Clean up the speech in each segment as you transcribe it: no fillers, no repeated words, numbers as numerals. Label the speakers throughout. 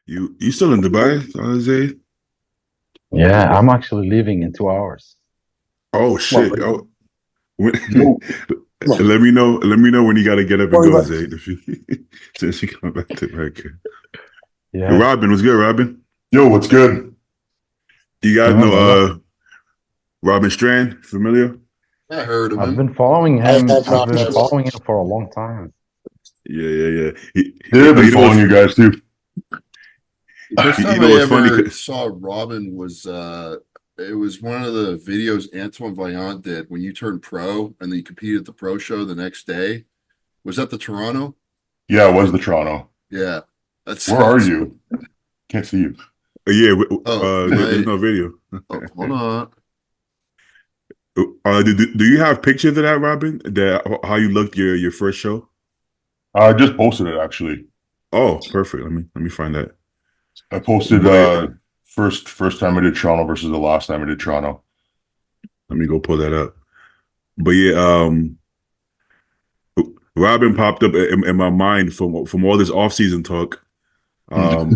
Speaker 1: You still in Dubai, Jose?
Speaker 2: Yeah, I'm actually leaving in 2 hours.
Speaker 1: Oh
Speaker 3: Well,
Speaker 1: shit! Oh, when,
Speaker 3: no, no.
Speaker 1: let me know. Let me know when you got to get up and
Speaker 3: Sorry,
Speaker 1: go,
Speaker 3: but
Speaker 1: Zay. If you since you come back to America.
Speaker 2: Yeah,
Speaker 1: Robin, was good, Robin?
Speaker 3: yo, what's good?
Speaker 1: You guys
Speaker 2: yeah,
Speaker 1: know
Speaker 2: brother.
Speaker 1: Robin Strand? Familiar?
Speaker 4: I heard of
Speaker 2: I've
Speaker 4: him.
Speaker 2: been following
Speaker 3: I
Speaker 2: him.
Speaker 3: have
Speaker 2: I've
Speaker 3: not
Speaker 2: been
Speaker 3: met him.
Speaker 2: following him for a long time.
Speaker 1: Yeah.
Speaker 3: Yeah, I've been
Speaker 1: You know
Speaker 3: following you guys too.
Speaker 4: The first
Speaker 1: you
Speaker 4: time
Speaker 1: know
Speaker 4: I
Speaker 1: what's funny?
Speaker 4: ever saw Robin was it was one of the videos Antoine Vaillant did when you turned pro and then you competed at the pro show the next day. Was that the Toronto?
Speaker 3: Yeah, it was the Toronto.
Speaker 4: Yeah. That's
Speaker 3: Where are you? Can't see you.
Speaker 1: Yeah,
Speaker 4: Oh,
Speaker 1: there's no video.
Speaker 4: hold on.
Speaker 1: Do you have pictures of that, Robin? That how you looked your first show?
Speaker 3: I just posted it actually.
Speaker 1: Oh, perfect. Let me find that.
Speaker 3: I posted
Speaker 1: But
Speaker 3: first time I did Toronto versus the last time I did Toronto.
Speaker 1: let me go pull that up. But yeah, Robin popped up in my mind from all this off season talk. Well,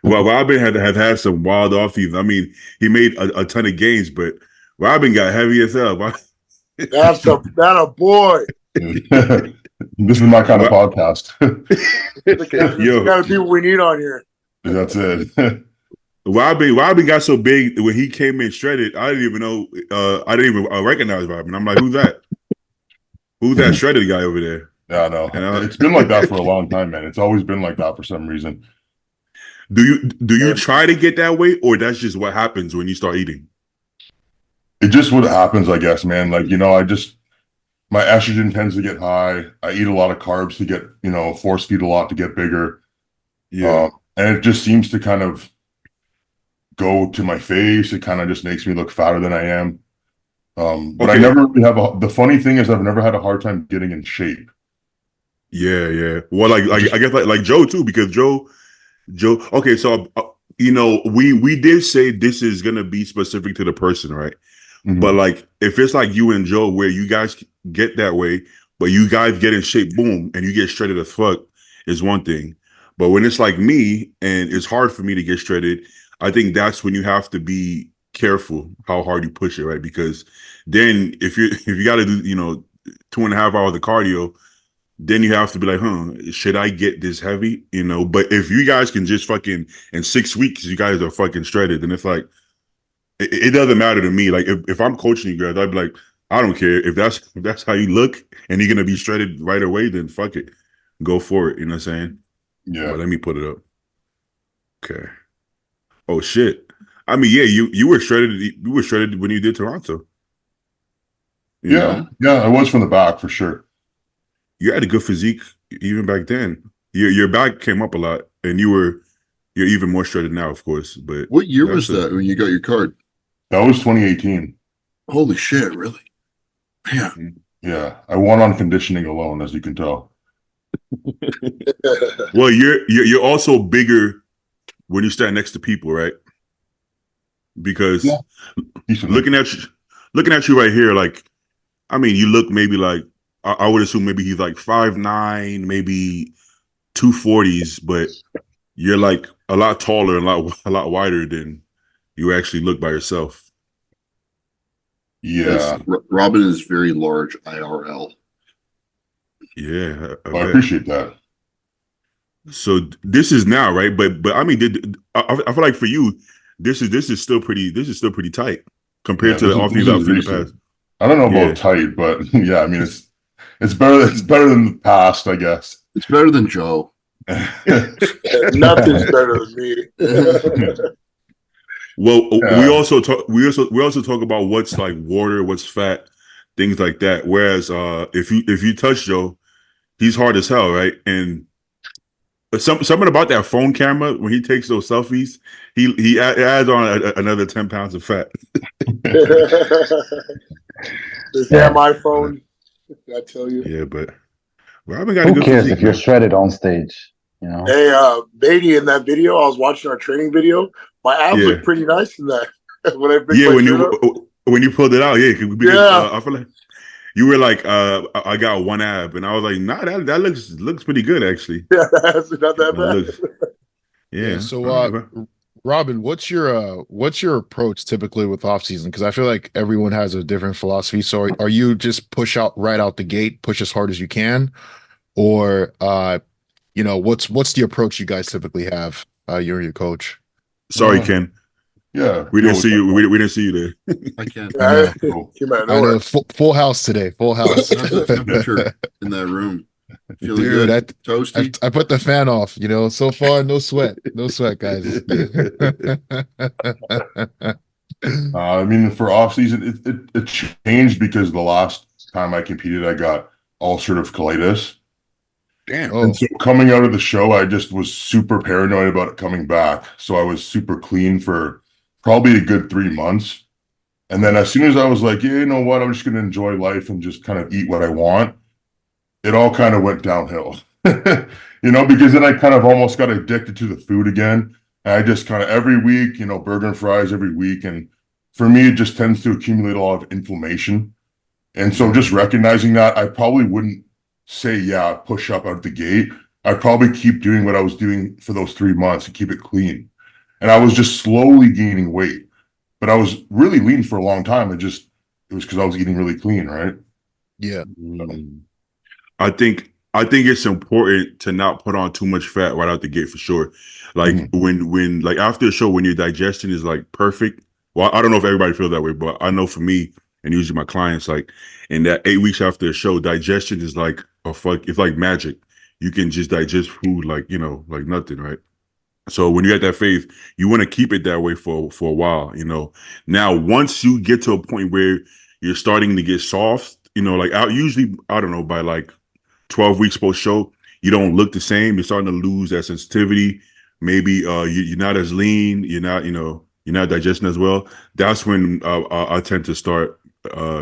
Speaker 1: Robin had some wild off season. I mean, he made a ton of gains, but Robin got heavy as hell.
Speaker 5: That's a boy.
Speaker 3: This is my kind of podcast.
Speaker 5: The kind of people we need on here.
Speaker 3: That's it.
Speaker 1: Robin got so big when he came in shredded. I didn't even know. I didn't even recognize Robin. I'm like, who's that? Who's that shredded guy over there?
Speaker 3: Yeah, I know. It's been like that for a long time, man. It's always been like that for some reason.
Speaker 1: Do you try to get that way, or that's just what happens when you start eating?
Speaker 3: It just what happens, I guess, man. Like, my estrogen tends to get high. I eat a lot of carbs to get, force feed a lot to get bigger.
Speaker 1: Yeah.
Speaker 3: And it just seems to kind of go to my face. It kind of just makes me look fatter than I am. But I never really have the funny thing is I've never had a hard time getting in shape.
Speaker 1: Yeah. Well, I guess like Joe too, because Joe. Okay, so we did say this is gonna be specific to the person, right?
Speaker 3: Mm-hmm.
Speaker 1: But like, if it's like you and Joe, where you guys get that way, but you guys get in shape, boom, and you get shredded as fuck, is one thing. But when it's like me, and it's hard for me to get shredded, I think that's when you have to be careful how hard you push it, right? Because then if you got to do 2.5 hours of cardio, then you have to be like, should I get this heavy? But if you guys can just fucking in 6 weeks, you guys are fucking shredded, then it's like it doesn't matter to me. Like if I'm coaching you guys, I'd be like, I don't care if that's how you look and you're gonna be shredded right away, then fuck it, go for it. You know what I'm saying?
Speaker 3: Yeah.
Speaker 1: But let me put it up. Okay. Oh shit. I mean, yeah, you were shredded. You were shredded when you did Toronto. You know?
Speaker 3: I was from the back for sure.
Speaker 1: You had a good physique even back then. Your back came up a lot, and you're even more shredded now, of course. But
Speaker 4: What year was that when you got your card?
Speaker 3: That was 2018.
Speaker 4: Holy shit, really? Man.
Speaker 3: Yeah, I won on conditioning alone, as you can tell.
Speaker 1: Well, you're also bigger when you stand next to people, right? Because looking at you right here, like, I mean, you look maybe like I would assume maybe he's like 5'9", maybe 240s, but you're like a lot taller and a lot wider than you actually look by yourself.
Speaker 3: Yeah,
Speaker 4: Robin is very large IRL.
Speaker 1: Yeah,
Speaker 3: I appreciate that.
Speaker 1: So this is now, right? But I mean, I feel like for you, this is still pretty tight compared to the off-season outfit in the past.
Speaker 3: I don't know about tight, but yeah, I mean it's better than the past, I guess.
Speaker 4: It's better than Joe.
Speaker 5: Nothing's better than me.
Speaker 1: Well, we also talk about what's like water, what's fat, things like that. Whereas if you touch Joe, he's hard as hell, right? And something about that phone camera when he takes those selfies, he adds on another 10 pounds of fat.
Speaker 5: This damn iPhone, I tell you.
Speaker 1: Yeah, but Robin got
Speaker 2: Who
Speaker 1: a good
Speaker 2: cares
Speaker 1: physique,
Speaker 2: if you're
Speaker 1: man.
Speaker 2: shredded on stage?
Speaker 5: Hey, Beatty, in that video, I was watching our training video. My abs look pretty nice in that. When I
Speaker 1: when you pulled it out, because I feel like you were like, I got one ab, and I was like, nah, that looks pretty good actually.
Speaker 5: Yeah, that's not that
Speaker 1: Looks-
Speaker 5: bad.
Speaker 1: yeah.
Speaker 6: So, Robin, what's your approach typically with off season? Because I feel like everyone has a different philosophy. So, are you just push out right out the gate, push as hard as you can, or what's the approach you guys typically have? You and your coach.
Speaker 1: Sorry, Ken.
Speaker 3: Yeah.
Speaker 1: We didn't see you. We didn't see you there.
Speaker 4: I can't.
Speaker 5: Yeah,
Speaker 3: Cool.
Speaker 5: came out of
Speaker 6: I
Speaker 5: nowhere.
Speaker 6: know, full house today. Full house.
Speaker 4: How's the temperature in that room? Feeling
Speaker 6: Dude,
Speaker 4: good? Toasty?
Speaker 6: I put the fan off. So far, no sweat, guys.
Speaker 3: I mean, for off season, it changed because the last time I competed, I got ulcerative colitis.
Speaker 1: Damn.
Speaker 6: Oh,
Speaker 3: And so coming out of the show, I just was super paranoid about it coming back. So I was super clean for probably a good 3 months. And then as soon as I was like, yeah, you know what, I'm just going to enjoy life and just kind of eat what I want, it all kind of went downhill. Because then I kind of almost got addicted to the food again. And I just kind of every week, burger and fries every week. And for me, it just tends to accumulate a lot of inflammation. And so just recognizing that, I probably wouldn't say, yeah, push up out the gate. I'd probably keep doing what I was doing for those 3 months and keep it clean. And I was just slowly gaining weight, but I was really lean for a long time. It was because I was eating really clean, right?
Speaker 6: yeah.
Speaker 1: I think it's important to not put on too much fat right out the gate for sure. Like when like after a show, when your digestion is like perfect. Well, I don't know if everybody feels that way, but I know for me and usually my clients, like in that 8 weeks after a show, digestion is like it's like magic. You can just digest food like like nothing, right? So when you're at that phase, you want to keep it that way for a while, Now, once you get to a point where you're starting to get soft, like I don't know, by like 12 weeks post show, you don't look the same. You're starting to lose that sensitivity. Maybe you're not as lean. You're not digesting as well. That's when I tend to start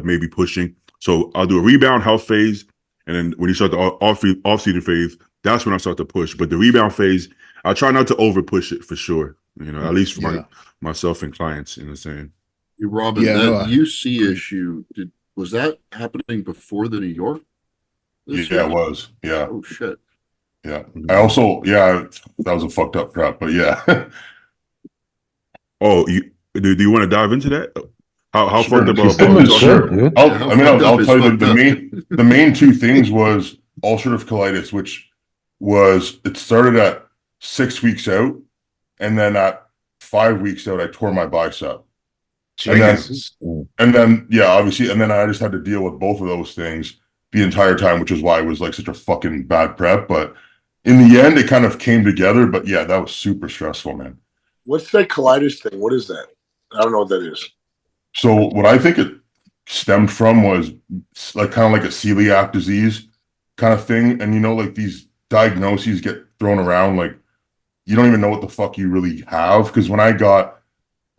Speaker 1: maybe pushing. So I'll do a rebound health phase, and then when you start the off season phase, that's when I start to push. But the rebound phase, I try not to over push it for sure. At least for myself and clients. You know what I'm saying?
Speaker 4: Hey, Robin, that UC issue, was that happening before the New York?
Speaker 3: Yeah, it was. Yeah.
Speaker 4: Oh shit.
Speaker 3: Yeah. I also, that was a fucked up prep, but yeah.
Speaker 1: Oh, do you want to dive into that? How
Speaker 3: Sure.
Speaker 1: fucked up?
Speaker 3: Sure.
Speaker 2: Dude.
Speaker 3: I'll tell you the main two things was ulcerative colitis, which it started at 6 weeks out, and then at 5 weeks out, I tore my bicep.
Speaker 6: Jesus.
Speaker 3: And then obviously, and then I just had to deal with both of those things the entire time, which is why it was like such a fucking bad prep. But in the end, it kind of came together. But yeah, that was super stressful, man.
Speaker 5: What's that colitis thing? What is that? I don't know what that is.
Speaker 3: So what I think it stemmed from was like kind of like a celiac disease kind of thing. And like these diagnoses get thrown around, like you don't even know what the fuck you really have. Because when I got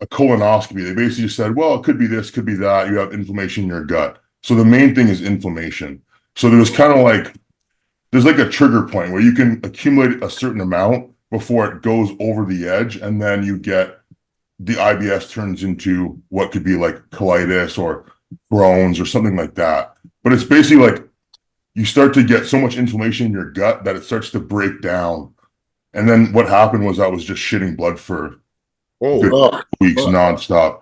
Speaker 3: a colonoscopy, they basically just said, well, it could be this, could be that. You have inflammation in your gut. So the main thing is inflammation. So there was kind of like, there's like a trigger point where you can accumulate a certain amount before it goes over the edge. And then you get the IBS turns into what could be like colitis or Crohn's or something like that. But it's basically like you start to get so much inflammation in your gut that it starts to break down. And then what happened was I was just shitting blood for weeks nonstop.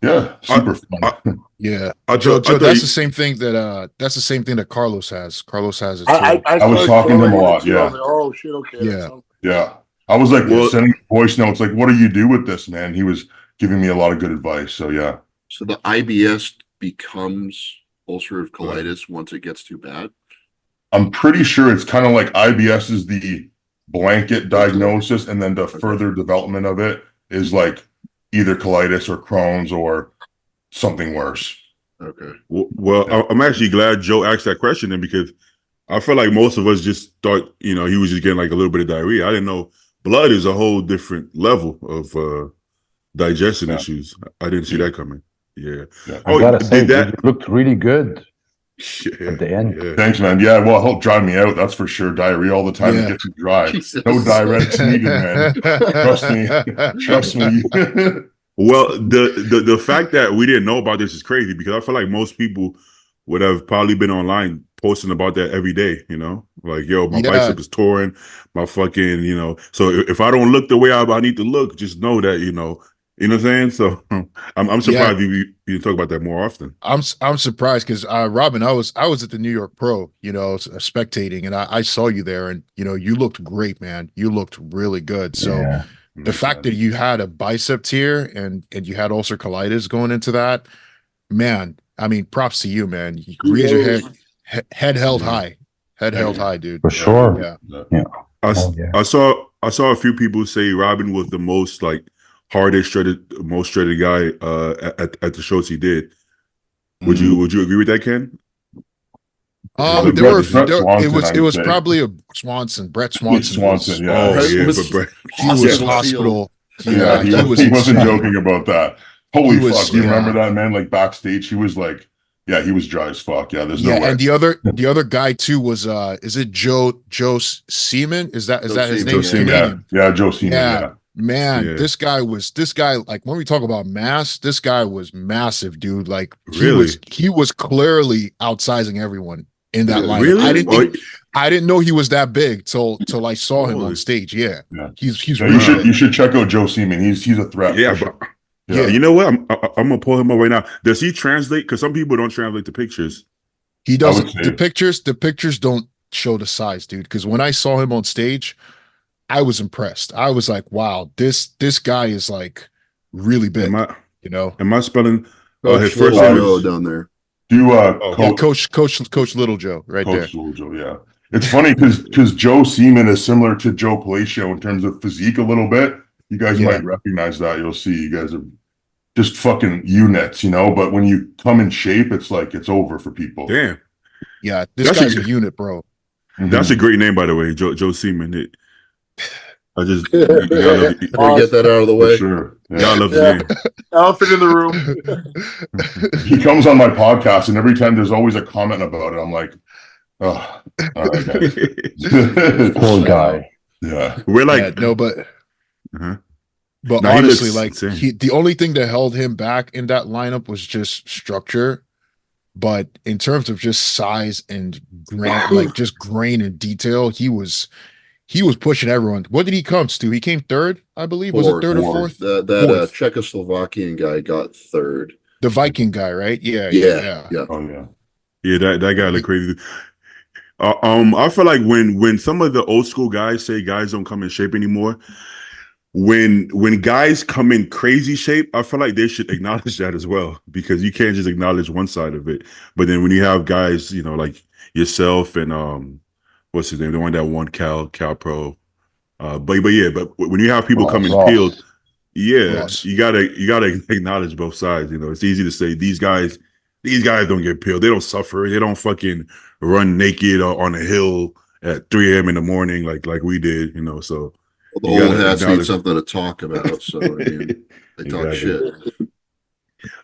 Speaker 3: Yeah, super fun.
Speaker 6: Yeah,
Speaker 1: Joe,
Speaker 6: that's the same thing that Carlos has. Carlos has it too.
Speaker 3: I was talking to him a lot.
Speaker 5: I
Speaker 3: Yeah.
Speaker 5: was like, oh shit, okay.
Speaker 6: Yeah.
Speaker 3: Yeah. I was like sending voice notes, like, what do you do with this, man? He was giving me a lot of good advice. So yeah.
Speaker 4: So the IBS becomes ulcerative colitis once it gets too bad?
Speaker 3: I'm pretty sure it's kind of like IBS is the blanket diagnosis, and then the further development of it is like either colitis or Crohn's or something worse.
Speaker 4: Okay.
Speaker 1: Well, I'm actually glad Joe asked that question then, because I feel like most of us just thought, he was just getting like a little bit of diarrhea. I didn't know blood is a whole different level of digestion issues. I didn't see that coming. Yeah.
Speaker 2: I gotta say, it looked really good at the end.
Speaker 1: Yeah.
Speaker 3: Thanks, man. Yeah, well, it'll dry me out. That's for sure. Diarrhea all the time. It gets you dry.
Speaker 4: Jesus.
Speaker 3: No diuretics needed, man. Trust me.
Speaker 1: Well, the fact that we didn't know about this is crazy, because I feel like most people would have probably been online posting about that every day, you know, like, yo, my
Speaker 6: Yeah.
Speaker 1: bicep is torn, my fucking, you know. So if I don't look the way I need to look, just know that, you know what I'm saying. So I'm surprised you talk about that more often.
Speaker 6: I'm surprised because Robin, I was at the New York Pro, you know, spectating, and I saw you there, and you know, you looked great, man. You looked really good. So
Speaker 2: Yeah.
Speaker 6: the fact that you had a bicep tear and you had ulcer colitis going into that, man, I mean, props to you, man. You raise your head held high, held high, dude.
Speaker 2: For sure.
Speaker 6: Yeah.
Speaker 1: I saw a few people say Robin was the most like hardest most shredded guy at the shows he did. Would you agree with that, Ken?
Speaker 6: It was probably a Brett Swanson.
Speaker 3: Yeah.
Speaker 1: But Brett,
Speaker 6: he was hospital.
Speaker 3: Yeah, he wasn't joking about that. Holy fuck! You remember that, man? Like backstage, he was like, yeah, he was dry as fuck. Yeah, there's no way.
Speaker 6: And the other guy too was is it Joe Seaman? Is that his name?
Speaker 3: Yeah, Joe Seaman. Yeah.
Speaker 6: Man, this guy like when we talk about mass, this guy was massive, dude. Like he was clearly outsizing everyone in that line.
Speaker 1: Really?
Speaker 6: I didn't know he was that big till I saw him on stage. Yeah. He's
Speaker 3: really you should check out Joe Seaman. He's a threat.
Speaker 1: Yeah, yeah. You know what? I'm gonna pull him up right now. Does he translate? Because some people don't translate the pictures.
Speaker 6: He doesn't. The pictures don't show the size, dude. Because when I saw him on stage, I was impressed. I was like, wow, this guy is like really big. Am
Speaker 1: I spelling
Speaker 4: his first name down there?
Speaker 6: Coach Little Joe, right there.
Speaker 3: Coach Little Joe, yeah. It's funny because Joe Seaman is similar to Joe Palacio in terms of physique a little bit. You guys might recognize that. You'll see. You guys are just fucking units, you know. But when you come in shape, it's like it's over for people.
Speaker 1: Damn.
Speaker 6: Yeah, this guy's a unit, bro.
Speaker 1: That's a great name, by the way, Joe Seaman. I just
Speaker 4: get that out of the way.
Speaker 3: Sure.
Speaker 1: Yeah. Y'all love the name.
Speaker 5: Elephant in the room.
Speaker 3: He comes on my podcast, and every time there's always a comment about it. I'm like, oh, all right, guys.
Speaker 2: Poor guy.
Speaker 3: Yeah,
Speaker 1: we're like
Speaker 6: but honestly, like the only thing that held him back in that lineup was just structure. But in terms of just size and grain and detail, he was pushing everyone. What did he come to? He came third, I believe. Was it third or fourth?
Speaker 4: That Czechoslovakian guy got third.
Speaker 6: The Viking guy, right? Yeah.
Speaker 3: Oh yeah.
Speaker 1: Yeah, that guy looked crazy. I feel like when some of the old school guys say guys don't come in shape anymore, when guys come in crazy shape, I feel like they should acknowledge that as well, because you can't just acknowledge one side of it. But then when you have guys, you know, like yourself and what's his name, the one that won Cal Pro, but when you have people coming peeled, you gotta acknowledge both sides. You know, it's easy to say these guys don't get peeled, they don't suffer, they don't fucking run naked on a hill at 3 a.m. in the morning like we did, you know. So
Speaker 4: the old hats need something to talk about. So I mean, they talk shit.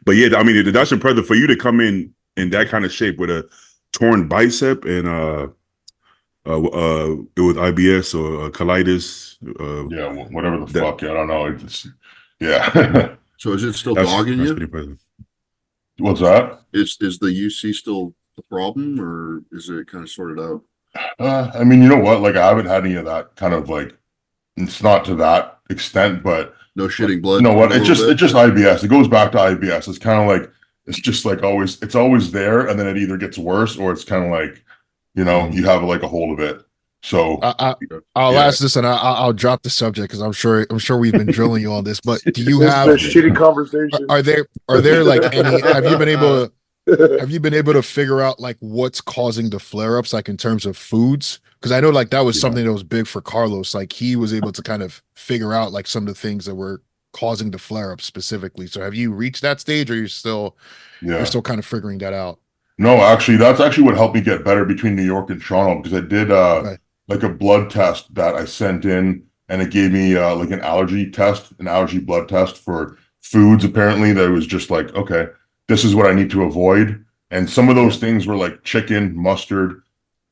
Speaker 1: But yeah, I mean, that's impressive for you to come in that kind of shape with a torn bicep and it was IBS or colitis.
Speaker 3: Whatever the fuck. I don't know.
Speaker 4: So is it still dogging you?
Speaker 1: Pretty impressive.
Speaker 3: What's that?
Speaker 4: Is the UC still the problem, or is it kind of sorted out?
Speaker 3: I mean, you know what? Like, I haven't had any of that kind of like. It's not to that extent, but
Speaker 4: no shitting blood.
Speaker 3: You know what? It's just IBS. It goes back to IBS. It's kind of like it's just like always. It's always there, and then it either gets worse or it's kind of like, you know, you have like a hold of it. So
Speaker 6: I'll ask this, and I'll drop the subject because I'm sure we've been drilling you on this. But do you have
Speaker 5: a shitty conversation?
Speaker 6: Are there like any? Have you been able to figure out like what's causing the flare ups, like in terms of foods? Because I know like that was something that was big for Carlos. Like he was able to kind of figure out like some of the things that were causing the flare up specifically. So have you reached that stage, or you're still kind of figuring that out?
Speaker 3: No, actually, that's actually what helped me get better between New York and Toronto, because I did like a blood test that I sent in, and it gave me like an allergy blood test for foods. Apparently, that was just like, okay, this is what I need to avoid. And some of those things were like chicken, mustard,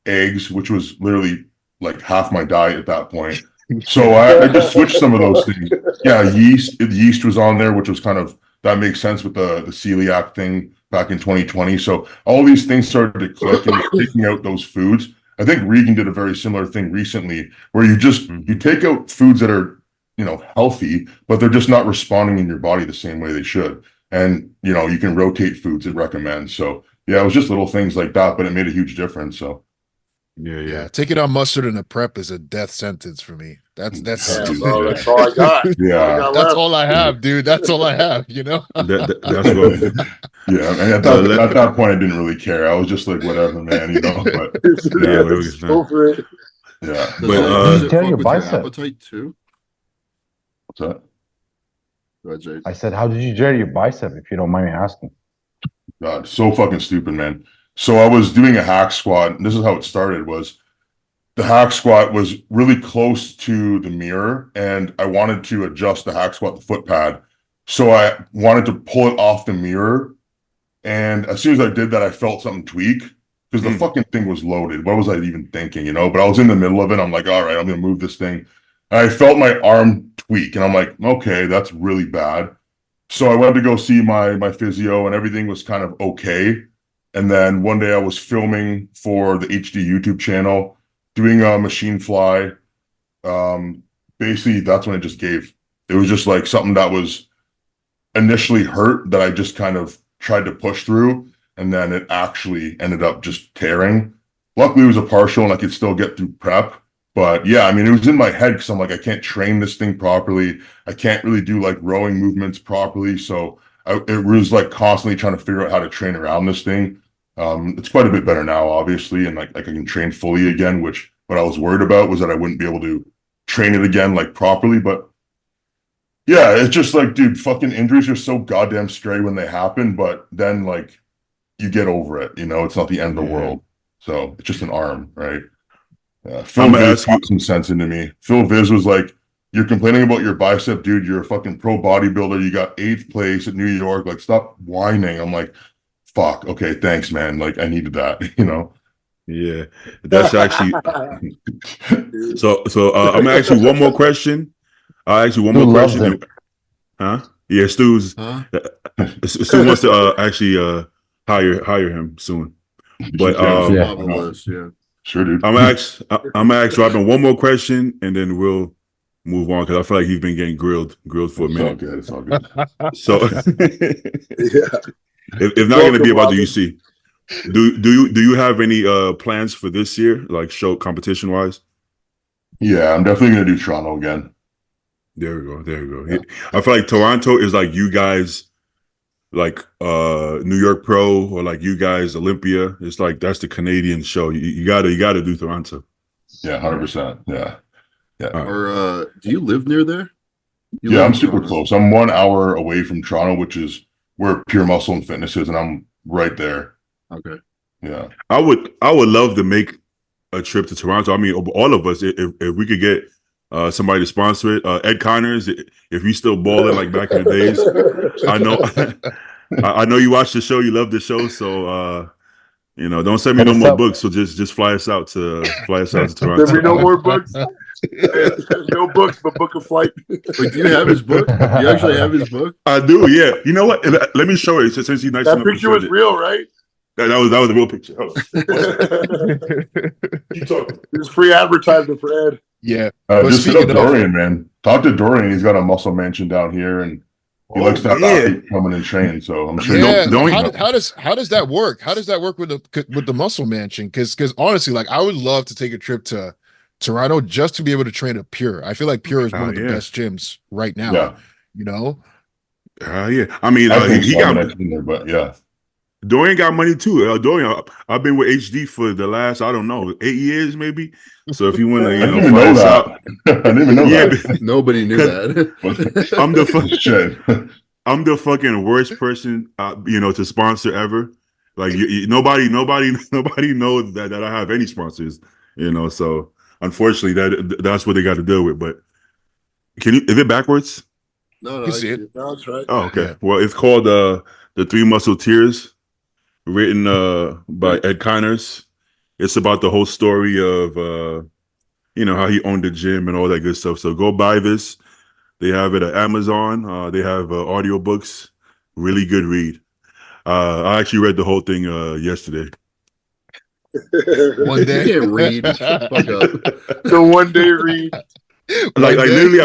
Speaker 3: eggs, which was literally like half my diet at that point. So I just switched some of those things. Yeah, yeast was on there, which was kind of, that makes sense with the celiac thing. back in 2020. So all these things started to click and taking out those foods. I think Regan did a very similar thing recently where you take out foods that are, healthy, but they're just not responding in your body the same way they should. And, you can rotate foods it recommends. So yeah, it was just little things like that, but it made a huge difference. So
Speaker 6: yeah. Taking out mustard in a prep is a death sentence for me. That's
Speaker 5: that's all I got.
Speaker 3: Yeah,
Speaker 6: that's all I have, dude. That's all I have.
Speaker 1: That's what.
Speaker 3: Yeah, and at that point, I didn't really care. I was just like, whatever, man, But
Speaker 5: go for it.
Speaker 3: Yeah,
Speaker 4: does it
Speaker 2: tear
Speaker 4: fuck
Speaker 2: your
Speaker 4: with
Speaker 2: bicep?
Speaker 4: appetite too?
Speaker 3: what's that?
Speaker 4: Go ahead, Jay.
Speaker 2: I said, how did you tear your bicep, if you don't mind me asking?
Speaker 3: God, so fucking stupid, man. So I was doing a hack squat, and this is how it started. Was the hack squat was really close to the mirror, and I wanted to adjust the hack squat, the foot pad. So I wanted to pull it off the mirror. And as soon as I did that, I felt something tweak because the fucking thing was loaded. What was I even thinking, But I was in the middle of it. I'm like, all right, I'm going to move this thing. And I felt my arm tweak. And I'm like, okay, that's really bad. So I went to go see my physio and everything was kind of okay. And then one day I was filming for the HD YouTube channel, doing a machine fly. Basically, that's when it just gave. It was just like something that was initially hurt that I just kind of tried to push through, and then it actually ended up just tearing. Luckily, it was a partial, and I could still get through prep. But yeah, I mean, it was in my head because I'm like, I can't train this thing properly. I can't really do like rowing movements properly. So it was like constantly trying to figure out how to train around this thing. It's quite a bit better now, obviously, and like I can train fully again. Which what I was worried about was that I wouldn't be able to train it again like properly, but. Yeah, it's just like, dude, fucking injuries are so goddamn scary when they happen, but then like you get over it, it's not the end of the world. So it's just an arm, right? Phil Viz got some sense into me. Phil Viz was like, you're complaining about your bicep, dude. You're a fucking pro bodybuilder. You got 8th place at New York. Like, stop whining. I'm like, fuck. Okay, thanks, man. Like, I needed that,
Speaker 1: Yeah, that's actually. So I'm gonna ask you one more question. I'll ask you one more question. Huh? Yeah, Stu's.
Speaker 4: Huh?
Speaker 1: Stu wants to actually hire him soon. But
Speaker 3: yeah, sure, dude.
Speaker 1: I'm gonna ask Robin one more question, and then we'll move on because I feel like he's been getting grilled for a minute.
Speaker 3: It's all good.
Speaker 1: So, if not going to be about the UC, do you have any plans for this year, like show competition wise?
Speaker 3: Yeah, I'm definitely gonna do Toronto again.
Speaker 1: There we go. Yeah. I feel like Toronto is like you guys, like New York Pro, or like you guys Olympia. It's like that's the Canadian show. You gotta do Toronto.
Speaker 3: Yeah, 100%. Yeah.
Speaker 4: Or do you live near there?
Speaker 3: I'm super close. I'm 1 hour away from Toronto, which is where Pure Muscle and Fitness is, and I'm right there.
Speaker 4: Okay.
Speaker 3: Yeah.
Speaker 1: I would love to make a trip to Toronto. I mean, all of us, if we could get somebody to sponsor it. Ed Connors, if you still balling like back in the days, I know you watch the show, you love the show, so don't send me no more books. So just fly us out to Toronto.
Speaker 5: Send me no more books. No books, but book a flight.
Speaker 4: Wait, do you have his book? Do you actually have his book?
Speaker 1: I do. Yeah. You know what? Let me show it since he's nice enough.
Speaker 5: That picture was real, right?
Speaker 1: That was a real picture.
Speaker 5: Keep talking. It's free advertisement for Ed.
Speaker 6: Yeah.
Speaker 3: Just hit up Dorian, man. Talk to Dorian. He's got a muscle mansion down here, and he likes to have athletes coming and train. So I'm sure.
Speaker 6: Yeah. How does that work? How does that work with the muscle mansion? Because honestly, like I would love to take a trip to Toronto just to be able to train at Pure. I feel like Pure is one of the best gyms right now.
Speaker 3: Yeah.
Speaker 1: Yeah. I mean, he got
Speaker 3: there, but yeah.
Speaker 1: Dorian got money too. Dorian, I've been with HD for the last, I don't know, 8 years maybe. So if you want to,
Speaker 3: I didn't even know that. I didn't even know that.
Speaker 4: Nobody knew that.
Speaker 1: I'm the fucking worst person, to sponsor ever. Like nobody knows that I have any sponsors. So unfortunately, that's what they got to deal with. But is it backwards?
Speaker 4: No,
Speaker 6: you see it.
Speaker 5: No, that's right.
Speaker 1: Oh, okay. Yeah. Well, it's called the 3 Muscle Tears. Written by Ed Connors. It's about the whole story of how he owned the gym and all that good stuff. So go buy this. They have it at Amazon. They have audiobooks. Really good read. I actually read the whole thing yesterday.
Speaker 6: One day.
Speaker 4: You can't read. Shut the fuck up.
Speaker 5: The one day read.
Speaker 1: Like literally,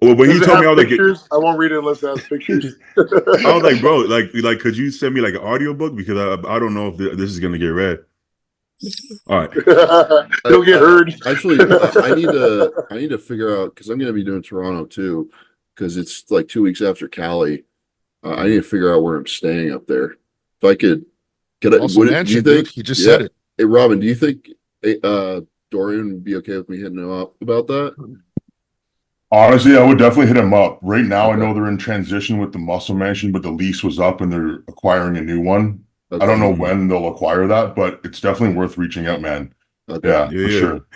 Speaker 1: when he
Speaker 5: Does it
Speaker 1: told me, I
Speaker 5: have
Speaker 1: was like,
Speaker 5: pictures? I won't read it unless it has pictures.
Speaker 1: I was like, bro, like, could you send me like an audiobook because I don't know if this is gonna get read. All right,
Speaker 5: He'll get heard.
Speaker 4: Actually, I need to figure out because I'm going to be doing Toronto too, because it's like 2 weeks after Cali. I need to figure out where I'm staying up there. If I could get it,
Speaker 6: Also,
Speaker 4: do you
Speaker 6: mansion,
Speaker 4: think?
Speaker 6: dude. You just said it.
Speaker 4: Hey, Robin, do you think Dorian would be okay with me hitting him up about that?
Speaker 3: Honestly, I would definitely hit him up. Right now, I know they're in transition with the Muscle Mansion, but the lease was up and they're acquiring a new one.
Speaker 4: Okay.
Speaker 3: I don't know when they'll acquire that, but it's definitely worth reaching out, man.
Speaker 4: Okay.
Speaker 3: Yeah,
Speaker 1: Yeah.
Speaker 3: for sure.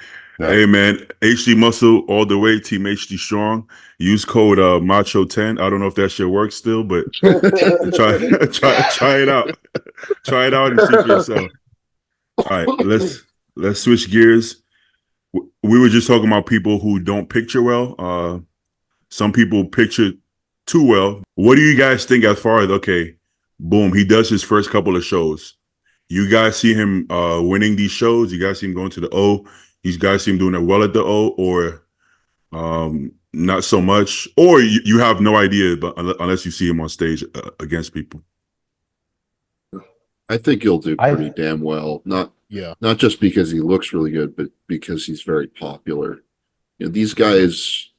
Speaker 3: Yeah.
Speaker 1: Hey man, HD Muscle all the way, Team HD Strong. Use code MACHO10. I don't know if that shit works still, but try it out. Try it out and see for yourself. All right, let's switch gears. We were just talking about people who don't picture well. Some people picture too well. What do you guys think as far as, okay, boom, he does his first couple of shows. You guys see him winning these shows? You guys see him going to the O? You guys see him doing it well at the O, or not so much? Or you have no idea, but unless you see him on stage against people.
Speaker 4: I think he'll do pretty damn well. Not just because he looks really good, but because he's very popular. You know, these guys,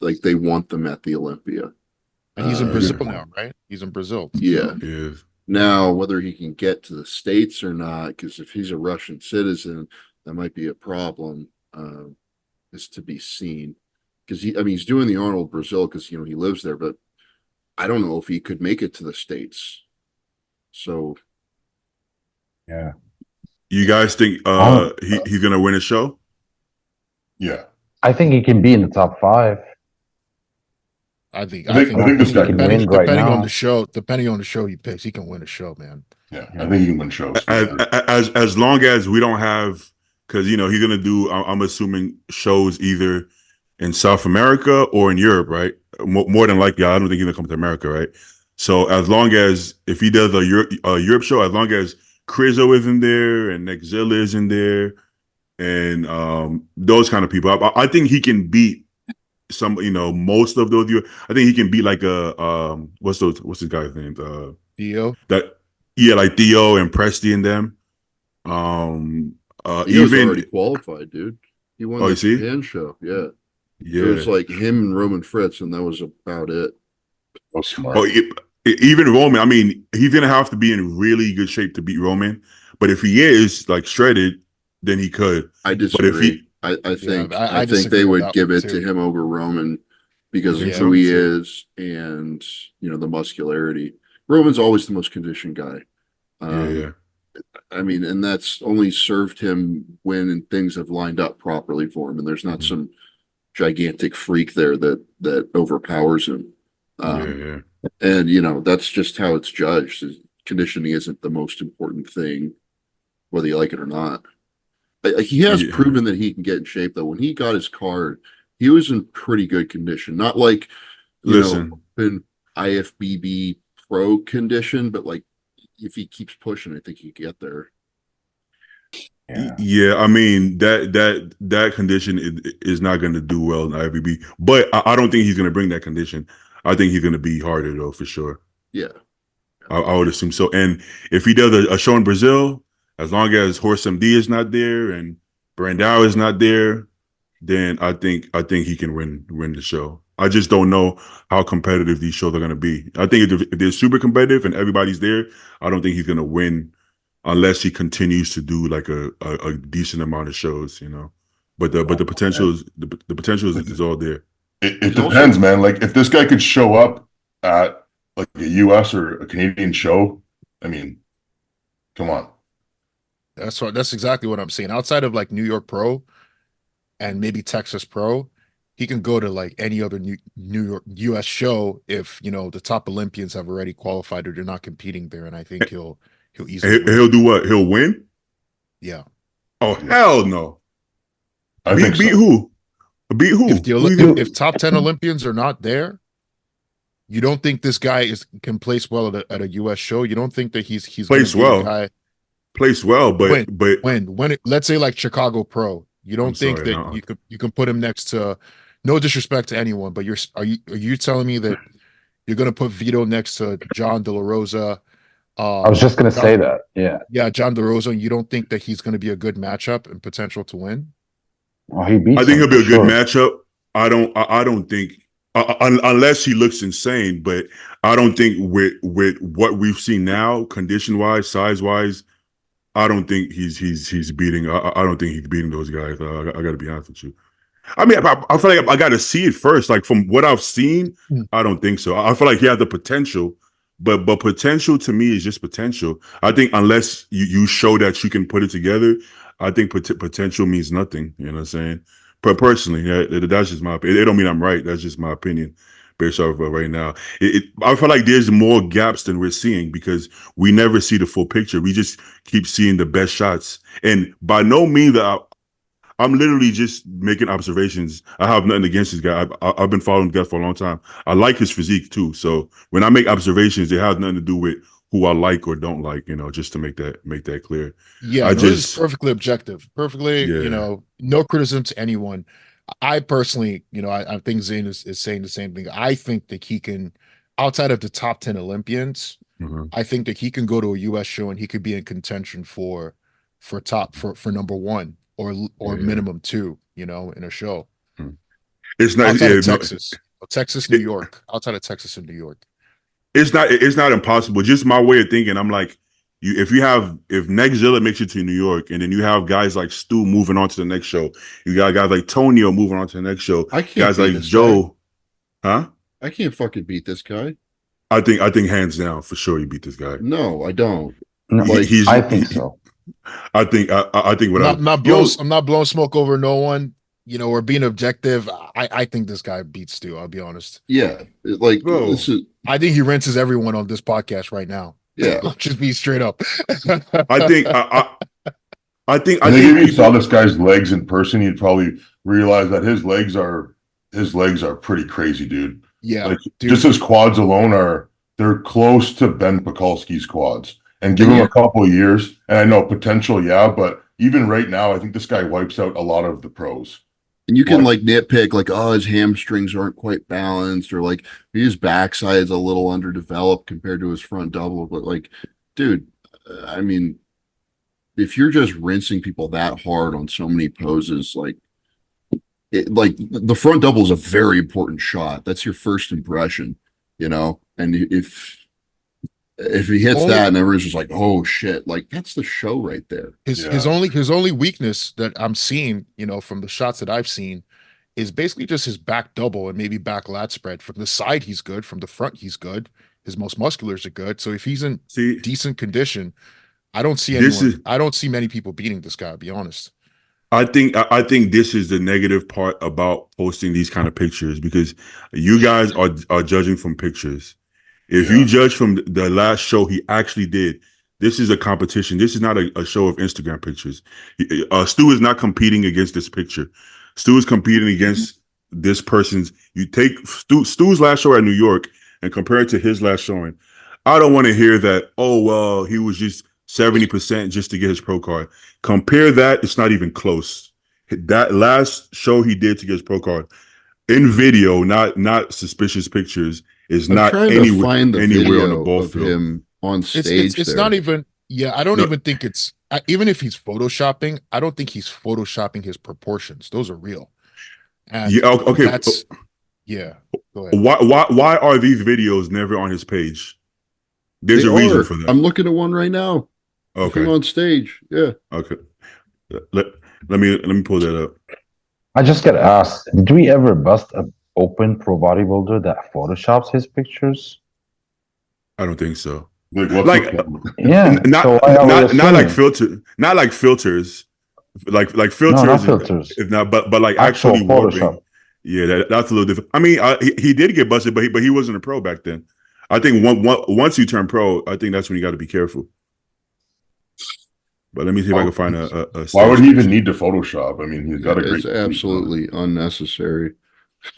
Speaker 4: like, they want them at the Olympia.
Speaker 6: And he's in Brazil now, right? He's in Brazil.
Speaker 4: Yeah.
Speaker 1: Yeah.
Speaker 4: Now, whether he can get to the States or not, because if he's a Russian citizen, that might be a problem, is to be seen. Because he's doing the Arnold Brazil because, he lives there, but I don't know if he could make it to the States. So.
Speaker 2: Yeah.
Speaker 1: You guys think he's gonna win a show?
Speaker 3: Yeah.
Speaker 2: I think he can be in the top 5.
Speaker 3: I think this guy can
Speaker 2: win right now.
Speaker 6: Depending on the show he picks, he can win a show, man.
Speaker 3: Yeah, I think he can win shows.
Speaker 1: As long as we don't have, because he's gonna do. I'm assuming shows either in South America or in Europe, right? More than likely, I don't think he's gonna come to America, right? So as long as if he does a Europe show, as long as Crizzo isn't there and Nexzilla isn't there, and those kind of people, I think he can beat some, most of those. I think he can beat like what's his guy's name?
Speaker 6: Theo.
Speaker 1: Like Theo and Presti and them.
Speaker 4: He was already qualified, dude. He won the Japan show. Yeah.
Speaker 1: Yeah.
Speaker 4: It was like him and Roman Fritz, and that was about it.
Speaker 3: Oh, smart.
Speaker 1: Even Roman, I mean, he's gonna have to be in really good shape to beat Roman. But if he is like shredded, then he could.
Speaker 4: I disagree. But if he, I think they would give it to him over Roman because of who he is and the muscularity. Roman's always the most conditioned guy. I mean, and that's only served him when things have lined up properly for him, and there's not some gigantic freak there that overpowers him. And that's just how it's judged. Conditioning isn't the most important thing, whether you like it or not. He has proven that he can get in shape, though. When he got his card, he was in pretty good condition. Not like, in IFBB pro condition, but like if he keeps pushing, I think he can get there.
Speaker 1: Yeah, I mean that condition is not going to do well in IFBB, but I don't think he's going to bring that condition. I think he's going to be harder though, for sure.
Speaker 4: Yeah,
Speaker 1: I would assume so. And if he does a show in Brazil, as long as Horse MD is not there and Brandao is not there, then I think he can win the show. I just don't know how competitive these shows are going to be. I think if they're super competitive and everybody's there, I don't think he's going to win unless he continues to do like a decent amount of shows, But the potential is all there.
Speaker 3: It depends, man. Like if this guy could show up at like a US or a Canadian show, I mean, come on.
Speaker 6: That's exactly what I'm saying. Outside of like New York Pro and maybe Texas Pro, he can go to like any other New York US show if the top Olympians have already qualified or they're not competing there, and I think he'll easily
Speaker 1: he'll do what? He'll win?
Speaker 6: Yeah.
Speaker 1: Oh hell no.
Speaker 3: I think
Speaker 1: beat who? Beat who?
Speaker 6: If top 10 Olympians are not there, You don't think this guy can place well at a US show? You don't think that he's
Speaker 1: Place well,
Speaker 6: guy,
Speaker 1: place well, but
Speaker 6: let's say like Chicago Pro, you don't think that you can put him next to, no disrespect to anyone, but are you telling me that you're going to put Vito next to John De La Rosa?
Speaker 2: I was just going to say that. Yeah,
Speaker 6: John De La Rosa. You don't think that he's going to be a good matchup and potential to win?
Speaker 2: Well, he beats.
Speaker 1: I think he'll be a good matchup. I don't think unless he looks insane, but I don't think with what we've seen now, condition wise, size wise, I don't think he's beating. I don't think he's beating those guys. I got to be honest with you. I mean, I feel like I got to see it first. Like from what I've seen, I don't think so. I feel like he has the potential, but potential to me is just potential. I think unless you show that you can put it together, I think potential means nothing. You know what I'm saying? But personally, that's just my opinion. It don't mean I'm right. That's just my opinion based off of right now. I feel like there's more gaps than we're seeing because we never see the full picture. We just keep seeing the best shots. And by no means I'm literally just making observations. I have nothing against this guy. I've been following the guy for a long time. I like his physique too. So when I make observations, it has nothing to do with who I like or don't like, just to make that clear.
Speaker 6: Yeah, it's perfectly objective. Perfectly, no criticism to anyone. I personally, I think Zane is saying the same thing. I think that he can, outside of the top 10 Olympians, I think that he can go to a US show and he could be in contention for number one or minimum two, in a show.
Speaker 1: It's not
Speaker 6: outside of Texas, New York. Outside of Texas and New York.
Speaker 1: It's not impossible. Just my way of thinking. I'm like, if Nexzilla makes it to New York, and then you have guys like Stu moving on to the next show, you got guys like Tonio moving on to the next show. Guys like Joe,
Speaker 4: I can't fucking beat this guy.
Speaker 1: I think hands down for sure you beat this guy.
Speaker 4: No, I don't.
Speaker 2: No, I think so.
Speaker 1: I think
Speaker 6: I'm not blowing smoke over no one. We're being objective. I think this guy beats Stu. I'll be honest.
Speaker 4: Yeah,
Speaker 6: I think he rinses everyone on this podcast right now.
Speaker 4: Yeah,
Speaker 6: just be straight up.
Speaker 1: I think
Speaker 3: if you saw this guy's legs in person, you'd probably realize that his legs are pretty crazy, dude.
Speaker 6: Yeah,
Speaker 3: just his quads alone they're close to Ben Pekulski's quads. And give him a couple of years, and I know potential, but even right now, I think this guy wipes out a lot of the pros.
Speaker 4: And you can nitpick, his hamstrings aren't quite balanced, or his backside is a little underdeveloped compared to his front double. But dude, I mean, if you're just rinsing people that hard on so many poses, the front double is a very important shot. That's your first impression, and if he hits that and everyone's just like, oh shit, that's the show right there.
Speaker 6: His only weakness that I'm seeing, from the shots that I've seen, is basically just his back double and maybe back lat spread. From the side, he's good. From the front, he's good. His most musculars are good. So if he's in decent condition, I don't see many people beating this guy, to be honest.
Speaker 1: I think this is the negative part about posting these kind of pictures, because you guys are judging from pictures. If you judge from the last show he actually did, this is a competition. This is not a show of Instagram pictures. Stu is not competing against this picture. Stu is competing against this person's. You take Stu's last show at New York and compare it to his last showing. I don't want to hear that, oh, well, he was just 70% just to get his pro card. Compare that. It's not even close. That last show he did to get his pro card in video, not suspicious pictures, is not anywhere on the ball field.
Speaker 4: Him on stage.
Speaker 6: It's not even. Yeah, I don't even think it's. Even if he's photoshopping, I don't think he's photoshopping his proportions. Those are real. And
Speaker 1: okay.
Speaker 6: Go ahead.
Speaker 1: Why are these videos never on his page? There's a reason for that.
Speaker 4: I'm looking at one right now.
Speaker 1: Okay.
Speaker 4: On stage. Yeah.
Speaker 1: Okay. Let me pull that up.
Speaker 2: I just got asked, did we ever bust a open pro bodybuilder that photoshops his pictures?
Speaker 1: I don't think so.
Speaker 2: Yeah,
Speaker 1: not like filters, like filters.
Speaker 2: No, not filters.
Speaker 1: If not, but actually
Speaker 2: Photoshop.
Speaker 1: Yeah, that's a little different. I mean, he did get busted, but he wasn't a pro back then. I think once you turn pro, I think that's when you got to be careful. But let me see if I can find a
Speaker 3: why would he even need to Photoshop? I mean, he's got a great.
Speaker 4: It's absolutely unnecessary.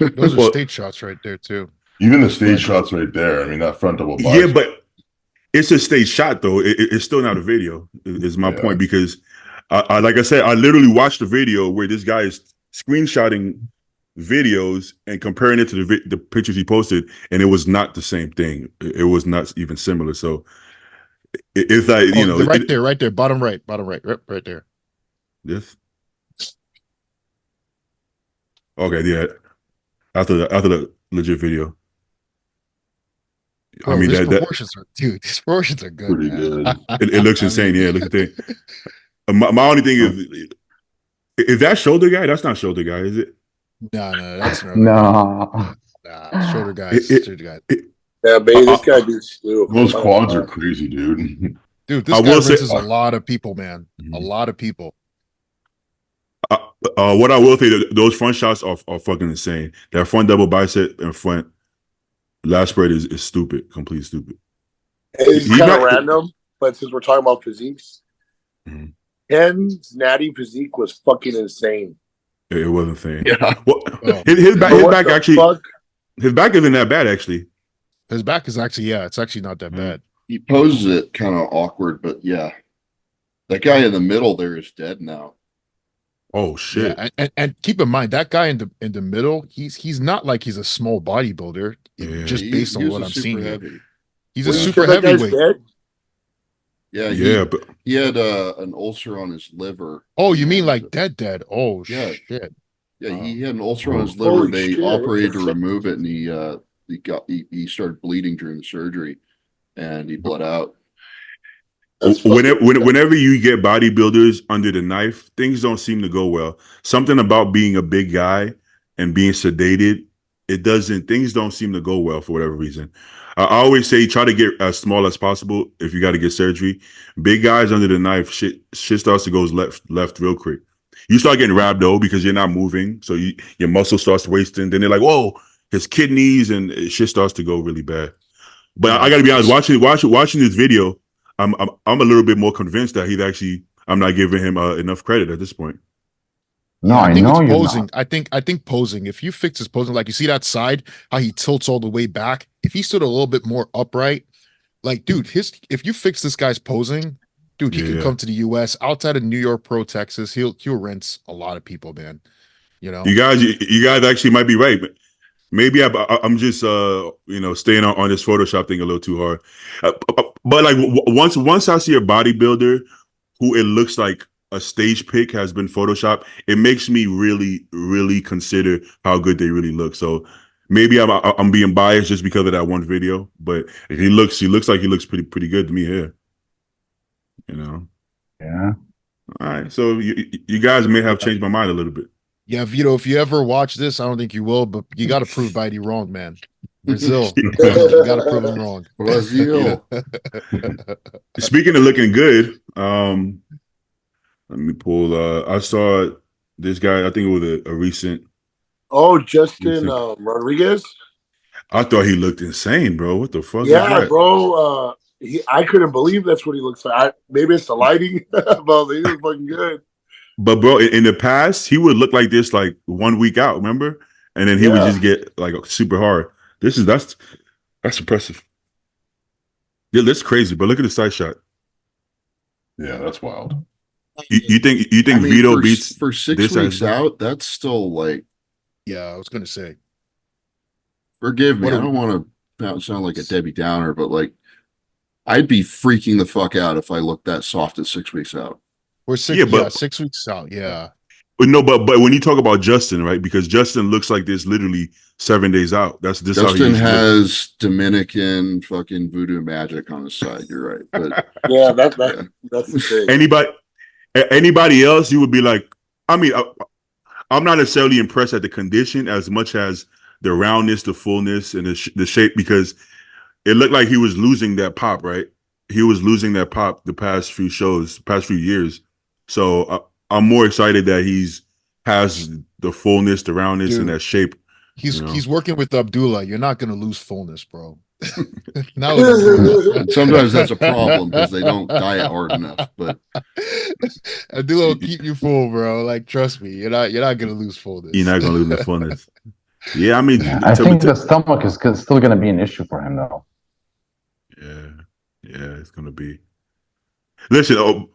Speaker 6: Those are state shots right there too.
Speaker 3: Even the stage shots right there. I mean, that front double bicep.
Speaker 1: Yeah, but it's a stage shot though. It's still not a video. Is my point, because like I said, I literally watched the video where this guy is screenshotting videos and comparing it to the pictures he posted, and it was not the same thing. It was not even similar. So it's like, you know,
Speaker 6: right there, bottom right, right there.
Speaker 1: This. Okay, yeah. After the legit video.
Speaker 6: Bro, I mean, these proportions are good.
Speaker 3: Pretty good.
Speaker 1: It looks insane. Yeah, look at that. My only thing is that shoulder guy? That's not shoulder guy, is it?
Speaker 6: No, that's not.
Speaker 2: No.
Speaker 6: Nah, shoulder guys.
Speaker 5: Yeah, baby, this guy beats Stu.
Speaker 3: Those quads are crazy, dude.
Speaker 6: Dude, this guy rinses a lot of people, man. A lot of people.
Speaker 1: What I will say, those front shots are fucking insane. That front double bicep and front last spread is stupid, complete stupid.
Speaker 5: It's kind of random, but since we're talking about physiques, Ken's natty physique was fucking insane.
Speaker 1: It was insane.
Speaker 3: Yeah.
Speaker 1: Well, his back actually, his back isn't that bad actually.
Speaker 6: His back is actually, it's actually not that bad.
Speaker 4: He poses it kind of awkward, but yeah, that guy in the middle there is dead now.
Speaker 1: Oh shit!
Speaker 6: Yeah, and keep in mind that guy in the middle, he's not like he's a small bodybuilder. Just based on what I'm seeing, he's a super heavyweight.
Speaker 4: Yeah, but he had an ulcer on his liver.
Speaker 6: Oh, you mean like dead? Oh
Speaker 4: yeah,
Speaker 6: shit!
Speaker 4: Yeah, he had an ulcer on his liver. They operated to remove it, and he started bleeding during the surgery, and he bled out.
Speaker 1: Whenever you get bodybuilders under the knife, things don't seem to go well. Something about being a big guy and being sedated, things don't seem to go well for whatever reason. I always say try to get as small as possible if you got to get surgery. Big guys under the knife, shit starts to go left real quick. You start getting rhabdo because you're not moving, so your muscle starts wasting. Then they're like, whoa, his kidneys, and shit starts to go really bad. But I got to be honest, watching this video, I'm a little bit more convinced that I'm not giving him enough credit at this point.
Speaker 2: No, I know
Speaker 6: it's
Speaker 2: you're
Speaker 6: posing.
Speaker 2: not.
Speaker 6: I think posing. If you fix his posing, like you see that side, how he tilts all the way back. If he stood a little bit more upright, like dude, if you fix this guy's posing, dude, he can come to the U.S. outside of New York, Texas. He'll rinse a lot of people, man. You know, you
Speaker 1: guys actually might be right, but maybe I'm just staying on this Photoshop thing a little too hard. But like once I see a bodybuilder who it looks like a stage pic has been Photoshopped, it makes me really, really consider how good they really look. So maybe I'm being biased just because of that one video, but he looks like he looks pretty good to me here. You know?
Speaker 2: Yeah.
Speaker 1: All right. So you guys may have changed my mind a little bit.
Speaker 6: Yeah, Vito, if you ever watch this, I don't think you will, but you got to prove Bitey wrong, man. Brazil, you got to prove him wrong.
Speaker 4: Brazil.
Speaker 1: Speaking of looking good, let me pull. I saw this guy. I think it was a recent.
Speaker 5: Oh, Justin Rodriguez.
Speaker 1: I thought he looked insane, bro. What the fuck?
Speaker 5: Yeah, bro. I couldn't believe that's what he looks like. Maybe it's the lighting, but he was fucking good.
Speaker 1: But bro, in the past, he would look like this like 1 week out, remember? And then he would just get like super hard. That's impressive. Yeah, that's crazy. But look at the side shot.
Speaker 3: Yeah, that's wild.
Speaker 1: You think Vito beats
Speaker 4: for 6 weeks out? That's still like.
Speaker 6: Yeah, I was gonna say.
Speaker 4: Forgive me. I don't want to sound like a Debbie Downer, but like, I'd be freaking the fuck out if I looked that soft at 6 weeks out.
Speaker 6: We're 6 weeks out. Yeah.
Speaker 1: But no, but when you talk about Justin, right? Because Justin looks like this literally 7 days out.
Speaker 4: Justin has Dominican fucking voodoo magic on his side. You're right. But
Speaker 5: yeah, that's the thing.
Speaker 1: Anybody else, you would be like, I mean, I'm not necessarily impressed at the condition as much as the roundness, the fullness, and the shape, because it looked like he was losing that pop, right? He was losing that pop the past few years. So I'm more excited that has the fullness, the roundness, and that shape.
Speaker 6: He's working with Abdullah. You're not going to lose fullness, bro.
Speaker 4: Sometimes that's a problem because they don't diet hard enough. But
Speaker 6: Abdullah will keep you full, bro. Like, trust me, you're not going to lose fullness.
Speaker 1: You're not going to lose the fullness. Yeah, I mean,
Speaker 2: I think the stomach is still going to be an issue for him, though.
Speaker 1: Yeah, it's gonna be. Listen,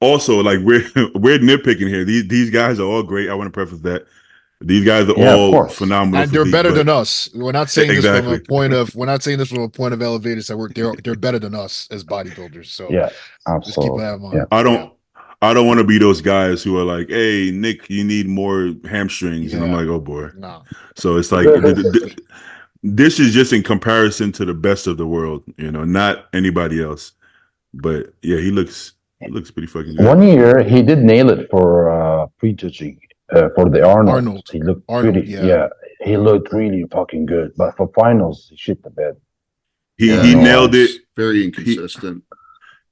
Speaker 1: also, like we're nitpicking here. These guys are all great. I want to preface that these guys are all phenomenal,
Speaker 6: and they're better than us. We're not saying this from a point of. We're not saying this from a point of elevators that they're better than us as bodybuilders. So
Speaker 2: yeah, absolutely.
Speaker 6: Just keep that in mind.
Speaker 2: Yeah.
Speaker 1: I don't want to be those guys who are like, "Hey, Nick, you need more hamstrings," and I'm like, "Oh boy."
Speaker 6: No.
Speaker 1: So it's like this is just in comparison to the best of the world, not anybody else. But yeah, he looks pretty fucking good.
Speaker 2: 1 year he did nail it for prejudging for the Arnold. He looked pretty. Yeah, he looked really fucking good. But for finals, he shit the bed.
Speaker 1: He nailed it.
Speaker 4: Very inconsistent.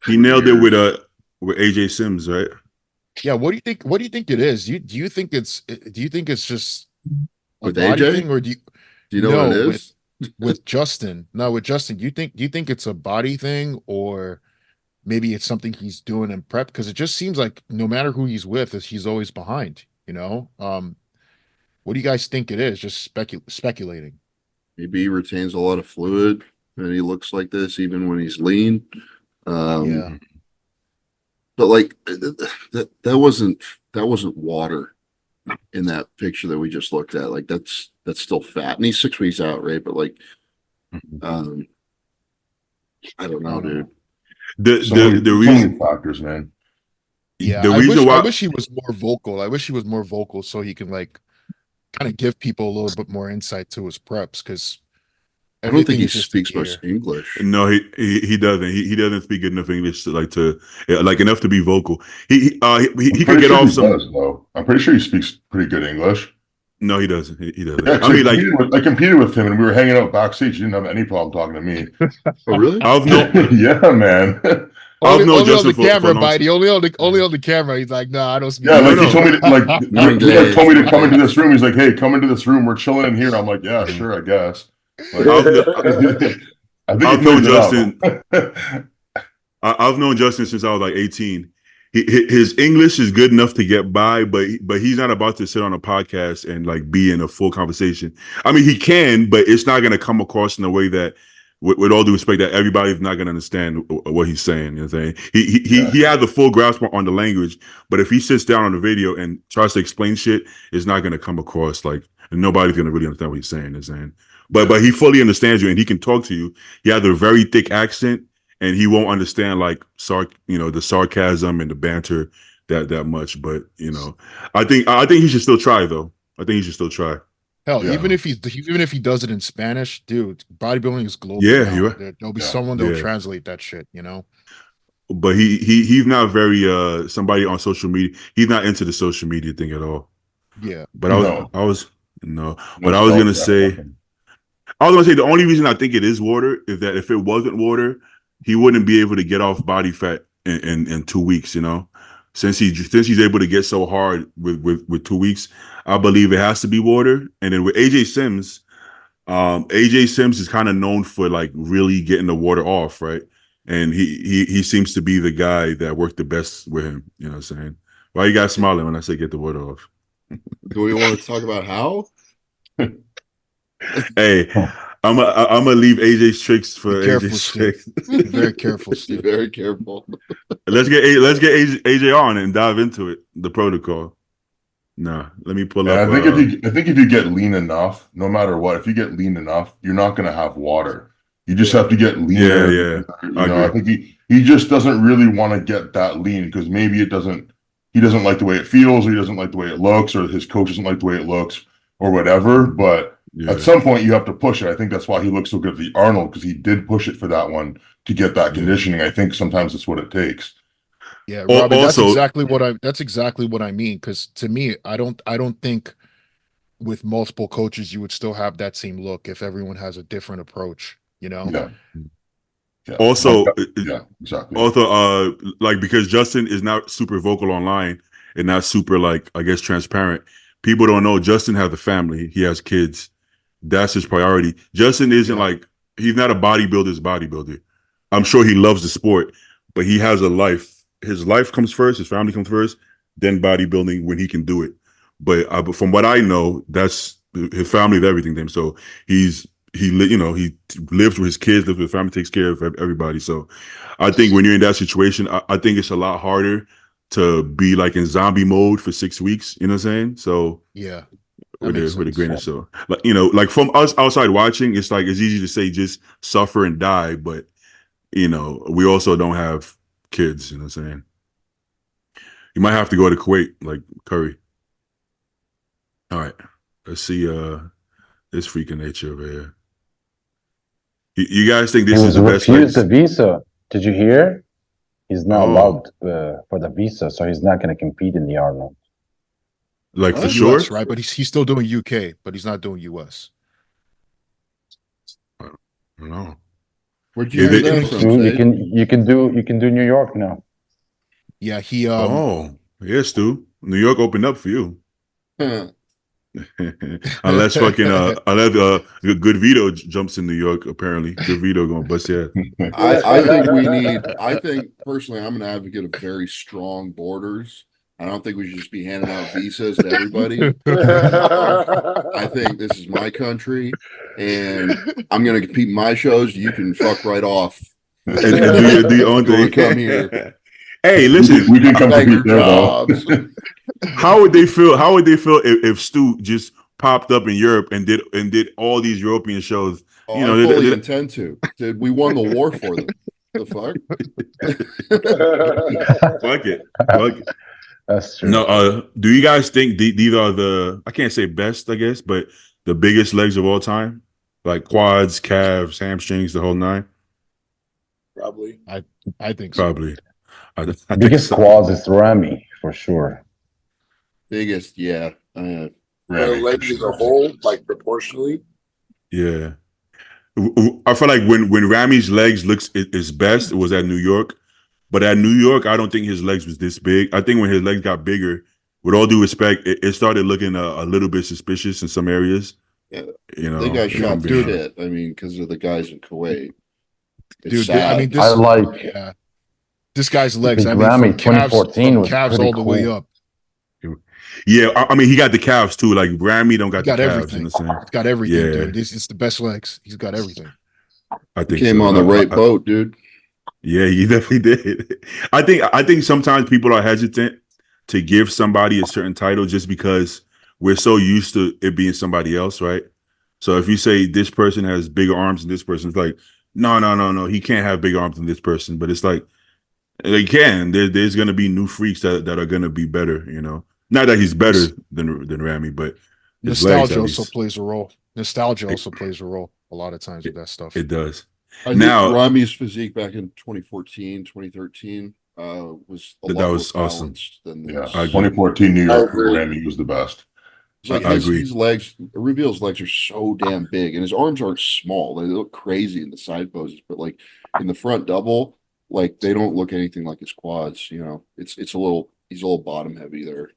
Speaker 1: He nailed it with AJ Sims, right?
Speaker 6: Yeah. What do you think? What do you think it is? Do you think it's just a
Speaker 4: with
Speaker 6: body
Speaker 4: AJ
Speaker 6: thing, or do you
Speaker 4: know what it is?
Speaker 6: with Do you think it's a body thing, or maybe it's something he's doing in prep? Because it just seems like no matter who he's with, he's always behind. What do you guys think it is? Just speculating.
Speaker 4: Maybe he retains a lot of fluid and he looks like this even when he's lean.
Speaker 6: Yeah.
Speaker 4: But like that wasn't water in that picture that we just looked at. Like that's still fat. And he's 6 weeks out, right? But like I don't know, dude.
Speaker 1: The reason
Speaker 3: factors, man.
Speaker 6: Yeah, I wish he was more vocal. I wish he was more vocal so he can like kind of give people a little bit more insight to his preps, because
Speaker 4: I don't think he speaks much English.
Speaker 1: No, he doesn't. He doesn't speak good enough English to enough to be vocal. He could get off some.
Speaker 3: Though. I'm pretty sure he speaks pretty good English.
Speaker 1: No, he doesn't. He doesn't.
Speaker 3: Yeah, I competed with him and we were hanging out backstage. He didn't have any problem talking to me.
Speaker 4: Oh, really?
Speaker 3: Yeah, man.
Speaker 6: Only on the camera, buddy. Only on the camera. He's like, no, I don't speak.
Speaker 3: Yeah, like he told me to told me to come into this room. He's like, hey, come into this room. We're chilling in here. I'm like, yeah, sure, I guess. Like,
Speaker 1: I've known Justin. I've known Justin since I was like 18. His English is good enough to get by, but he's not about to sit on a podcast and like be in a full conversation. I mean, he can, but it's not going to come across in a way that, with all due respect, that everybody's not going to understand what he's saying. You know what I'm saying? He has the full grasp on the language, but if he sits down on the video and tries to explain shit, it's not going to come across like, and nobody's going to really understand what he's saying. But he fully understands you and he can talk to you. He has a very thick accent and he won't understand like the sarcasm and the banter that much. But I think he should still try though. I think he should still try.
Speaker 6: Hell, even if he does it in Spanish, dude, bodybuilding is global.
Speaker 1: Yeah, you're right.
Speaker 6: There'll be someone that'll translate that shit,
Speaker 1: But he's not very somebody on social media. He's not into the social media thing at all.
Speaker 6: Yeah.
Speaker 1: But I was gonna say the only reason I think it is water is that if it wasn't water, he wouldn't be able to get off body fat in 2 weeks, Since he's able to get so hard with 2 weeks, I believe it has to be water. And then with AJ Sims is kind of known for like really getting the water off, right? And he seems to be the guy that worked the best with him. You know what I'm saying? Why you guys smiling when I say get the water off?
Speaker 4: Do we want to talk about how?
Speaker 1: Hey, I'm gonna leave AJ's tricks for AJ's tricks.
Speaker 6: Very careful, Steve.
Speaker 4: Very careful.
Speaker 1: Let's get AJ on and dive into it. The protocol. Nah, let me pull up.
Speaker 3: I think if you get lean enough, no matter what, if you get lean enough, you're not gonna have water. You just have to get leaner.
Speaker 1: Yeah.
Speaker 3: I think he just doesn't really want to get that lean because maybe he doesn't like the way it feels, or he doesn't like the way it looks, or his coach doesn't like the way it looks, or whatever. But at some point you have to push it. I think that's why he looks so good at the Arnold, because he did push it for that one to get that conditioning. I think sometimes that's what it takes.
Speaker 6: Yeah, Robin, that's exactly what I mean. Because to me, I don't think with multiple coaches you would still have that same look if everyone has a different approach.
Speaker 3: Yeah.
Speaker 1: Also,
Speaker 3: exactly.
Speaker 1: Also, like because Justin is not super vocal online and not super like I guess transparent. People don't know Justin has a family. He has kids. That's his priority. Justin isn't like he's not a bodybuilder. I'm sure he loves the sport, but he has a life. His life comes first. His family comes first. Then bodybuilding when he can do it. But from what I know, that's his family is everything to him. So he lives with his kids, lives with his family, takes care of everybody. So I think when you're in that situation, I think it's a lot harder to be like in zombie mode for 6 weeks. You know what I'm saying? So
Speaker 6: yeah.
Speaker 1: With a grain of salt, like like from us outside watching, it's like it's easy to say just suffer and die, but we also don't have kids. You know what I'm saying? You might have to go to Kuwait, like Curry. All right, let's see. This freaking nature over here. You guys think this is the best?
Speaker 2: He refused the visa. Did you hear? He's not allowed for the visa, so he's not going to compete in the Arnold.
Speaker 1: Like for sure,
Speaker 6: US, right? But he's still doing UK, but he's not doing US.
Speaker 1: No.
Speaker 4: Where'd you hear that from?
Speaker 2: You can do New York now.
Speaker 6: Yeah, he.
Speaker 1: Yeah, Stu. New York opened up for you.
Speaker 4: Huh.
Speaker 1: unless Good Vito jumps in New York. Apparently, Good Vito gonna bust your head.
Speaker 4: I think personally, I'm an advocate of very strong borders. I don't think we should just be handing out visas to everybody. I think this is my country, and I'm going to compete in my shows. You can fuck right off.
Speaker 1: And do your own thing.
Speaker 4: Come here.
Speaker 1: Hey, listen.
Speaker 3: We can come compete there, though.
Speaker 1: How would they feel? How would they feel if Stu just popped up in Europe and did all these European shows?
Speaker 4: Oh, I fully intend to. Dude, we won the war for them. The fuck?
Speaker 1: Fuck it.
Speaker 2: That's true.
Speaker 1: No, do you guys think these are I can't say best, I guess, but the biggest legs of all time? Like quads, calves, hamstrings, the whole nine?
Speaker 5: Probably.
Speaker 6: I think so.
Speaker 1: Probably. I
Speaker 2: biggest
Speaker 1: think
Speaker 2: quads is Rami, for sure.
Speaker 4: Biggest, yeah.
Speaker 5: Legs as a whole, like proportionally.
Speaker 1: Yeah. I feel like when Rami's legs looks is best, it was at New York. But at New York, I don't think his legs was this big. I think when his legs got bigger, with all due respect, it started looking a little bit suspicious in some areas.
Speaker 4: Yeah, they got shot for shit. I mean, because of the guys in Kuwait. It's sad.
Speaker 6: This guy's legs. I mean,
Speaker 2: Rami 2014 was
Speaker 6: calves all the way up.
Speaker 1: Yeah, I mean, he got the calves too. Like Rami don't got the calves.
Speaker 6: Everything. He's got everything, dude. It's the best legs. He's got everything.
Speaker 1: I think
Speaker 4: he came on the right boat, dude.
Speaker 1: Yeah, he definitely did. I think sometimes people are hesitant to give somebody a certain title just because we're so used to it being somebody else, right? So if you say this person has bigger arms than this person, it's like, no, he can't have bigger arms than this person. But it's like they can. There's gonna be new freaks that are gonna be better, Not that he's better than Rami, but
Speaker 6: nostalgia also plays a role. Nostalgia also plays a role a lot of times with that stuff.
Speaker 1: It does.
Speaker 4: I think Rami's physique back in 2014, 2013 was a lot more
Speaker 1: awesome.
Speaker 4: Than
Speaker 3: 2014 New York, Rami was the best.
Speaker 4: Like
Speaker 1: I agree.
Speaker 4: His legs, Rubio's legs are so damn big, and his arms aren't small. They look crazy in the side poses, but like in the front double, like they don't look anything like his quads. It's he's a little bottom heavy there.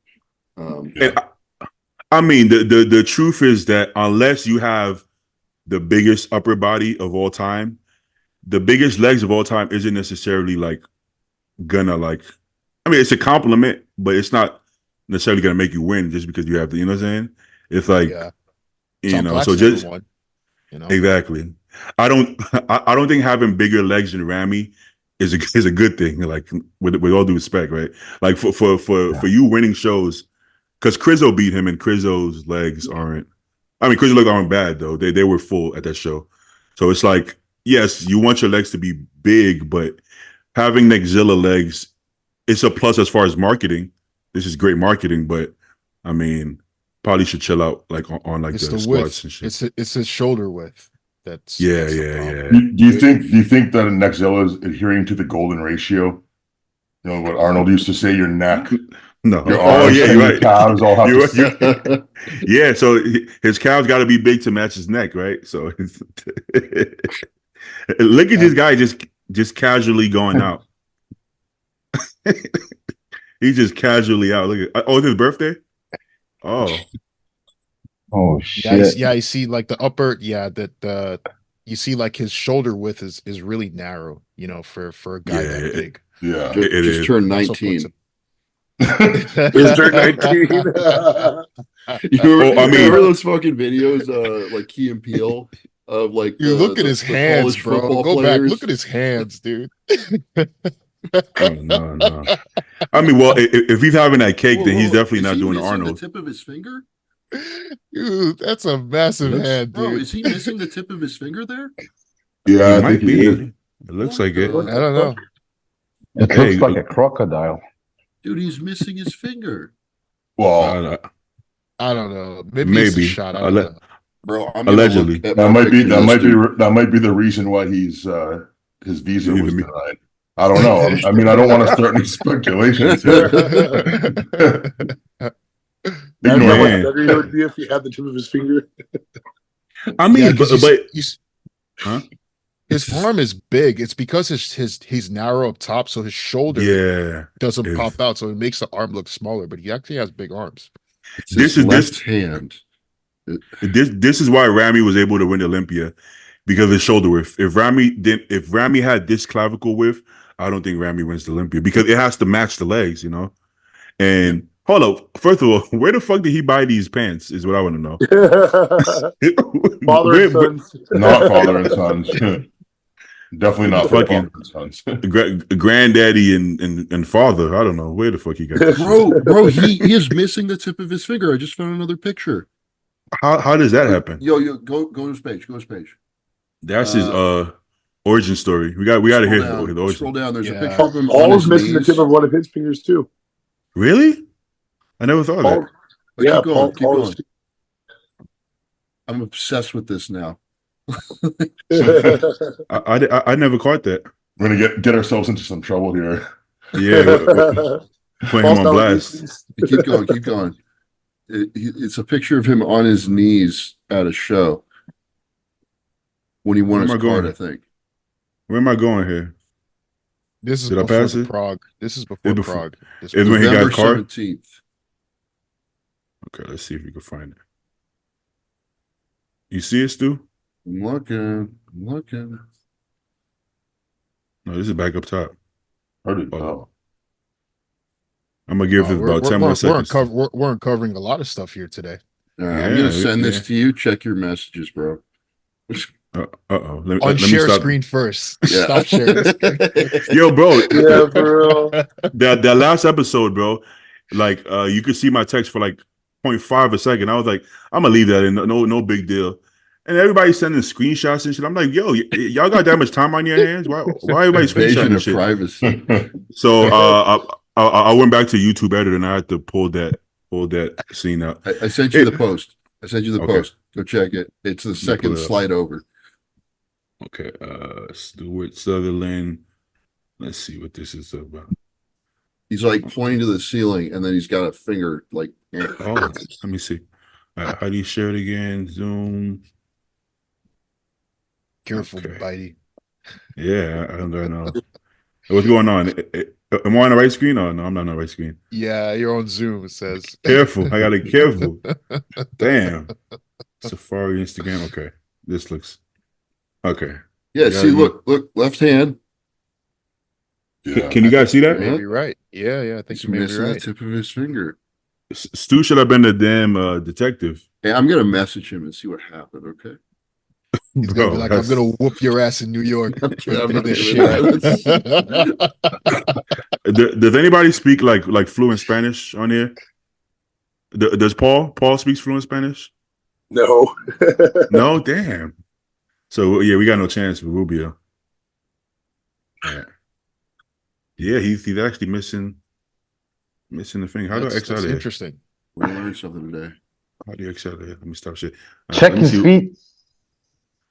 Speaker 1: I mean, the truth is that unless you have the biggest upper body of all time, the biggest legs of all time isn't necessarily like gonna like. I mean, it's a compliment, but it's not necessarily gonna make you win just because you have the. You know what I'm saying? It's like, so just exactly. I don't think having bigger legs than Rami is a good thing. Like with all due respect, right? Like for you winning shows, because Crizzo beat him and Crizzo's legs aren't. I mean, Crizzo's legs aren't bad though. They were full at that show, so it's like. Yes, you want your legs to be big, but having Nexzilla legs, it's a plus as far as marketing. This is great marketing, but I mean, probably should chill out like on like the squats and shit.
Speaker 6: It's his shoulder width. That's
Speaker 1: yeah.
Speaker 3: Do you think that Nexzilla is adhering to the golden ratio? What Arnold used to say: your neck.
Speaker 1: No.
Speaker 3: Your arms,
Speaker 1: you're right.
Speaker 3: Calves all have
Speaker 1: yeah, so his calves got to be big to match his neck, right? So look at this guy just casually going out. He's just casually out. Look at it's his birthday.
Speaker 2: Oh shit!
Speaker 6: Yeah, you see like the upper. Yeah, that you see like his shoulder width is really narrow. For a guy that big.
Speaker 3: Yeah,
Speaker 4: just turned 19.
Speaker 5: Is turned 19.
Speaker 4: remember those fucking videos, like Key and Peele, of like
Speaker 6: look at his hands, bro. Go back, look at his hands, dude.
Speaker 1: Oh, no. I mean, well, if he's having that cake, then he's definitely not doing Arnold.
Speaker 4: The tip of his finger?
Speaker 6: Dude, that's a massive hand, dude.
Speaker 4: Bro, is he missing the tip of his finger there?
Speaker 3: Yeah,
Speaker 1: it might be. It looks like it.
Speaker 6: I don't know.
Speaker 2: It looks like a crocodile.
Speaker 4: Dude, he's missing his finger.
Speaker 3: Well,
Speaker 6: I don't know. Maybe. It's a shot. I don't know.
Speaker 4: Bro,
Speaker 1: allegedly.
Speaker 3: That might be the reason why he's his visa was denied. I don't know. I mean, I don't want to start any speculations here.
Speaker 5: Better it would be if he had the tip of his finger.
Speaker 1: I mean,
Speaker 6: huh? His arm is big. It's because he's narrow up top, so his shoulder doesn't pop out, so it makes the arm look smaller. But he actually has big arms.
Speaker 1: This is
Speaker 4: hand.
Speaker 1: This is why Ramy was able to win Olympia, because of his shoulder width. If Ramy had this clavicle width, I don't think Ramy wins the Olympia, because it has to match the legs, you know. And hold up, first of all, where the fuck did he buy these pants? Is what I want to know.
Speaker 5: Father and sons.
Speaker 3: Not father and sons. Definitely not fucking sons.
Speaker 1: Granddaddy and father. I don't know where the fuck he got this.
Speaker 4: Bro, he is missing the tip of his finger. I just found another picture.
Speaker 1: How does that happen?
Speaker 4: Yo, go to his page. Go to his page.
Speaker 1: That's his origin story. We got to hear the origin.
Speaker 4: Scroll down. There's a picture of him.
Speaker 5: Paul is missing the tip of one of his fingers too.
Speaker 1: Really? I never thought of that.
Speaker 4: Yeah, keep going. I'm obsessed with this now.
Speaker 1: I never caught that.
Speaker 3: We're gonna get ourselves into some trouble here.
Speaker 1: Yeah, put him on blast.
Speaker 4: Keep going. It's a picture of him on his knees at a show when he won his card, I think.
Speaker 1: Where am I going here?
Speaker 6: This is before Prague. This is before Prague.
Speaker 1: Is when he got card?
Speaker 4: 17th.
Speaker 1: Okay, let's see if we can find it. You see it, Stu?
Speaker 4: I'm looking.
Speaker 1: No, this is back up top.
Speaker 3: I'm
Speaker 1: gonna give this about 10 more seconds.
Speaker 6: We're uncovering a lot of stuff here today.
Speaker 4: All right, I'm gonna send this to you. Check your messages, bro.
Speaker 1: Uh-oh.
Speaker 6: Let me share screen first.
Speaker 4: Yeah.
Speaker 6: Stop sharing screen.
Speaker 1: Yo, bro.
Speaker 5: Yeah, bro.
Speaker 1: That last episode, bro, like you could see my text for like 0.5 a second. I was like, I'm gonna leave that in. No big deal. And everybody's sending screenshots and shit. I'm like, yo, y'all got that much time on your hands? Why everybody screenshotting shit?
Speaker 4: Privacy.
Speaker 1: So I went back to YouTube editor and I had to pull that scene out.
Speaker 4: I sent you the post. Post. Go check it. It's the second slide over.
Speaker 1: Okay. Stuart Sutherland. Let's see what this is about.
Speaker 4: He's like pointing to the ceiling and then he's got a finger like.
Speaker 1: Oh, let me see. How do you share it again? Zoom.
Speaker 6: Careful, Bitey.
Speaker 1: Yeah, I don't know. What's going on? Am I on the right screen? Oh, no, I'm not on the right screen.
Speaker 6: Yeah, you're on Zoom, it says.
Speaker 1: Careful. I got to be careful. Damn. Safari, Instagram. Okay. This looks. Okay.
Speaker 4: Yeah, see, look, left hand.
Speaker 1: Yeah. Can you guys see that?
Speaker 6: Maybe right. Yeah, I think you may be right.
Speaker 4: The tip of his finger.
Speaker 1: Stu should have been the damn detective.
Speaker 4: Hey, I'm going to message him and see what happened, okay?
Speaker 6: He's gonna be like, I'm gonna whoop your ass in New York.
Speaker 1: Does anybody speak like fluent Spanish on here? Does Paul speaks fluent Spanish?
Speaker 5: No.
Speaker 1: No, damn. So yeah, we got no chance with Rubio. Yeah, he's actually missing the finger. How do I X out of here?
Speaker 6: Interesting.
Speaker 4: We learned something today.
Speaker 1: How do you X out of here? Let me stop shit.
Speaker 2: Check his feet.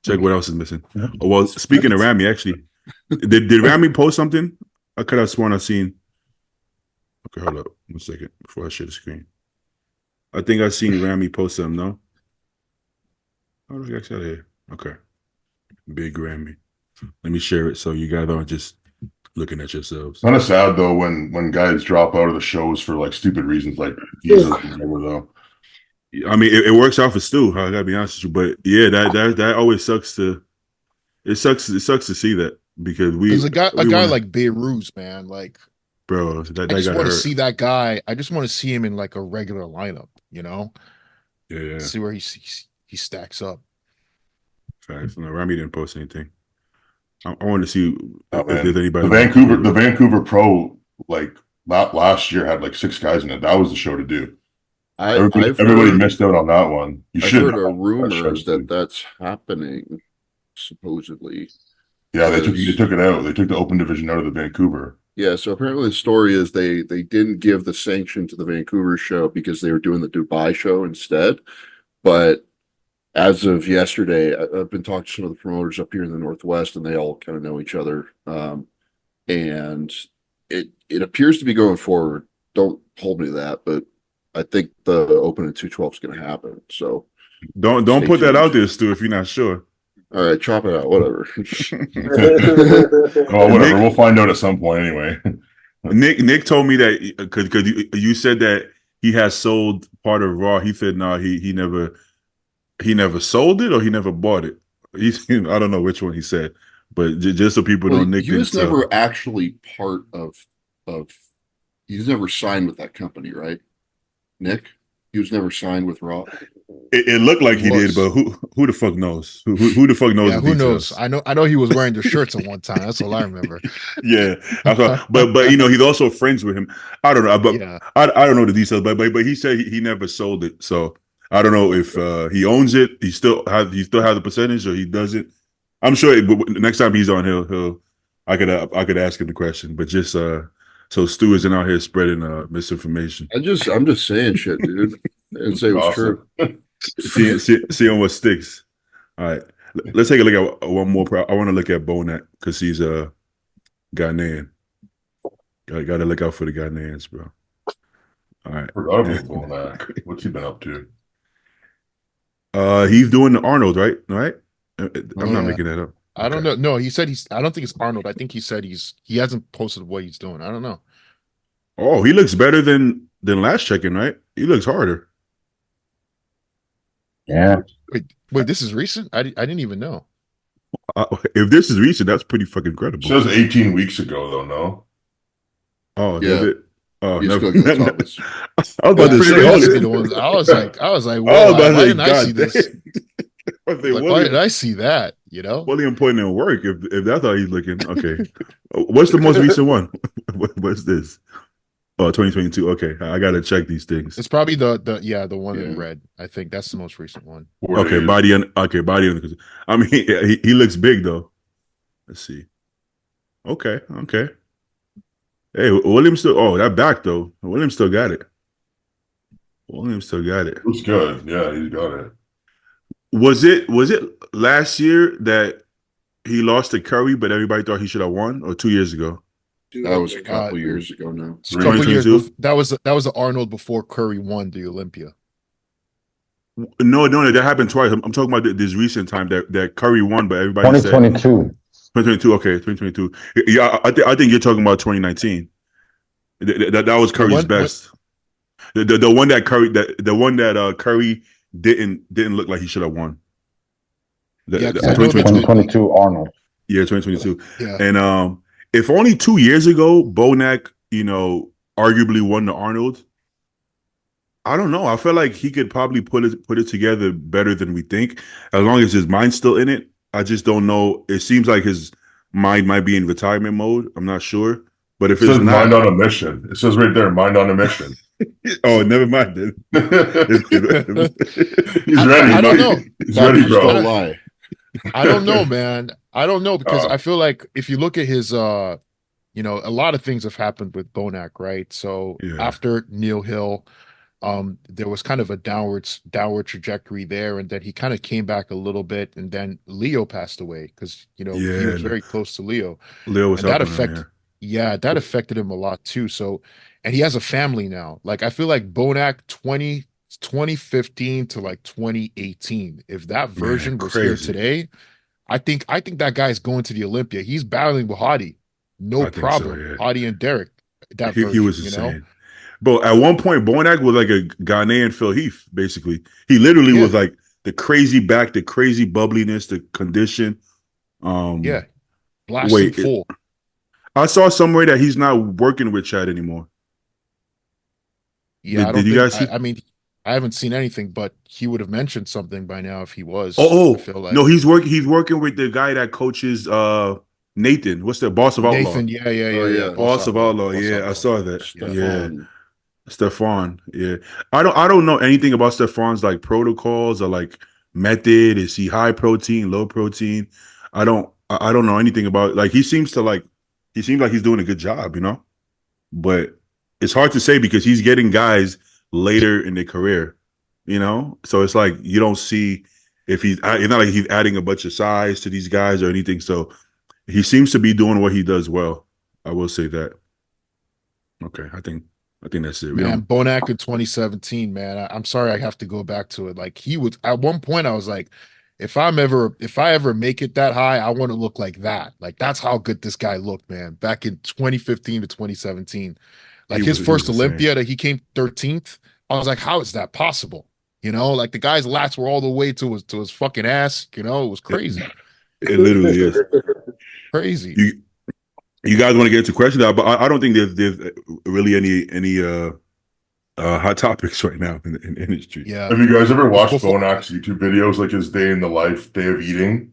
Speaker 1: Check what else is missing. Oh, well, speaking of Ramy, actually, did Ramy post something? I could have sworn I seen. Okay, hold up 1 second before I share the screen. I think I seen Ramy post something. No. How do I X out of here? Okay. Big Ramy. Let me share it so you guys aren't just looking at yourselves.
Speaker 3: Kind of sad though when guys drop out of the shows for like stupid reasons like visas or whatever though.
Speaker 1: I mean, it works out for Stu. I gotta be honest with you, but yeah, that always sucks to. It sucks to see that because
Speaker 6: there's a guy like BOYZ, man. Like,
Speaker 1: bro, that
Speaker 6: I just
Speaker 1: got
Speaker 6: want to
Speaker 1: hurt.
Speaker 6: see that guy. I just want to see him in like a regular lineup, you know.
Speaker 1: Yeah.
Speaker 6: See where he stacks up.
Speaker 1: Facts. No, Rami didn't post anything. I want to see
Speaker 3: if
Speaker 1: there's anybody.
Speaker 3: The Vancouver Pro, like last year, had like 6 guys in it. That was the show to do. Everybody missed out on that one.
Speaker 4: I've heard a rumor that that's happening, supposedly.
Speaker 3: Yeah, they took it out. They took the open division out of the Vancouver.
Speaker 4: Yeah, so apparently the story is they didn't give the sanction to the Vancouver show because they were doing the Dubai show instead. But as of yesterday, I've been talking to some of the promoters up here in the Northwest, and they all kind of know each other. And it appears to be going forward. Don't hold me to that, but I think the Open at 212 is going to happen. So
Speaker 1: don't put that out there, Stu, if you're not sure.
Speaker 4: All right, chop it out. Whatever.
Speaker 3: Well, whatever. We'll find out at some point anyway.
Speaker 1: Nick told me that because you said that he has sold part of Raw. He said no, he never sold it or he never bought it. I don't know which one he said, but just so people know, Nick.
Speaker 4: He was never actually part of. He's never signed with that company, right? Nick, he was never signed with Raw.
Speaker 1: It looked like he did, but who the fuck knows? Who the fuck knows?
Speaker 6: Yeah, who knows? I know he was wearing the shirts at one time. That's all I remember.
Speaker 1: Yeah, but he's also friends with him. I don't know, but yeah. I don't know the details. But he said he never sold it, so I don't know if he owns it. He still have the percentage, or he doesn't. I'm sure next time he's on, I could ask him the question, but just so Stu isn't out here spreading misinformation.
Speaker 4: I'm just saying shit, dude. And say it was true.
Speaker 1: Seeing what sticks. All right, let's take a look at one more. I want to look at Bonac because he's a Ghanaian. Got to look out for the Ghanaians, bro. All right.
Speaker 3: Bonac. What's he been up to?
Speaker 1: He's doing the Arnold, right? I'm not making that up.
Speaker 6: I don't know. No, he said I don't think it's Arnold. I think he said he hasn't posted what he's doing. I don't know.
Speaker 1: Oh, he looks better than last check-in, right? He looks harder.
Speaker 2: Yeah.
Speaker 6: Wait, this is recent? I didn't even know.
Speaker 1: If this is recent, that's pretty fucking incredible.
Speaker 3: It says 18 weeks ago, though, no?
Speaker 1: Oh, yeah. Oh, never.
Speaker 4: I
Speaker 1: was about to say,
Speaker 6: I was like, whoa, why didn't I see this? Why did I see that? You know,
Speaker 1: William putting in work. If that's how he's looking, okay. What's the most recent one? What's this? Oh, 2022. Okay, I gotta check these things.
Speaker 6: It's probably the one in red. I think that's the most recent one.
Speaker 1: Okay, body. I mean, he looks big though. Let's see. Okay. Hey, William still. Oh, that back though. William still got it.
Speaker 3: Looks good. Yeah, he's got it.
Speaker 1: Was it last year that he lost to Curry, but everybody thought he should have won, or 2 years ago?
Speaker 4: That was a couple years ago now.
Speaker 6: A couple years. That was the Arnold before Curry won the Olympia.
Speaker 1: No, that happened twice. I'm talking about this recent time that Curry won, but everybody
Speaker 2: 2022.
Speaker 1: said 2022. Okay, 2022. Yeah, I think you're talking about 2019. That was Curry's best. The one that Curry didn't look like he should have won.
Speaker 2: 2022 Arnold.
Speaker 1: Yeah, 2022.
Speaker 6: Yeah.
Speaker 1: And if only 2 years ago Bonac, arguably won the Arnold, I don't know. I feel like he could probably put it together better than we think, as long as his mind's still in it. I just don't know. It seems like his mind might be in retirement mode. I'm not sure. But if it's not,
Speaker 3: mind on a mission. It says right there, mind on a mission.
Speaker 1: Oh, never mind. Then.
Speaker 3: He's ready.
Speaker 6: I don't know.
Speaker 3: He's ready, bro.
Speaker 4: Lie.
Speaker 6: I don't know, man. I don't know because I feel like if you look at his, a lot of things have happened with Bonac, right? So after Neil Hill, there was kind of a downward trajectory there, and then he kind of came back a little bit, and then Leo passed away because he was very close to Leo.
Speaker 1: Leo was
Speaker 6: that that affected him a lot too. So, and he has a family now. Like I feel like Bonac 2015 to like 2018. If that version was here today, I think that guy's going to the Olympia. He's battling with Hadi, no problem. So, Hadi and Derek.
Speaker 1: He was insane. But at one point, Bonac was like a Ghanaian Phil Heath. Basically, he literally was like the crazy back, the crazy bubbliness, the condition.
Speaker 6: Blasting full.
Speaker 1: I saw somewhere that he's not working with Chad anymore.
Speaker 6: Yeah,
Speaker 1: did you guys see?
Speaker 6: I mean, I haven't seen anything, but he would have mentioned something by now if he was.
Speaker 1: Oh,
Speaker 6: I feel like.
Speaker 1: no, he's working with the guy that coaches Nathan. What's the Boss of Outlaw?
Speaker 6: Nathan, yeah.
Speaker 1: Boss of Outlaw.
Speaker 6: Boss
Speaker 1: Yeah,
Speaker 6: Outlaw.
Speaker 1: I saw that.
Speaker 4: Stefan.
Speaker 1: Yeah. Stefan. Yeah. I don't know anything about Stefan's like protocols or like method. Is he high protein, low protein? I don't know anything about, like, he seems like he's doing a good job, but it's hard to say because he's getting guys later in their career, so it's like you don't see if it's not like he's adding a bunch of size to these guys or anything. So he seems to be doing what he does well. I will say that. Okay, I think that's it.
Speaker 6: Man, Bonac in 2017, man. I'm sorry I have to go back to it. Like, he was at one point, I was like, if I ever make it that high, I want to look like that. Like, that's how good this guy looked, man. Back in 2015 to 2017. Like, his first Olympia that he came 13th, I was like, how is that possible? Like, the guy's lats were all the way to his fucking ass. It was crazy.
Speaker 1: It literally is
Speaker 6: crazy.
Speaker 1: You guys want to get into questions, but I don't think there's really any hot topics right now in the industry.
Speaker 6: Yeah.
Speaker 3: Have you guys ever watched Bonac's YouTube videos, like his day of eating?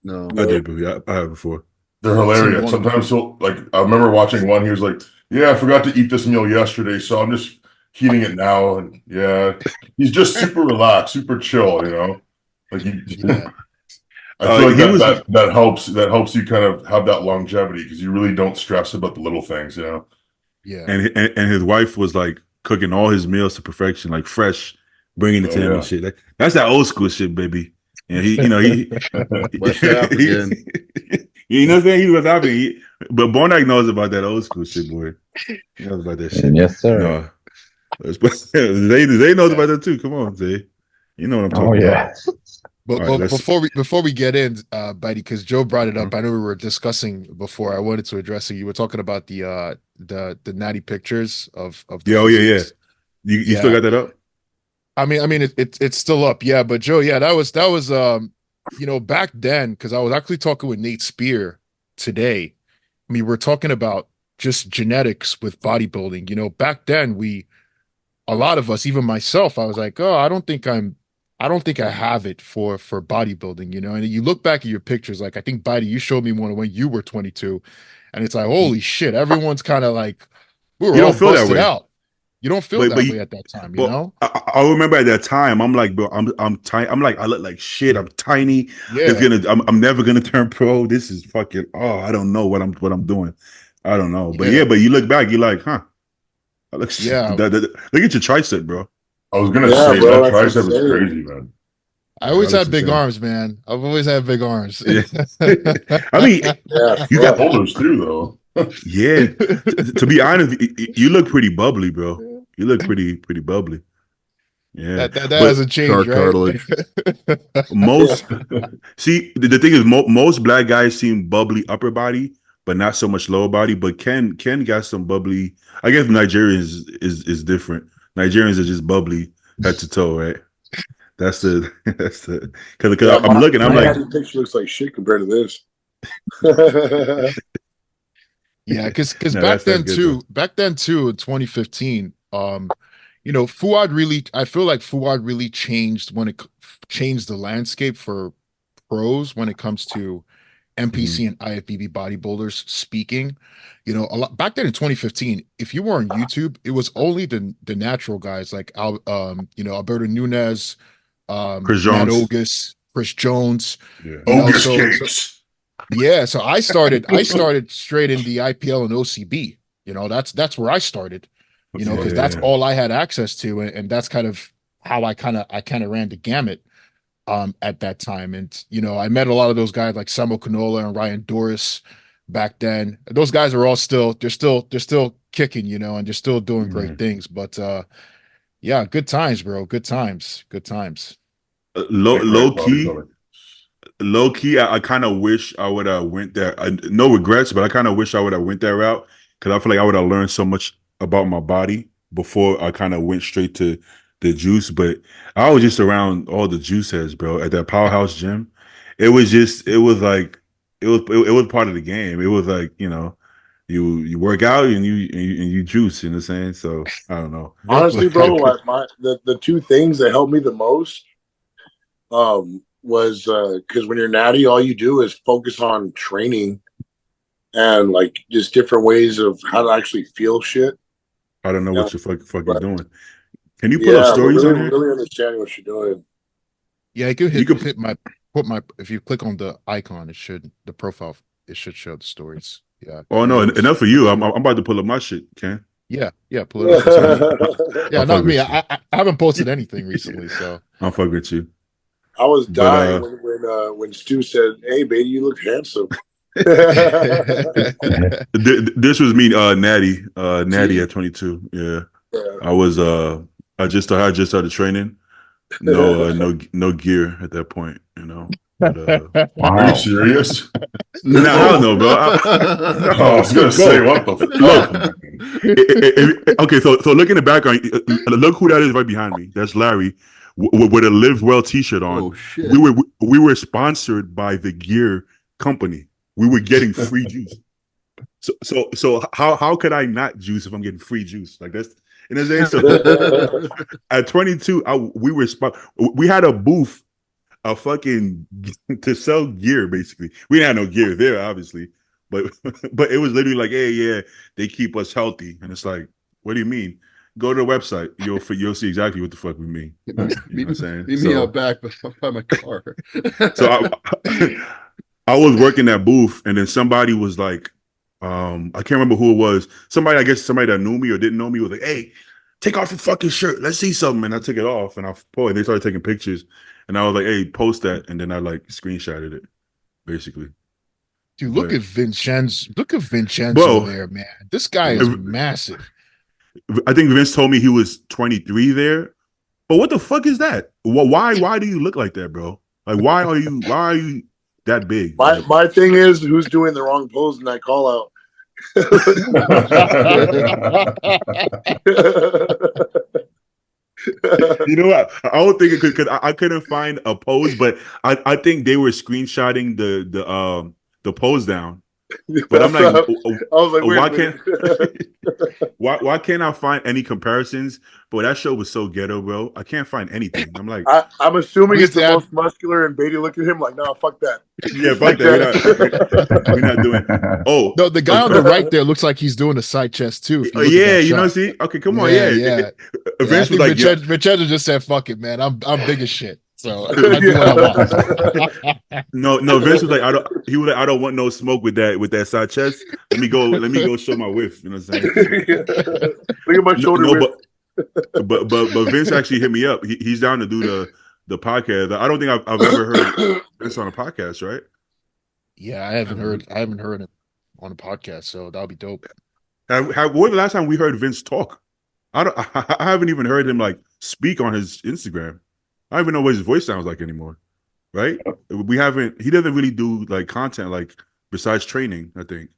Speaker 4: No.
Speaker 1: I did, I have before.
Speaker 3: They're hilarious. Sometimes I remember watching one. He was like, "Yeah, I forgot to eat this meal yesterday, so I'm just heating it now." And yeah, he's just super relaxed, super chill. Like I feel like that helps you kind of have that longevity because you really don't stress about the little things.
Speaker 6: Yeah.
Speaker 1: And his wife was like cooking all his meals to perfection, like fresh, bringing it to him and shit. Like, that's that old school shit, baby. And he
Speaker 4: West African.
Speaker 1: You know what I'm saying? He was happening. But Bonac knows about that old school shit, boy. He knows about that shit.
Speaker 2: Yes, sir.
Speaker 1: No. Zay knows about that too. Come on, Zay. You know what I'm talking about.
Speaker 6: But right, before we get in, Bitey, because Joe brought it up, I know we were discussing before. I wanted to address it. You were talking about the natty pictures of the
Speaker 1: yeah. You still got that up?
Speaker 6: I mean it's still up, yeah. But Joe, yeah, that was back then, because I was actually talking with Nate Spear today. I mean, we're talking about just genetics with bodybuilding. Back then a lot of us, even myself, I was like, oh, I don't think I have it for bodybuilding, and you look back at your pictures, like I think Bitey, you showed me one when you were 22, and it's like, holy shit, everyone's kind of like, we were all busted out. You don't feel that way at that time, you know?
Speaker 1: I remember at that time, I'm like, bro, I'm tiny. I'm like, I look like shit. I'm tiny. Yeah. I'm never gonna turn pro. This is fucking. Oh, I don't know what I'm doing. I don't know. But but you look back, you're like, huh? Look at your tricep, bro.
Speaker 3: I was gonna say bro, that tricep is crazy, man.
Speaker 6: I always had big arms, man. I've always had big arms.
Speaker 1: Yeah. I mean, you got
Speaker 3: boulders too, though.
Speaker 1: Yeah. To be honest, you look pretty bubbly, bro. You look pretty bubbly. Yeah,
Speaker 6: that hasn't changed, right?
Speaker 4: Cartilage.
Speaker 1: See, the thing is, most black guys seem bubbly upper body, but not so much lower body. But Ken got some bubbly. I guess Nigerians is different. Nigerians are just bubbly head to toe, right? That's the because I'm looking. I'm like,
Speaker 5: the picture looks like shit compared to this.
Speaker 6: Yeah, because back then too, in 2015, Fuad really, I feel like Fuad really changed changed the landscape for pros when it comes to NPC and IFBB bodybuilders speaking. A lot back then in 2015, if you were on YouTube, it was only the natural guys like Alberto Nunez,
Speaker 1: Chris Jones,
Speaker 6: Chris Jones,
Speaker 3: Cakes.
Speaker 6: Yeah, so I started straight in the IPL and OCB. That's where I started. Because that's all I had access to, and that's kind of how I kind of ran the gamut at that time. And I met a lot of those guys like Samuel Canola and Ryan Doris back then. Those guys are all still kicking, and they're still doing great things. But yeah, good times, bro. Good times.
Speaker 1: Low key, I kind of wish I would have went there. No regrets, but I kind of wish I would have went that route because I feel like I would have learned so much about my body before I kind of went straight to the juice. But I was just around all the juice heads, bro, at that powerhouse gym. It was part of the game. It was like, you work out and you juice. You know what I'm saying? So I don't know.
Speaker 5: Honestly, bro, like the two things that helped me the most was because when you're natty, all you do is focus on training and like just different ways of how to actually feel shit.
Speaker 1: I don't know what you're fucking doing. Can you put up stories
Speaker 5: really,
Speaker 1: on here?
Speaker 5: really understanding what you're doing.
Speaker 6: Yeah, you could hit my if you click on the icon, it should show the stories. Yeah.
Speaker 1: Oh no, enough for you. I'm about to pull up my shit, Ken.
Speaker 6: Yeah, pull it up. Yeah, not me. I haven't posted anything recently, so
Speaker 1: I'll fuck with you.
Speaker 5: I was dying when Stu said, "Hey, baby, you look handsome."
Speaker 1: This was me, Natty at 22. Yeah. I just started training. No gear at that point, you know. But,
Speaker 3: wow. Are you serious?
Speaker 1: No, I don't know, bro.
Speaker 3: I was gonna say, what the
Speaker 1: fuck? Okay, so look in the background. Look who that is right behind me. That's Larry with a Live Well T-shirt on.
Speaker 4: Oh shit!
Speaker 1: We were sponsored by the gear company. We were getting free juice. So how could I not juice if I'm getting free juice like this? You know what I'm saying? So at 22, we had a booth, a fucking to sell gear. Basically, we didn't have no gear there, obviously, but it was literally like, hey, yeah, they keep us healthy, and it's like, what do you mean? Go to the website, you'll see exactly what the fuck we mean. You know what I'm saying?
Speaker 4: Meet me out back by my car.
Speaker 1: So I was working that booth, and then somebody was like, I can't remember who it was. Somebody that knew me or didn't know me was like, "Hey, take off your fucking shirt. Let's see something." And I took it off, and they started taking pictures, and I was like, "Hey, post that," and then I like screenshotted it, basically.
Speaker 6: Dude, look at Vincenzo. Look at Vincenzo there, man. This guy is massive.
Speaker 1: I think Vince told me he was 23 there, but what the fuck is that? Why do you look like that, bro? Like, why are you that big?
Speaker 5: My thing is, who's doing the wrong pose in that call out?
Speaker 1: You know what? I don't think it could because I couldn't find a pose, but I think they were screenshotting the pose down. But I'm like, I was like, why can't I find any comparisons? But that show was so ghetto, bro. I can't find anything. I'm like,
Speaker 5: I'm assuming it's the most muscular, and Beatty looked at him like, no, fuck that.
Speaker 1: Yeah, fuck that. We're not doing. Oh
Speaker 6: no, the guy on the right there looks like he's doing a side chest too.
Speaker 1: Yeah, you know, see, okay, come on, yeah.
Speaker 6: Eventually, like, Vincenzo just said, "Fuck it, man. I'm big as shit." So I do what I
Speaker 1: want. No, Vince was like, I don't want no smoke with that side chest. Let me go show my whiff. You know what I'm saying?
Speaker 5: Look at my shoulder.
Speaker 1: But Vince actually hit me up. He's down to do the podcast. I don't think I've ever heard Vince on a podcast, right?
Speaker 6: Yeah, I haven't heard it on a podcast, so that'll be dope.
Speaker 1: When was the last time we heard Vince talk? I haven't even heard him like speak on his Instagram. I don't even know what his voice sounds like anymore, right? He doesn't really do like content like besides training, I think.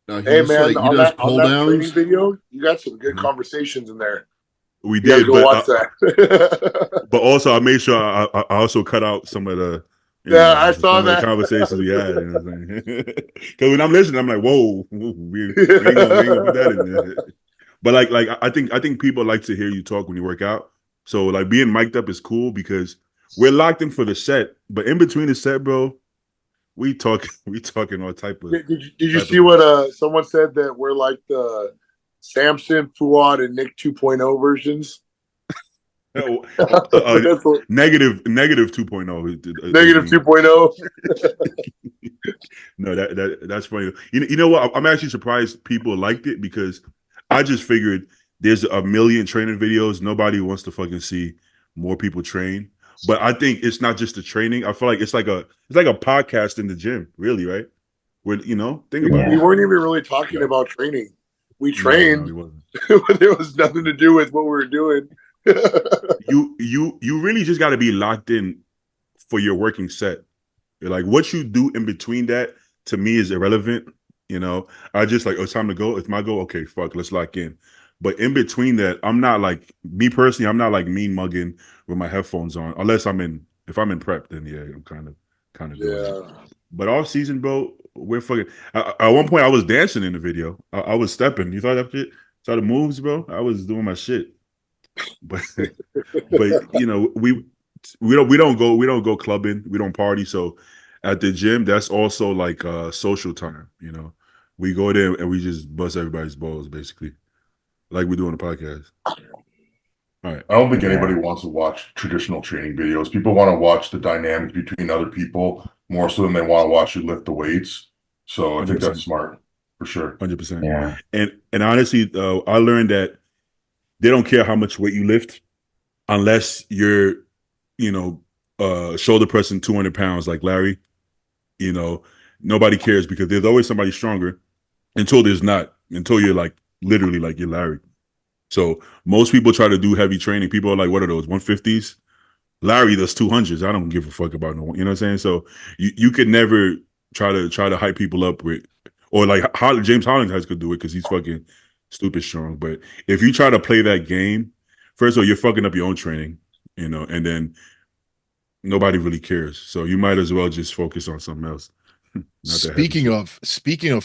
Speaker 4: No, hey man, on that
Speaker 5: training video, you got some good conversations in there.
Speaker 1: We did,
Speaker 5: but watch that.
Speaker 1: But also I made sure I also cut out some of the
Speaker 5: I saw that
Speaker 1: conversations we had. You know what I'm saying? Because when I'm listening, I'm like, whoa, we ain't gonna put that in there. But like I think people like to hear you talk when you work out. So like being mic'd up is cool because we're locked in for the set, but in between the set, bro, we talking all type of.
Speaker 5: Did you see what someone said that we're like the Samson, Fuad, and Nick 2.0 versions?
Speaker 1: Negative 2.0.
Speaker 5: Negative 2.0.
Speaker 1: No, that's funny. You know what? I'm actually surprised people liked it because I just figured there's a million training videos. Nobody wants to fucking see more people train. But I think it's not just the training. I feel like it's like a podcast in the gym, really, right? Where think about it.
Speaker 5: We weren't even really talking about training. We trained, but there was nothing to do with what we were doing.
Speaker 1: You really just got to be locked in for your working set. Like what you do in between that to me is irrelevant. I just like, it's time to go. It's my goal. Okay, fuck, let's lock in. But in between that, I'm not like me personally. I'm not like mean mugging with my headphones on, unless if I'm in prep. Then yeah, I'm kind of doing it. But off season, bro, we're fucking. At one point, I was dancing in the video. I was stepping. You thought that shit? Saw the moves, bro? I was doing my shit. But you know, we don't go clubbing. We don't party. So at the gym, that's also like social time. You know, we go there and we just bust everybody's balls, basically, like we do on the podcast. All right.
Speaker 3: I don't think anybody wants to watch traditional training videos. People want to watch the dynamics between other people more so than they want to watch you lift the weights. So I think that's smart for sure.
Speaker 1: 100%.
Speaker 2: Yeah.
Speaker 1: And honestly, I learned that they don't care how much weight you lift unless you're, you know, shoulder pressing 200 pounds like Larry. You know, nobody cares because there's always somebody stronger until there's not, until you're like literally like you're Larry. So most people try to do heavy training. People are like, what are those, 150s? Larry does 200s. I don't give a fuck about no one. You know what I'm saying? So you could never try to hype people up with, or like James Hollingshead could do it because he's fucking stupid strong. But if you try to play that game, first of all, you're fucking up your own training, you know, and then nobody really cares. So you might as well just focus on something else.
Speaker 6: Speaking of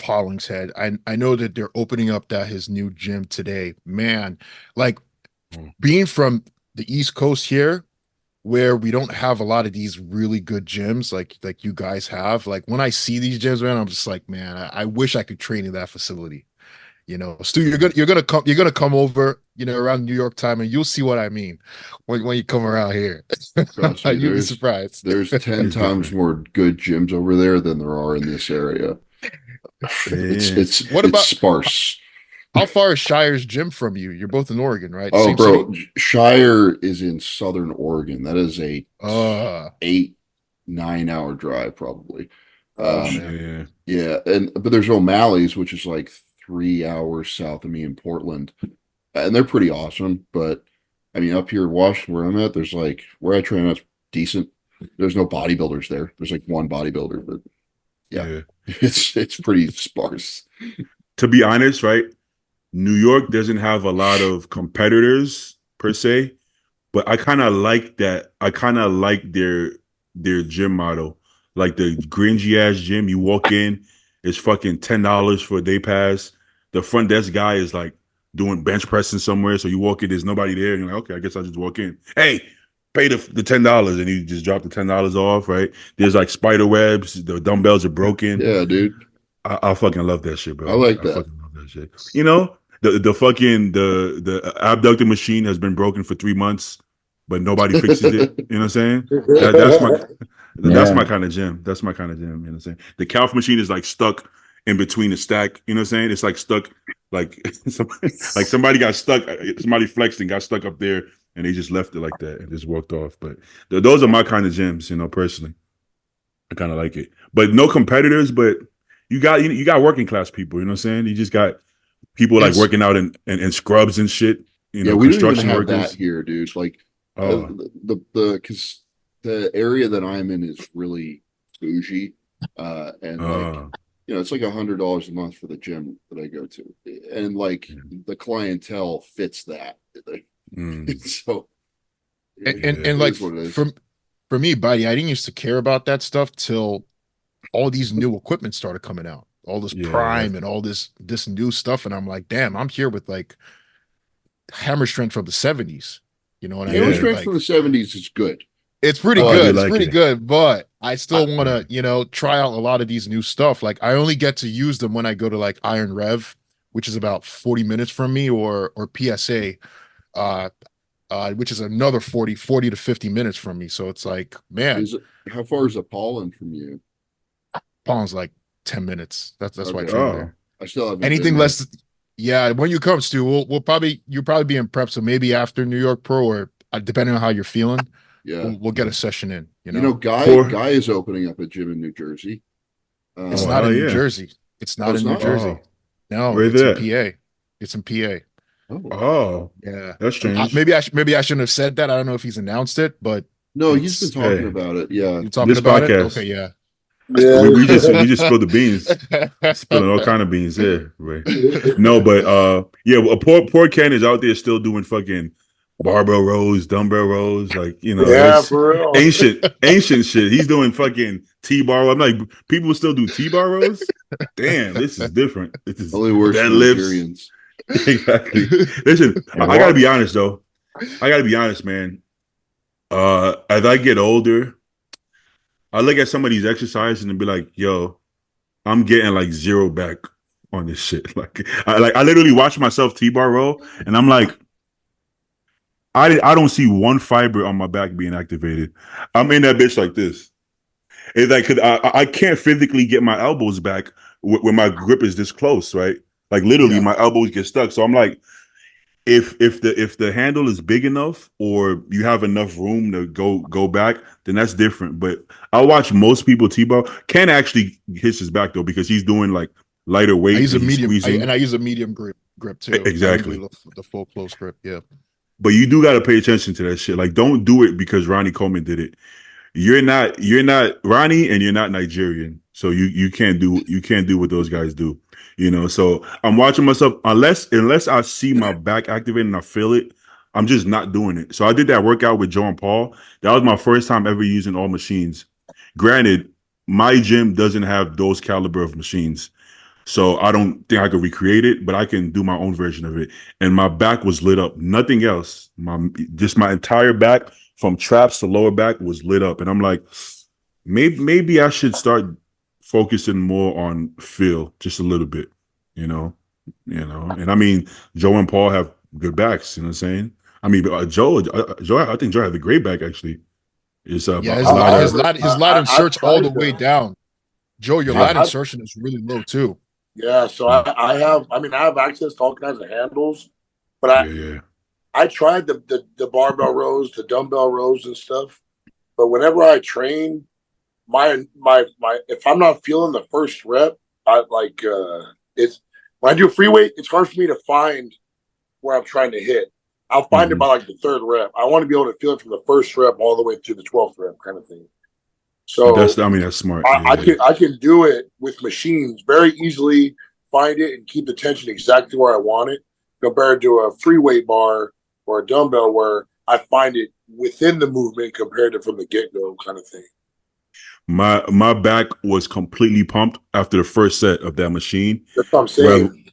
Speaker 6: Hollingshead, I know that they're opening up his new gym today. Man, like being from the East Coast here, where we don't have a lot of these really good gyms like you guys have. Like when I see these gyms, man, I'm just like, man, I wish I could train in that facility. You know, Stu, you're gonna come over, you know, around New York time, and you'll see what I mean when you come around here. You'll be surprised.
Speaker 4: There's 10 times more good gyms over there than there are in this area. It's sparse.
Speaker 6: How far is Shire's gym from you? You're both in Oregon, right?
Speaker 4: Oh,
Speaker 6: Same
Speaker 4: bro,
Speaker 6: city?
Speaker 4: Shire is in Southern Oregon. That is a 8-9 hour drive, probably.
Speaker 1: Yeah.
Speaker 4: But there's O'Malley's, which is like 3 hours south of me in Portland, and they're pretty awesome. But I mean, up here in Washington, where I'm at, there's like where I train, that's decent. There's no bodybuilders there. There's like one bodybuilder, but yeah. It's pretty sparse.
Speaker 1: To be honest, right? New York doesn't have a lot of competitors per se, but I kind of like that. I kind of like their gym model, like the gringy ass gym. You walk in, it's fucking $10 for a day pass. The front desk guy is like doing bench pressing somewhere, so you walk in, there's nobody there, and you're like, okay, I guess I'll just walk in. Hey, pay the $10, and you just drop the $10 off, right? There's like spider webs. The dumbbells are broken.
Speaker 4: Yeah, dude.
Speaker 1: I fucking love that shit, bro.
Speaker 4: I like that.
Speaker 1: I fucking love that shit. You know, the fucking the abductor machine has been broken for 3 months, but nobody fixes it. You know what I'm saying? That's my kind of gym. That's my kind of gym. You know what I'm saying? The calf machine is like stuck in between the stack. You know what I'm saying? It's like stuck, like somebody got stuck. Somebody flexed and got stuck up there, and they just left it like that and just walked off. But those are my kind of gyms, you know. Personally, I kind of like it. But no competitors. But you got working class people. You know what I'm saying? You just got people like working out in scrubs and shit. You know,
Speaker 4: we don't even have
Speaker 1: workers.
Speaker 4: that here, dude. Like because the area that I'm in is really bougie, and like you know, it's like $100 a month for the gym that I go to, and like the clientele fits that. So,
Speaker 6: and like for me, buddy, I didn't used to care about that stuff till all these new equipment started coming out, all this Prime and all this new stuff, and I'm like, damn, I'm here with like hammer strength from the 70s. You know what I mean?
Speaker 4: Hammer strength from the 70s is good.
Speaker 6: It's pretty good. It's pretty good, but I still want to, you know, try out a lot of these new stuff. Like I only get to use them when I go to like Iron Rev, which is about 40 minutes from me, or PSA, which is another 40 to 50 minutes from me. So it's like, man,
Speaker 4: how far is Apollon from you?
Speaker 6: Apollon's like 10 minutes. That's why I train there.
Speaker 4: I still have
Speaker 6: anything less. Yeah, when you come, Stu, you'll probably be in prep. So maybe after New York Pro, or depending on how you're feeling.
Speaker 4: Yeah,
Speaker 6: we'll get a session in. You know,
Speaker 4: Guy is opening up a gym in New Jersey.
Speaker 6: It's not in New Jersey. It's not in New Jersey. No,
Speaker 1: it's in
Speaker 6: PA. It's in PA.
Speaker 1: Oh,
Speaker 6: yeah,
Speaker 1: that's strange.
Speaker 6: Maybe I shouldn't have said that. I don't know if he's announced it, but
Speaker 4: no, he's been talking about it. Yeah,
Speaker 6: you're talking about podcast. It. Okay, yeah.
Speaker 1: We just spilled the beans, spilling all kind of beans here. Right? No, but poor Ken is out there still doing fucking barbell rows, dumbbell rows, like
Speaker 5: Yeah, for real.
Speaker 1: ancient shit. He's doing fucking T-bar. I'm like, people still do T-bar rows. Damn, this is different. This is
Speaker 4: only worse for Nigerians.
Speaker 1: Exactly. Listen, I gotta be honest though. I gotta be honest, man. As I get older, I look at some of these exercises and be like, yo, I'm getting like zero back on this shit. Like I literally watch myself T-bar row and I'm like, I don't see one fiber on my back being activated. I'm in that bitch like this. It's like I can't physically get my elbows back when my grip is this close, right? Like literally my elbows get stuck. So I'm like, if the handle is big enough or you have enough room to go back, then that's different. But I watch most people T-bar. Ken actually hits his back though because he's doing like lighter weight.
Speaker 6: I use a medium, and I use a medium grip too.
Speaker 1: Exactly,
Speaker 6: the full close grip. Yeah.
Speaker 1: But you do got to pay attention to that shit. Like, don't do it because Ronnie Coleman did it. You're not Ronnie, and you're not Nigerian, so you can't do what those guys do. So I'm watching myself. Unless I see my back activated and I feel it, I'm just not doing it. So I did that workout with Joe and Paul. That was my first time ever using all machines. Granted, my gym doesn't have those caliber of machines. So I don't think I could recreate it, but I can do my own version of it. And my back was lit up. Nothing else. My entire back from traps to lower back was lit up. And I'm like, maybe I should start focusing more on feel just a little bit, And I mean, Joe and Paul have good backs. You know what I'm saying? I mean, Joe, I think Joe has a great back actually. It's
Speaker 6: his lat inserts all the way down. Joe, your lat insertion is really low too.
Speaker 5: Yeah, so I have access to all kinds of handles, but I tried the barbell rows, the dumbbell rows and stuff. But whenever I train, my if I'm not feeling the first rep, it's when I do free weight, it's hard for me to find where I'm trying to hit. I'll find it by like the third rep. I want to be able to feel it from the first rep all the way to the 12th rep kind of thing. So
Speaker 1: that's smart.
Speaker 5: I can do it with machines very easily, find it and keep the tension exactly where I want it, compared to a free weight bar or a dumbbell where I find it within the movement compared to from the get-go kind of thing.
Speaker 1: My back was completely pumped after the first set of that machine.
Speaker 5: That's what I'm saying.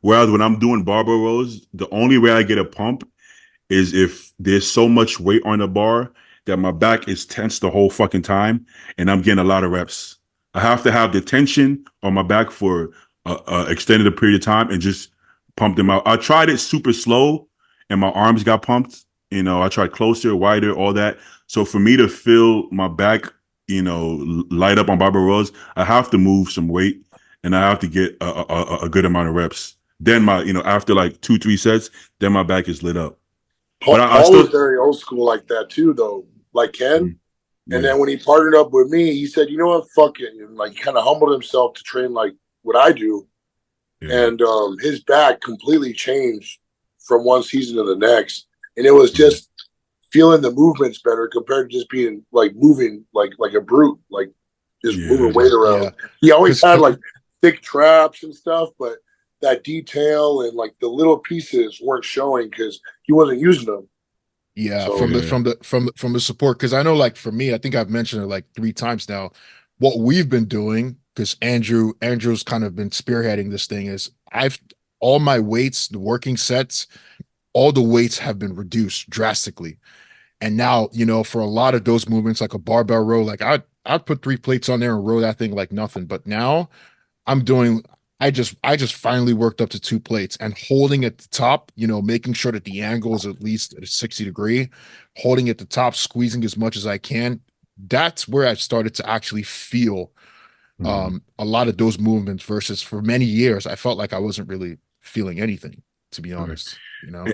Speaker 1: Whereas when I'm doing barbell rows, the only way I get a pump is if there's so much weight on the bar that my back is tense the whole fucking time, and I'm getting a lot of reps. I have to have the tension on my back for extended period of time and just pump them out. I tried it super slow, and my arms got pumped. I tried closer, wider, all that. So for me to feel my back, light up on barbell rows, I have to move some weight, and I have to get a good amount of reps. Then after like 2-3 sets, then my back is lit up.
Speaker 5: But I was very old school like that too, though. Like Ken, and then when he partnered up with me, he said, "You know what? Fuck it," and like kind of humbled himself to train like what I do, and his back completely changed from one season to the next, and it was just feeling the movements better compared to just being like moving like a brute, like just moving weight around. Yeah. He always had like thick traps and stuff, but that detail and like the little pieces weren't showing because he wasn't using them.
Speaker 6: Yeah, so, from the support, because I know, like for me, I think I've mentioned it like 3 times now. What we've been doing, because Andrew's kind of been spearheading this thing, is all my weights, the working sets, all the weights have been reduced drastically. And now, for a lot of those movements, like a barbell row, like I'd put 3 plates on there and row that thing like nothing. But now I just finally worked up to 2 plates and holding at the top, making sure that the angle is at least at a 60 degree, holding at the top, squeezing as much as I can. That's where I started to actually feel a lot of those movements versus for many years, I felt like I wasn't really feeling anything, to be honest.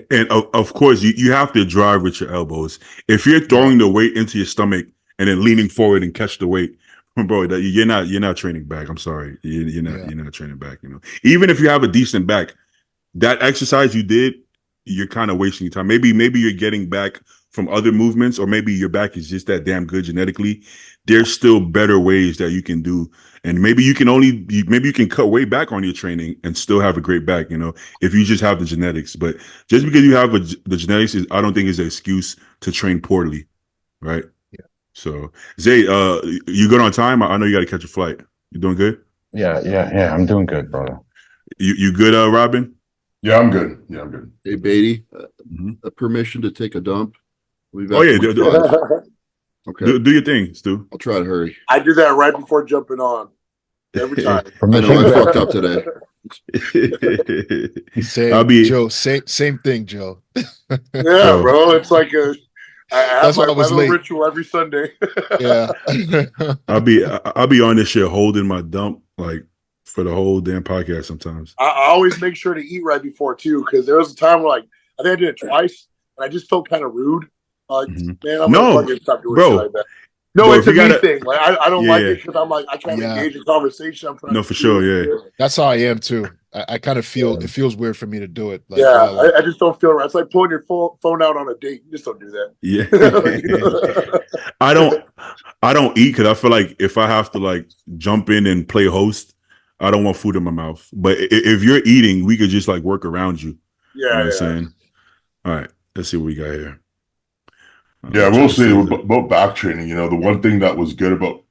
Speaker 1: And of course, you have to drive with your elbows. If you're throwing the weight into your stomach and then leaning forward and catch the weight, bro, you're not training back. I'm sorry, you're not training back. Even if you have a decent back, that exercise you did, you're kind of wasting your time. Maybe you're getting back from other movements, or maybe your back is just that damn good genetically there's still better ways that you can do. And maybe you can cut way back on your training and still have a great back, if you just have the genetics. But just because you have the genetics, I don't think is an excuse to train poorly, right?
Speaker 6: Yeah.
Speaker 1: So, Zay, you good on time? I know you got to catch a flight. You doing good?
Speaker 2: Yeah. I'm doing good, brother.
Speaker 1: You good, Robin?
Speaker 3: Yeah, I'm good.
Speaker 4: Hey, Beatty,
Speaker 1: Mm-hmm.
Speaker 4: Permission to take a dump?
Speaker 1: Oh, yeah.
Speaker 4: Okay.
Speaker 1: Do your thing, Stu.
Speaker 4: I'll try to hurry.
Speaker 5: I do that right before jumping on. Every time.
Speaker 4: I know I fucked up today.
Speaker 6: Joe, same thing, Joe.
Speaker 5: Yeah, bro. It's like I have my little
Speaker 6: late.
Speaker 5: ritual every Sunday.
Speaker 6: Yeah.
Speaker 1: I'll be on this shit holding my dump like for the whole damn podcast sometimes.
Speaker 5: I always make sure to eat right before too, because there was a time where I think I did it twice and I just felt kind of rude. Like, man, I'm gonna fucking stop doing shit like that. No,
Speaker 1: bro,
Speaker 5: it's a me thing. Like I don't like it because I'm like I can't engage in conversation. I'm trying
Speaker 1: for sure, yeah.
Speaker 6: That's how I am too. I kind of feel it feels weird for me to do it.
Speaker 5: Like, I just don't feel right. It's like pulling your phone out on a date. You just don't do that.
Speaker 1: Yeah. I don't eat because I feel like if I have to like jump in and play host, I don't want food in my mouth. But if you're eating, we could just like work around you.
Speaker 5: Yeah.
Speaker 1: You know what I'm saying? All right, let's see what we got here.
Speaker 3: Yeah, I will say about back training, the one thing that was good about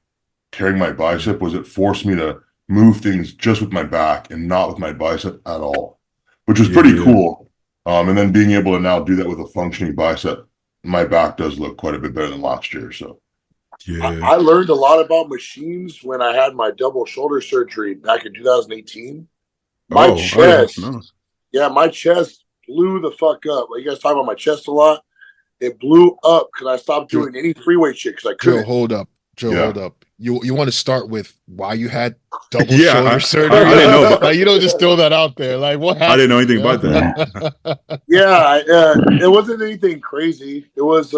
Speaker 3: carrying my bicep was it forced me to move things just with my back and not with my bicep at all, which was pretty cool. And then being able to now do that with a functioning bicep, my back does look quite a bit better than last year. So
Speaker 1: yeah,
Speaker 5: I learned a lot about machines when I had my double shoulder surgery back in 2018. My chest blew the fuck up. Like, you guys talk about my chest a lot. It blew up because I stopped doing any free weight shit because I couldn't.
Speaker 6: Joe, hold up. You want to start with why you had double shoulder surgery?
Speaker 1: I didn't know.
Speaker 6: Like, you don't just throw that out there. Like, what happened?
Speaker 1: I didn't know anything about that.
Speaker 5: It wasn't anything crazy. It was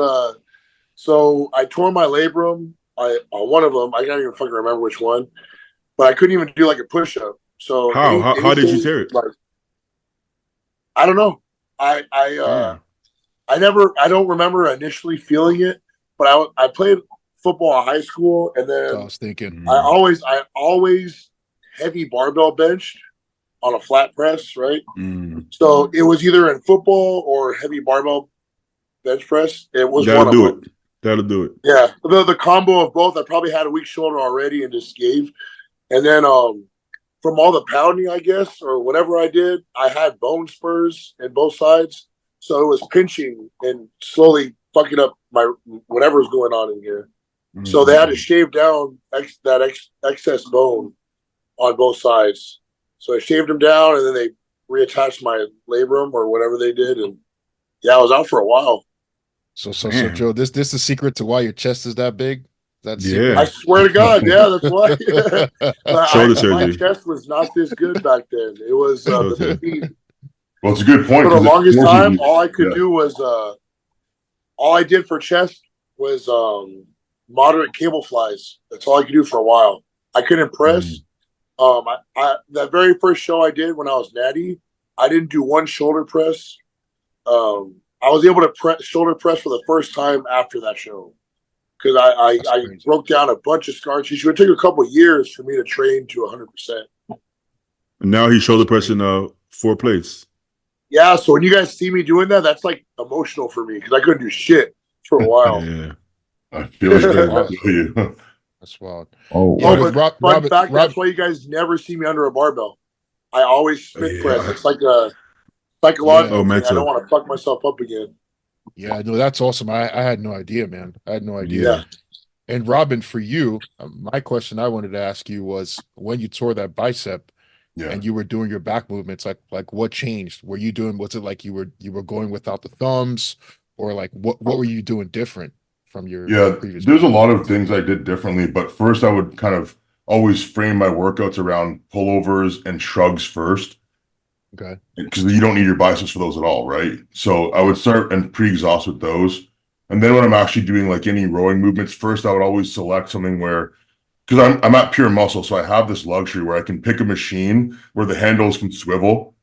Speaker 5: so I tore my labrum. On one of them, I can't even fucking remember which one, but I couldn't even do like a push up. So
Speaker 1: how did you tear it?
Speaker 5: Like, I don't know. I don't remember initially feeling it, but I played football in high school, and then
Speaker 6: I was thinking
Speaker 5: I always heavy barbell benched on a flat press, right? So it was either in football or heavy barbell bench press. It was
Speaker 1: That'll do it.
Speaker 5: Yeah, the combo of both. I probably had a weak shoulder already and just gave, and then from all the pounding, I guess, or whatever I did, I had bone spurs in both sides. So it was pinching and slowly fucking up my whatever's going on in here. So they had to shave down that excess bone on both sides. So I shaved them down, and then they reattached my labrum or whatever they did, and I was out for a while.
Speaker 6: So Joe, this is the secret to why your chest is that big? That's
Speaker 5: I swear to God, that's why.
Speaker 1: Shoulder surgery.
Speaker 5: My chest was not this good back then. It was
Speaker 3: well, it's a good point.
Speaker 5: For the longest time, all I could do was all I did for chest was moderate cable flies. That's all I could do for a while. I couldn't press. That very first show I did when I was natty, I didn't do one shoulder press. I was able to shoulder press for the first time after that show because I broke down a bunch of scar tissue. It took a couple of years for me to train to 100%.
Speaker 1: Now he's shoulder pressing 4 plates.
Speaker 5: Yeah, so when you guys see me doing that, that's like emotional for me because I couldn't do shit for a while.
Speaker 1: Yeah,
Speaker 3: I feel you.
Speaker 6: That's wild.
Speaker 5: But fun fact, that's why you guys never see me under a barbell. I always split press. It's like a psychological thing. I don't want to fuck myself up again.
Speaker 6: Yeah, no, that's awesome. I had no idea, man. I had no idea.
Speaker 5: Yeah.
Speaker 6: And Robin, for you, my question I wanted to ask you was when you tore that bicep and you were doing your back movements, like what changed? Was it like you were going without the thumbs, or like what were you doing different from your previous?
Speaker 3: There's a lot of things I did differently, but first I would kind of always frame my workouts around pullovers and shrugs first.
Speaker 6: Okay.
Speaker 3: Because you don't need your biceps for those at all, right? So I would start and pre-exhaust with those. And then when I'm actually doing like any rowing movements, first I would always select something where, because I'm at pure muscle, so I have this luxury where I can pick a machine where the handles can swivel.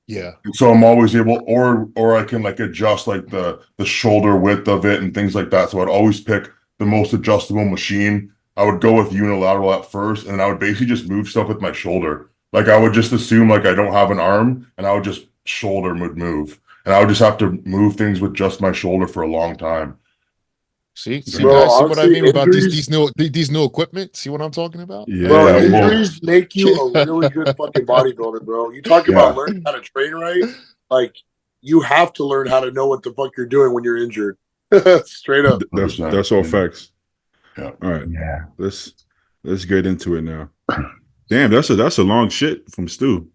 Speaker 6: Yeah.
Speaker 3: And so I'm always able, or I can like adjust like the shoulder width of it and things like that. So I'd always pick the most adjustable machine, I would go with unilateral at first, and I would basically just move stuff with my shoulder. Like I would just assume like I don't have an arm, and I would just shoulder would move, and I would just have to move things with just my shoulder for a long time.
Speaker 6: See, guys, see what I mean about these new equipment? See what I'm talking about?
Speaker 5: Yeah, bro, injuries make you a really good fucking bodybuilder, bro. You talk about learning how to train right, like you have to learn how to know what the fuck you're doing when you're injured. Straight up.
Speaker 1: That's all facts.
Speaker 3: Yeah.
Speaker 1: All right. Yeah. Let's get into it now. Damn, that's a long shit from Stu.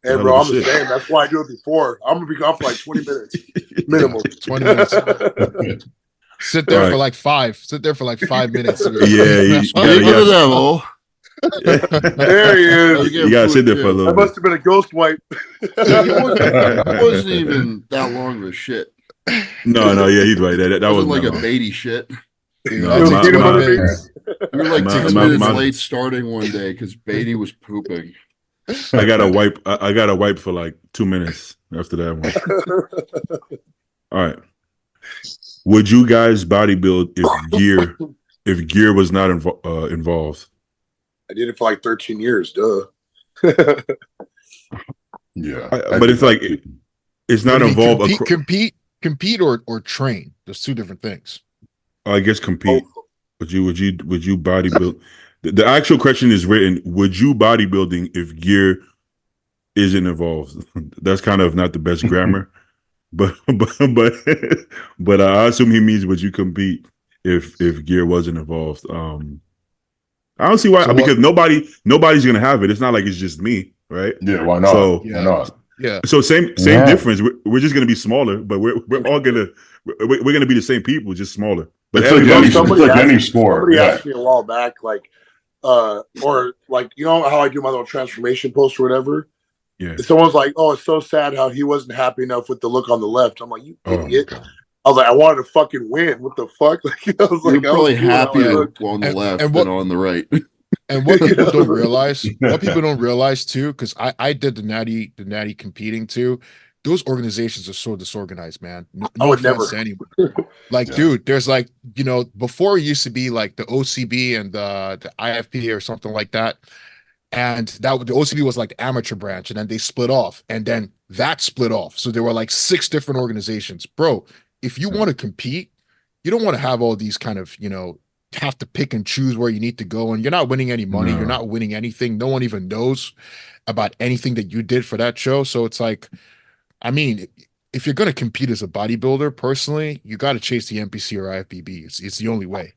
Speaker 5: Hey, bro, I'm the same. That's why I do it before. I'm gonna be gone for like 20 minutes minimum.
Speaker 6: 20 minutes. Sit there for like 5. Sit there for like 5 minutes.
Speaker 1: Yeah.
Speaker 5: There he is.
Speaker 1: You gotta sit there for a little bit.
Speaker 5: That must have been a ghost wipe.
Speaker 4: It wasn't even that long of a shit.
Speaker 1: No, yeah, he's right. That was
Speaker 4: like a Beatty shit.
Speaker 1: No,
Speaker 4: we were like 6 minutes late starting one day because Beatty was pooping.
Speaker 1: I got a wipe for like 2 minutes after that one. All right. Would you guys bodybuild if gear was not involved?
Speaker 5: I did it for like 13 years, duh.
Speaker 3: Yeah.
Speaker 1: But it's like it's not involved.
Speaker 6: Compete or train. There's 2 different things.
Speaker 1: I guess compete. Would you bodybuild? The actual question is written, would you bodybuilding if gear isn't involved? That's kind of not the best grammar. But I assume he means would you compete if gear wasn't involved? I don't see why, because nobody's gonna have it. It's not like it's just me, right?
Speaker 3: Yeah, why not?
Speaker 1: So
Speaker 3: why not?
Speaker 6: Yeah.
Speaker 1: So same difference. We're just gonna be smaller, but we're all gonna be the same people, just smaller. But
Speaker 3: it's like any sport.
Speaker 5: Somebody asked me a while back, like, or like, you know how I do my little transformation post or whatever.
Speaker 1: Yeah.
Speaker 5: Someone's like, "Oh, it's so sad how he wasn't happy enough with the look on the left." I'm like, "You idiot." I was like, I wanted to fucking win. What the fuck? Like, I was
Speaker 4: You're
Speaker 5: like,
Speaker 4: probably happier on the left than on the right.
Speaker 6: And what people don't realize, too, because I did the natty competing too. Those organizations are so disorganized, man. No
Speaker 5: I would never.
Speaker 6: Anyone. Like, dude, there's like, before it used to be like the OCB and the IFP or something like that. And the OCB was like the amateur branch, and then they split off, and then that split off. So there were like 6 different organizations. Bro, if you want to compete, you don't want to have all these kind of, have to pick and choose where you need to go, and you're not winning any money. No. You're not winning anything. No one even knows about anything that you did for that show. So it's like, I mean, if you're going to compete as a bodybuilder, personally, you got to chase the NPC or IFBB. It's the only way.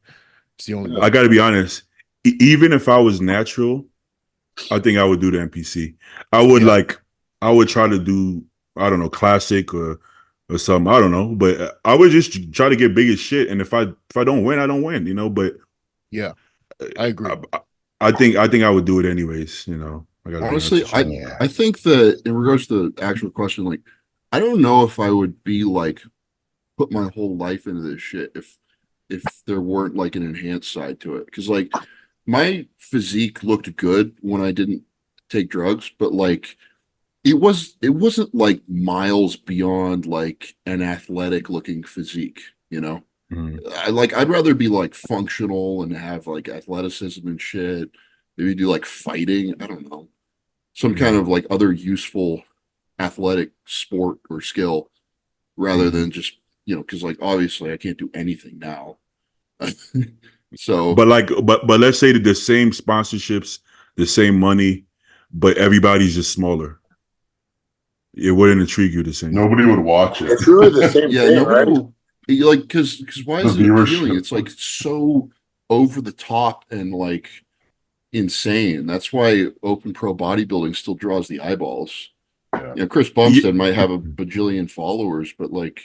Speaker 6: It's the only way.
Speaker 1: I got to be honest. Even if I was natural, I think I would do the NPC. I would try to do, I don't know, classic or something. I don't know, but I would just try to get big as shit. And if I don't win, I don't win, But
Speaker 6: yeah, I agree.
Speaker 1: I think I would do it anyways.
Speaker 4: Honestly, I think that in regards to the actual question, like, I don't know if I would be like put my whole life into this shit if there weren't like an enhanced side to it, because like my physique looked good when I didn't take drugs, but like it wasn't like miles beyond like an athletic looking physique, I'd rather be like functional and have like athleticism and shit, maybe do like fighting, I don't know, some kind of like other useful athletic sport or skill rather than just, because like obviously I can't do anything now. So
Speaker 1: but let's say that the same sponsorships, the same money, but everybody's just smaller. It wouldn't intrigue you the same.
Speaker 3: Nobody would watch it.
Speaker 5: It's really the same thing,
Speaker 4: nobody
Speaker 5: right?
Speaker 4: will, like, because why is it appealing? It's like so over the top and like insane. That's why open pro bodybuilding still draws the eyeballs. Yeah. Chris Bumstead might have a bajillion followers, but like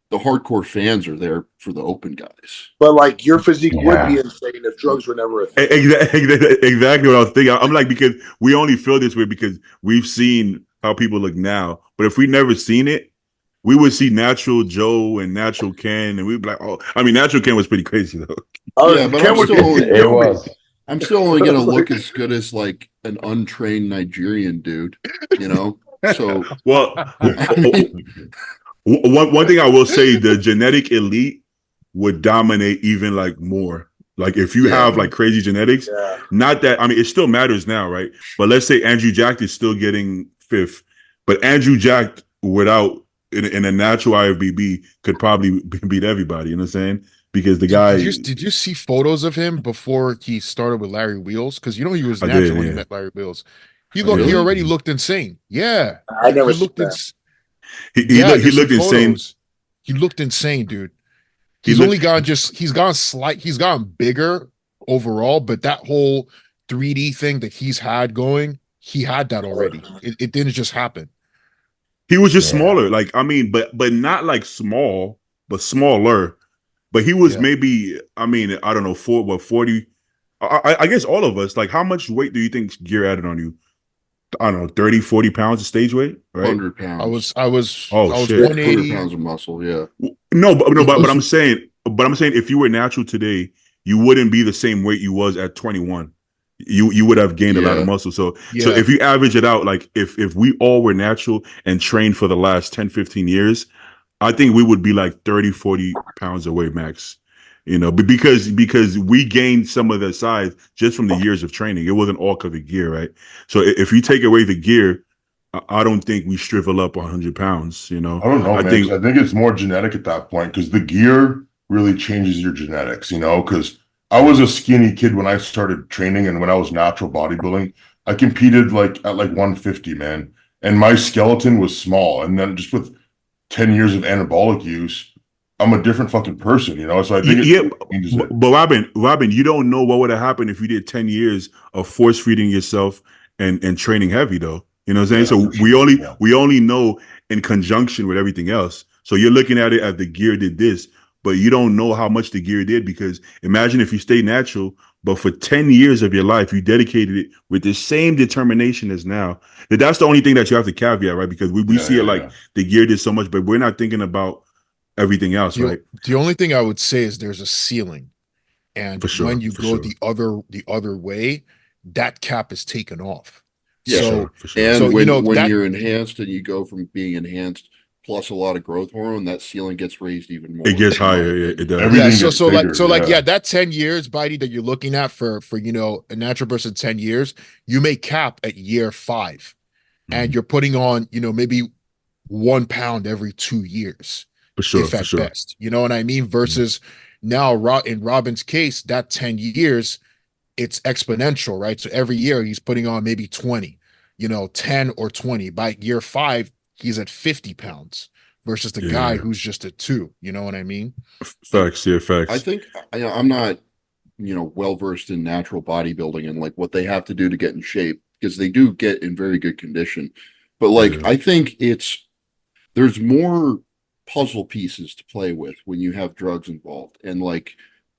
Speaker 4: the hardcore fans are there for the open guys.
Speaker 5: But like your physique would be insane if drugs were never a thing.
Speaker 1: Exactly what I was thinking. I'm like, because we only feel this way because we've seen how people look now. But if we never seen it, we would see Natural Joe and Natural Ken, and we'd be like, oh, I mean, Natural Ken was pretty crazy though.
Speaker 5: Oh
Speaker 4: yeah, but I'm still only gonna look as good as like an untrained Nigerian dude, So
Speaker 1: well, one thing I will say, the genetic elite would dominate even like more. Like if you have like crazy genetics, not that, I mean, it still matters now, right? But let's say Andrew Jack is still getting fifth, but Andrew Jack without in a natural IFBB could probably beat everybody. You know what I'm saying? Because the guy.
Speaker 6: Did you see photos of him before he started with Larry Wheels? Because you know he was natural when he met Larry Wheels. He already looked insane. Yeah,
Speaker 5: I never looked that.
Speaker 1: He looked insane.
Speaker 6: He looked insane, dude. He's gone bigger overall, but that whole 3D thing that he's had going, he had that already. It didn't just happen.
Speaker 1: He was just smaller, like I mean, but not like small, but smaller. But he was maybe, I mean, I don't know, 40. I guess all of us. Like, how much weight do you think gear added on you? I don't know, 30, 40 pounds of stage weight, right?
Speaker 4: 100 pounds.
Speaker 6: I was
Speaker 4: 180 pounds of muscle. Yeah.
Speaker 1: But I'm saying if you were natural today, you wouldn't be the same weight you was at 21. You would have gained a lot of muscle. So if you average it out, like if we all were natural and trained for the last 10, 15 years, I think we would be like 30, 40 pounds away max. You know, because we gained some of that size just from the years of training. It wasn't all because of gear, right? So if you take away the gear, I don't think we shrivel up 100 pounds. You know,
Speaker 3: I don't know. I think it's more genetic at that point because the gear really changes your genetics. You know, because I was a skinny kid when I started training, and when I was natural bodybuilding, I competed at 150, man, and my skeleton was small. And then just with 10 years of anabolic use, I'm a different fucking person, you know. So I think
Speaker 1: but Robin, you don't know what would have happened if you did 10 years of force feeding yourself and training heavy, though. You know what I'm saying? So we only know in conjunction with everything else. So you're looking at it as the gear did this, but you don't know how much the gear did, because imagine if you stay natural, but for 10 years of your life, you dedicated it with the same determination as now. That's the only thing that you have to caveat, right? Because we see it like the gear did so much, but we're not thinking about everything else, right?
Speaker 6: The only thing I would say is there's a ceiling, and when you go the other way, that cap is taken off.
Speaker 4: Yeah,
Speaker 6: so,
Speaker 4: for sure. And so, when you're enhanced and you go from being enhanced plus a lot of growth hormone, that ceiling gets raised even more.
Speaker 1: It gets higher. It does.
Speaker 6: That 10 years, Bitey, that you're looking at for a natural person 10 years, you may cap at year 5, and you're putting on maybe 1 pound every 2 years.
Speaker 1: For sure,
Speaker 6: if at best, you know what I mean? Versus now, in Robin's case, that 10 years, it's exponential, right? So every year he's putting on maybe 20, 10 or 20. By year 5, he's at 50 pounds versus the guy who's just at 2. You know what I mean?
Speaker 1: Facts, facts.
Speaker 4: I think I'm not, well versed in natural bodybuilding and like what they have to do to get in shape, because they do get in very good condition. But I think there's more puzzle pieces to play with when you have drugs involved, and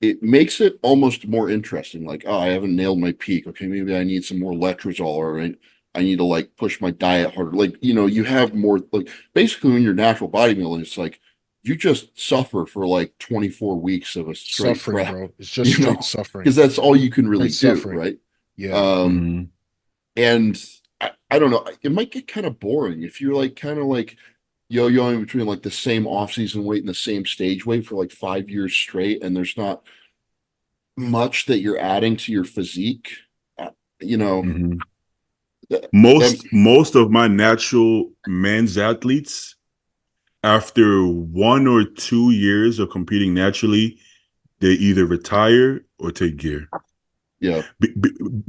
Speaker 4: it makes it almost more interesting. I haven't nailed my peak. Okay, maybe I need some more letrozole, or I need to push my diet harder. You have more, basically when you're natural bodybuilding, it's you just suffer for 24 weeks of a straight
Speaker 6: suffering,
Speaker 4: crap,
Speaker 6: bro. It's just straight suffering,
Speaker 4: because that's all you can really do, right?
Speaker 6: Yeah.
Speaker 4: And I don't know, it might get kind of boring if you're kind of yo-yoing between the same off-season weight and the same stage weight for 5 years straight, and there's not much that you're adding to your physique.
Speaker 1: Most of my natural men's athletes, after 1 or 2 years of competing naturally, they either retire or take gear.
Speaker 4: Yeah,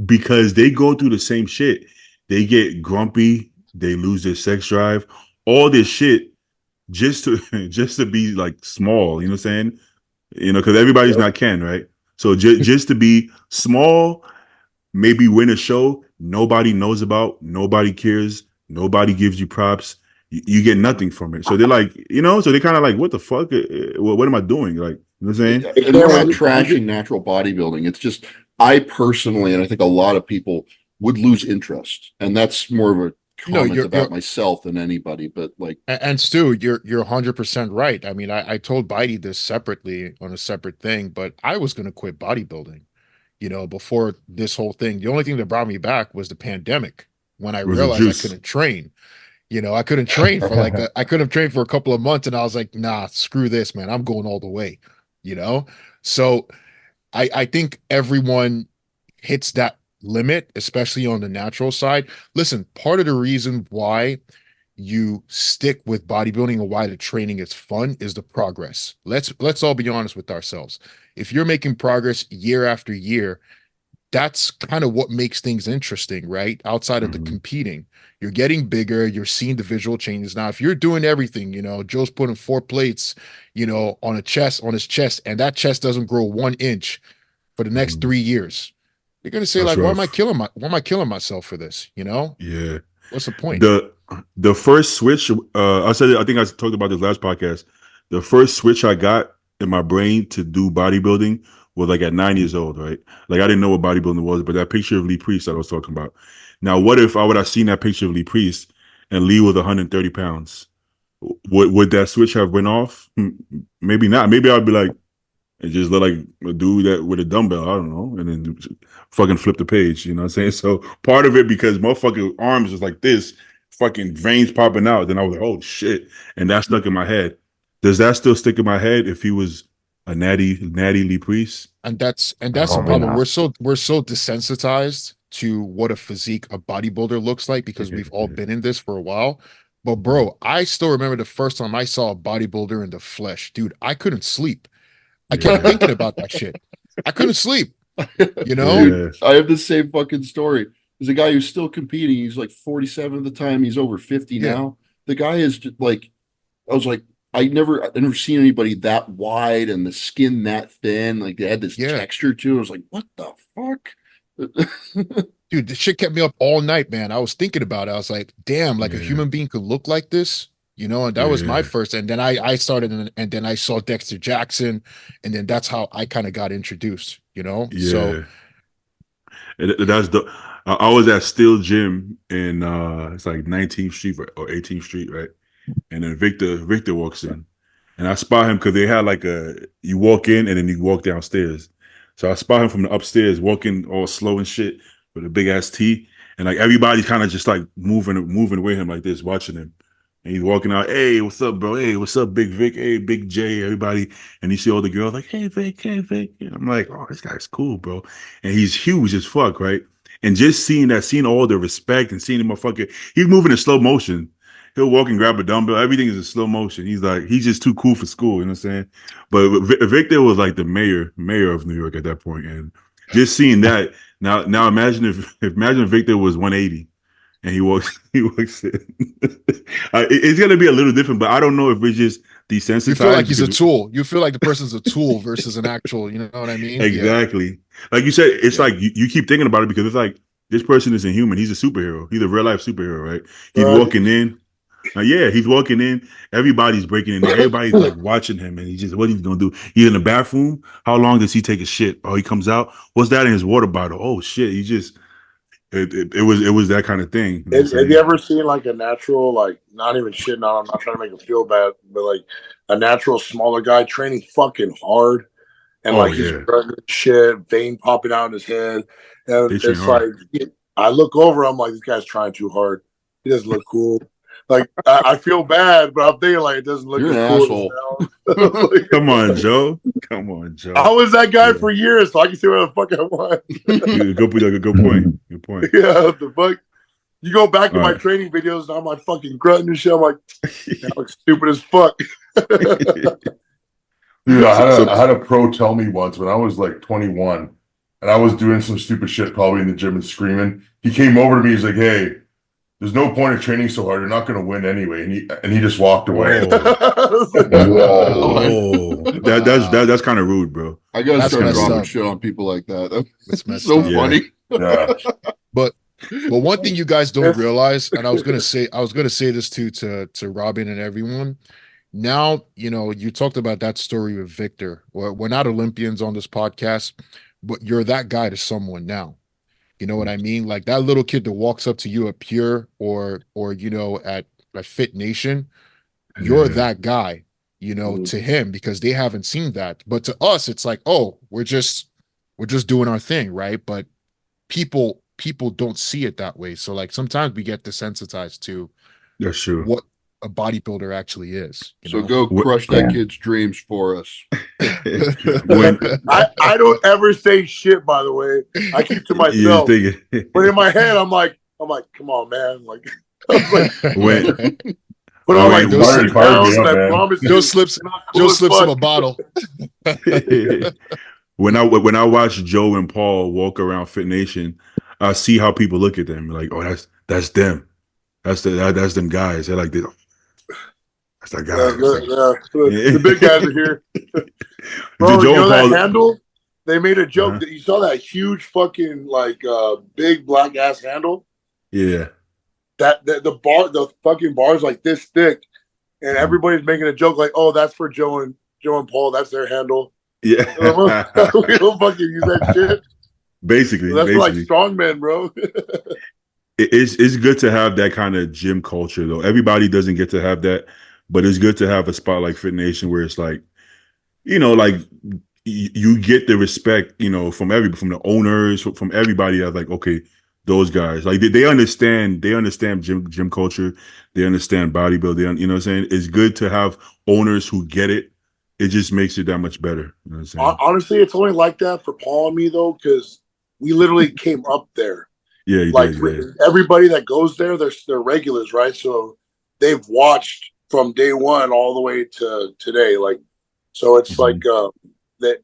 Speaker 1: because they go through the same shit. They get grumpy, they lose their sex drive, all this shit just to be small, you know what I'm saying? Because everybody's not Ken, right? So just to be small, maybe win a show nobody knows about, nobody cares, nobody gives you props, you get nothing from it. So they're so they kind of what the fuck? What am I doing? You know what I'm saying?
Speaker 4: And we're not trashing natural bodybuilding. It's just, I personally, and I think a lot of people would lose interest, and that's more of a comment about myself than anybody. But
Speaker 6: and Stu, you're 100% right. I mean, I told Bitey this separately on a separate thing, but I was going to quit bodybuilding, before this whole thing. The only thing that brought me back was the pandemic, when I realized I couldn't train. I couldn't train for I couldn't train for a couple of months, and I was like, nah, screw this, man. I'm going all the way. So I think everyone hits that limit, especially on the natural side. Listen, part of the reason why you stick with bodybuilding and why the training is fun is the progress. Let's all be honest with ourselves. If you're making progress year after year, that's kind of what makes things interesting, right? Outside of the competing, you're getting bigger, you're seeing the visual changes. Now, if you're doing everything, Joe's putting 4 plates, on his chest, and that chest doesn't grow 1 inch for the next 3 years, you're gonna say,
Speaker 1: That's
Speaker 6: like,
Speaker 1: rough.
Speaker 6: why am I killing myself for this?
Speaker 1: Yeah.
Speaker 6: What's the point?
Speaker 1: The first switch, I think I talked about this last podcast. The first switch I got in my brain to do bodybuilding was like at 9 years old, right? Like I didn't know what bodybuilding was, but that picture of Lee Priest that I was talking about. Now, what if I would have seen that picture of Lee Priest and Lee was 130 pounds? Would that switch have went off? Maybe not. Maybe I'd be like, it just look like a dude that with a dumbbell, I don't know, and then fucking flip the page, you know what I'm saying? So part of it, because motherfucking arms is like this, fucking veins popping out, then I was like, oh shit. And that stuck in my head. Does that still stick in my head if he was a natty Lee Priest?
Speaker 6: And that's the problem. We're so desensitized to what a physique a bodybuilder looks like because we've all been in this for a while. But bro, I still remember the first time I saw a bodybuilder in the flesh. Dude, I couldn't sleep. I kept thinking about that shit. I couldn't sleep.
Speaker 4: Dude, I have the same fucking story. There's a guy who's still competing. He's like 47 at the time. He's over 50 now. The guy is just like, I was like, I've never seen anybody that wide and the skin that thin. Like they had this texture to it. I was like, what the fuck?
Speaker 6: Dude, this shit kept me up all night, man. I was thinking about it. I was like, damn, like a human being could look like this. And that was my first. And then I started, and then I saw Dexter Jackson, and then that's how I kind of got introduced,
Speaker 1: Yeah.
Speaker 6: So
Speaker 1: that's I was at Steel Gym in it's like 19th Street or 18th Street, right? And then Victor walks in, and I spot him because they had like you walk in and then you walk downstairs. So I spot him from the upstairs, walking all slow and shit with a big ass T, and like everybody's kind of just like moving with him like this, watching him. And he's walking out, hey, what's up, bro? Hey, what's up, Big Vic? Hey, Big J, everybody. And you see all the girls like, hey, Vic, hey, Vic. And I'm like, oh, this guy's cool, bro. And he's huge as fuck, right? And just seeing all the respect and seeing him motherfucker, he's moving in slow motion. He'll walk and grab a dumbbell. Everything is in slow motion. He's just too cool for school, you know what I'm saying? But Victor was like the mayor of New York at that point. And just seeing that, now imagine if Victor was 180. And he walks in. It's gonna be a little different, but I don't know if we're just desensitized.
Speaker 6: You feel like he's a tool. You feel like the person's a tool versus an actual. You know what I mean?
Speaker 1: Exactly. Yeah. Like you said, it's like you keep thinking about it because it's like this person isn't human. He's a superhero. He's a real life superhero, right? He's walking in. He's walking in. Everybody's breaking in. Everybody's like watching him, and what he's gonna do? He's in the bathroom. How long does he take a shit? Oh, he comes out. What's that in his water bottle? Oh shit! He just. It was that kind of thing.
Speaker 5: Have you ever seen like a natural, like not even shitting on, I'm not trying to make him feel bad, but like a natural smaller guy training fucking hard and he's running shit, vein popping out in his head. And it's like I look over, I'm like, this guy's trying too hard. He doesn't look cool. Like I feel bad, but I'm thinking like it doesn't look cool.
Speaker 1: Come on, Joe.
Speaker 5: I was that guy for years, so I can see what the fuck I want.
Speaker 1: Good point.
Speaker 5: Yeah, the fuck. You go back to my training videos, and I'm like fucking grunting and shit. I'm like, that looks stupid as fuck.
Speaker 3: Dude, I had a pro tell me once when I was like 21, and I was doing some stupid shit probably in the gym and screaming. He came over to me. He's like, "Hey, there's no point in training so hard. You're not going to win anyway." And he just walked away.
Speaker 1: That's kind of rude, bro.
Speaker 4: I gotta start dropping shit on people like that. That's so funny.
Speaker 3: Yeah.
Speaker 6: But one thing you guys don't realize, and I was gonna say this to Robin and everyone. Now, you talked about that story with Victor. We're not Olympians on this podcast, but you're that guy to someone now. You know what I mean? Like that little kid that walks up to you at Pure or at Fit Nation, you're that guy, to him because they haven't seen that. But to us, it's like, oh, we're just doing our thing, right? But people don't see it that way. So like sometimes we get desensitized to
Speaker 1: that's true.
Speaker 6: What a bodybuilder actually is.
Speaker 4: So go crush that kid's dreams for us.
Speaker 5: I don't ever say shit, by the way. I keep to myself. But in my head, I'm like, come on, man. Like, put on like those pounds, and I promise
Speaker 6: Joe slips him a bottle.
Speaker 1: When I watch Joe and Paul walk around Fit Nation, I see how people look at them like, oh, that's them. That's them guys. They're like this. That's that guy.
Speaker 5: The big guys are here. Bro, you know that handle? They made a joke that you saw that huge fucking like big black ass handle.
Speaker 1: Yeah.
Speaker 5: The fucking bar's like this thick, and everybody's making a joke like, "Oh, that's for Joe and Paul. That's their handle."
Speaker 1: Yeah,
Speaker 5: we don't fucking use that shit.
Speaker 1: Basically,
Speaker 5: so that's for like strongmen, bro.
Speaker 1: It's good to have that kind of gym culture, though. Everybody doesn't get to have that, but it's good to have a spot like Fit Nation where it's like, like you get the respect, from the owners, from everybody. That's like, okay. Those guys, like they understand gym culture, they understand bodybuilding. You know what I'm saying? It's good to have owners who get it. It just makes it that much better. You know what I'm saying?
Speaker 5: Honestly, it's only like that for Paul and me though, because we literally came up there.
Speaker 1: Yeah,
Speaker 5: everybody that goes there, they're regulars, right? So they've watched from day one all the way to today. Like, so it's like that.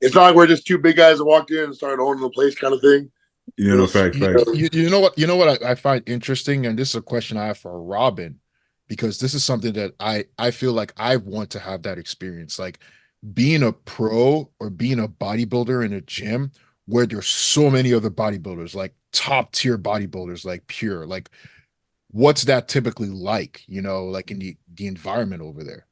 Speaker 5: It's not like we're just two big guys that walked in and started owning the place, kind of thing.
Speaker 1: Fact.
Speaker 6: You know what I find interesting, and this is a question I have for Robin, because this is something that I feel like I want to have that experience, like being a pro or being a bodybuilder in a gym where there's so many other bodybuilders, like top tier bodybuilders, like pure, like what's that typically like, like in the environment over there?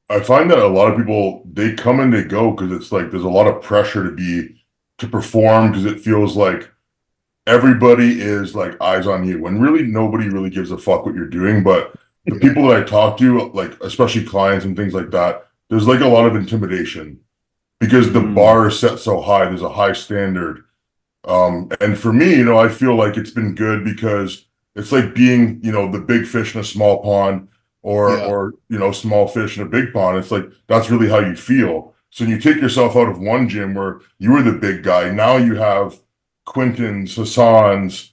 Speaker 3: I find that a lot of people, they come and they go because it's like there's a lot of pressure to perform, because it feels like everybody is like eyes on you when really nobody really gives a fuck what you're doing. But the people that I talk to, like especially clients and things like that, there's like a lot of intimidation because the bar is set so high. There's a high standard. And for me, I feel like it's been good because it's like being, the big fish in a small pond or small fish in a big pond. It's like, that's really how you feel. So when you take yourself out of one gym where you were the big guy, now you have Quintins, Hassans,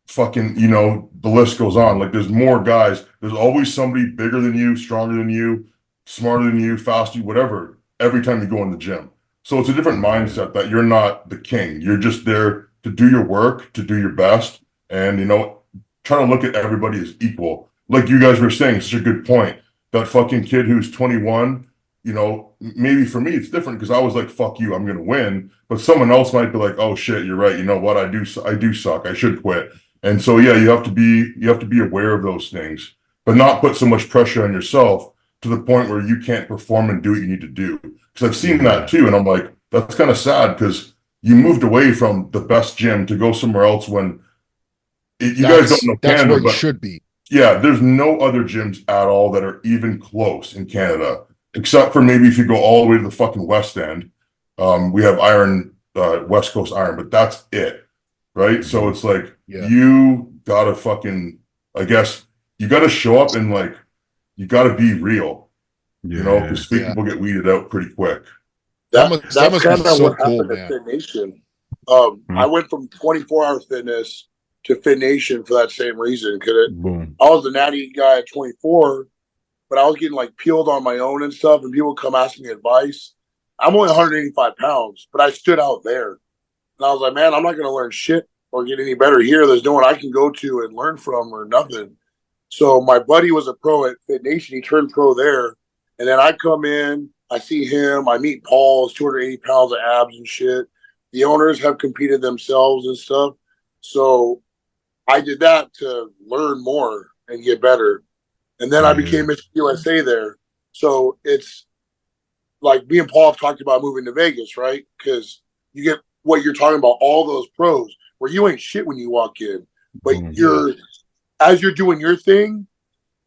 Speaker 3: fucking, the list goes on. Like there's more guys. There's always somebody bigger than you, stronger than you, smarter than you, faster, whatever, every time you go in the gym. So it's a different mindset that you're not the king. You're just there to do your work, to do your best, and, try to look at everybody as equal. Like you guys were saying, such a good point. That fucking kid who's 21, maybe for me it's different because I was like, fuck you, I'm gonna win. But someone else might be like, oh shit, you're right. You know what? I do suck. I should quit. And so yeah, you have to be aware of those things, but not put so much pressure on yourself to the point where you can't perform and do what you need to do. Because I've seen that too, and I'm like, that's kind of sad because you moved away from the best gym to go somewhere else when you guys don't know
Speaker 6: that's
Speaker 3: Canada,
Speaker 6: where you should be.
Speaker 3: Yeah, there's no other gyms at all that are even close in Canada, except for maybe if you go all the way to the fucking West End. We have West Coast Iron, but that's it, right? So it's like, you gotta fucking, I guess, you gotta show up and like, you gotta be real, because people get weeded out pretty quick.
Speaker 5: That's kind of what happened at Fit Nation. I went from 24-hour fitness to Fit Nation for that same reason. I was a natty guy at 24, but I was getting like peeled on my own and stuff, and people come ask me advice. I'm only 185 pounds, but I stood out there. And I was like, man, I'm not going to learn shit or get any better here. There's no one I can go to and learn from or nothing. So my buddy was a pro at Fit Nation. He turned pro there. And then I come in, I see him, I meet Paul, he's 280 pounds of abs and shit. The owners have competed themselves and stuff. So I did that to learn more and get better. And then I became Mr. USA there. So it's like me and Paul have talked about moving to Vegas, right? Because you get what you're talking about, all those pros where you ain't shit when you walk in. But as you're doing your thing,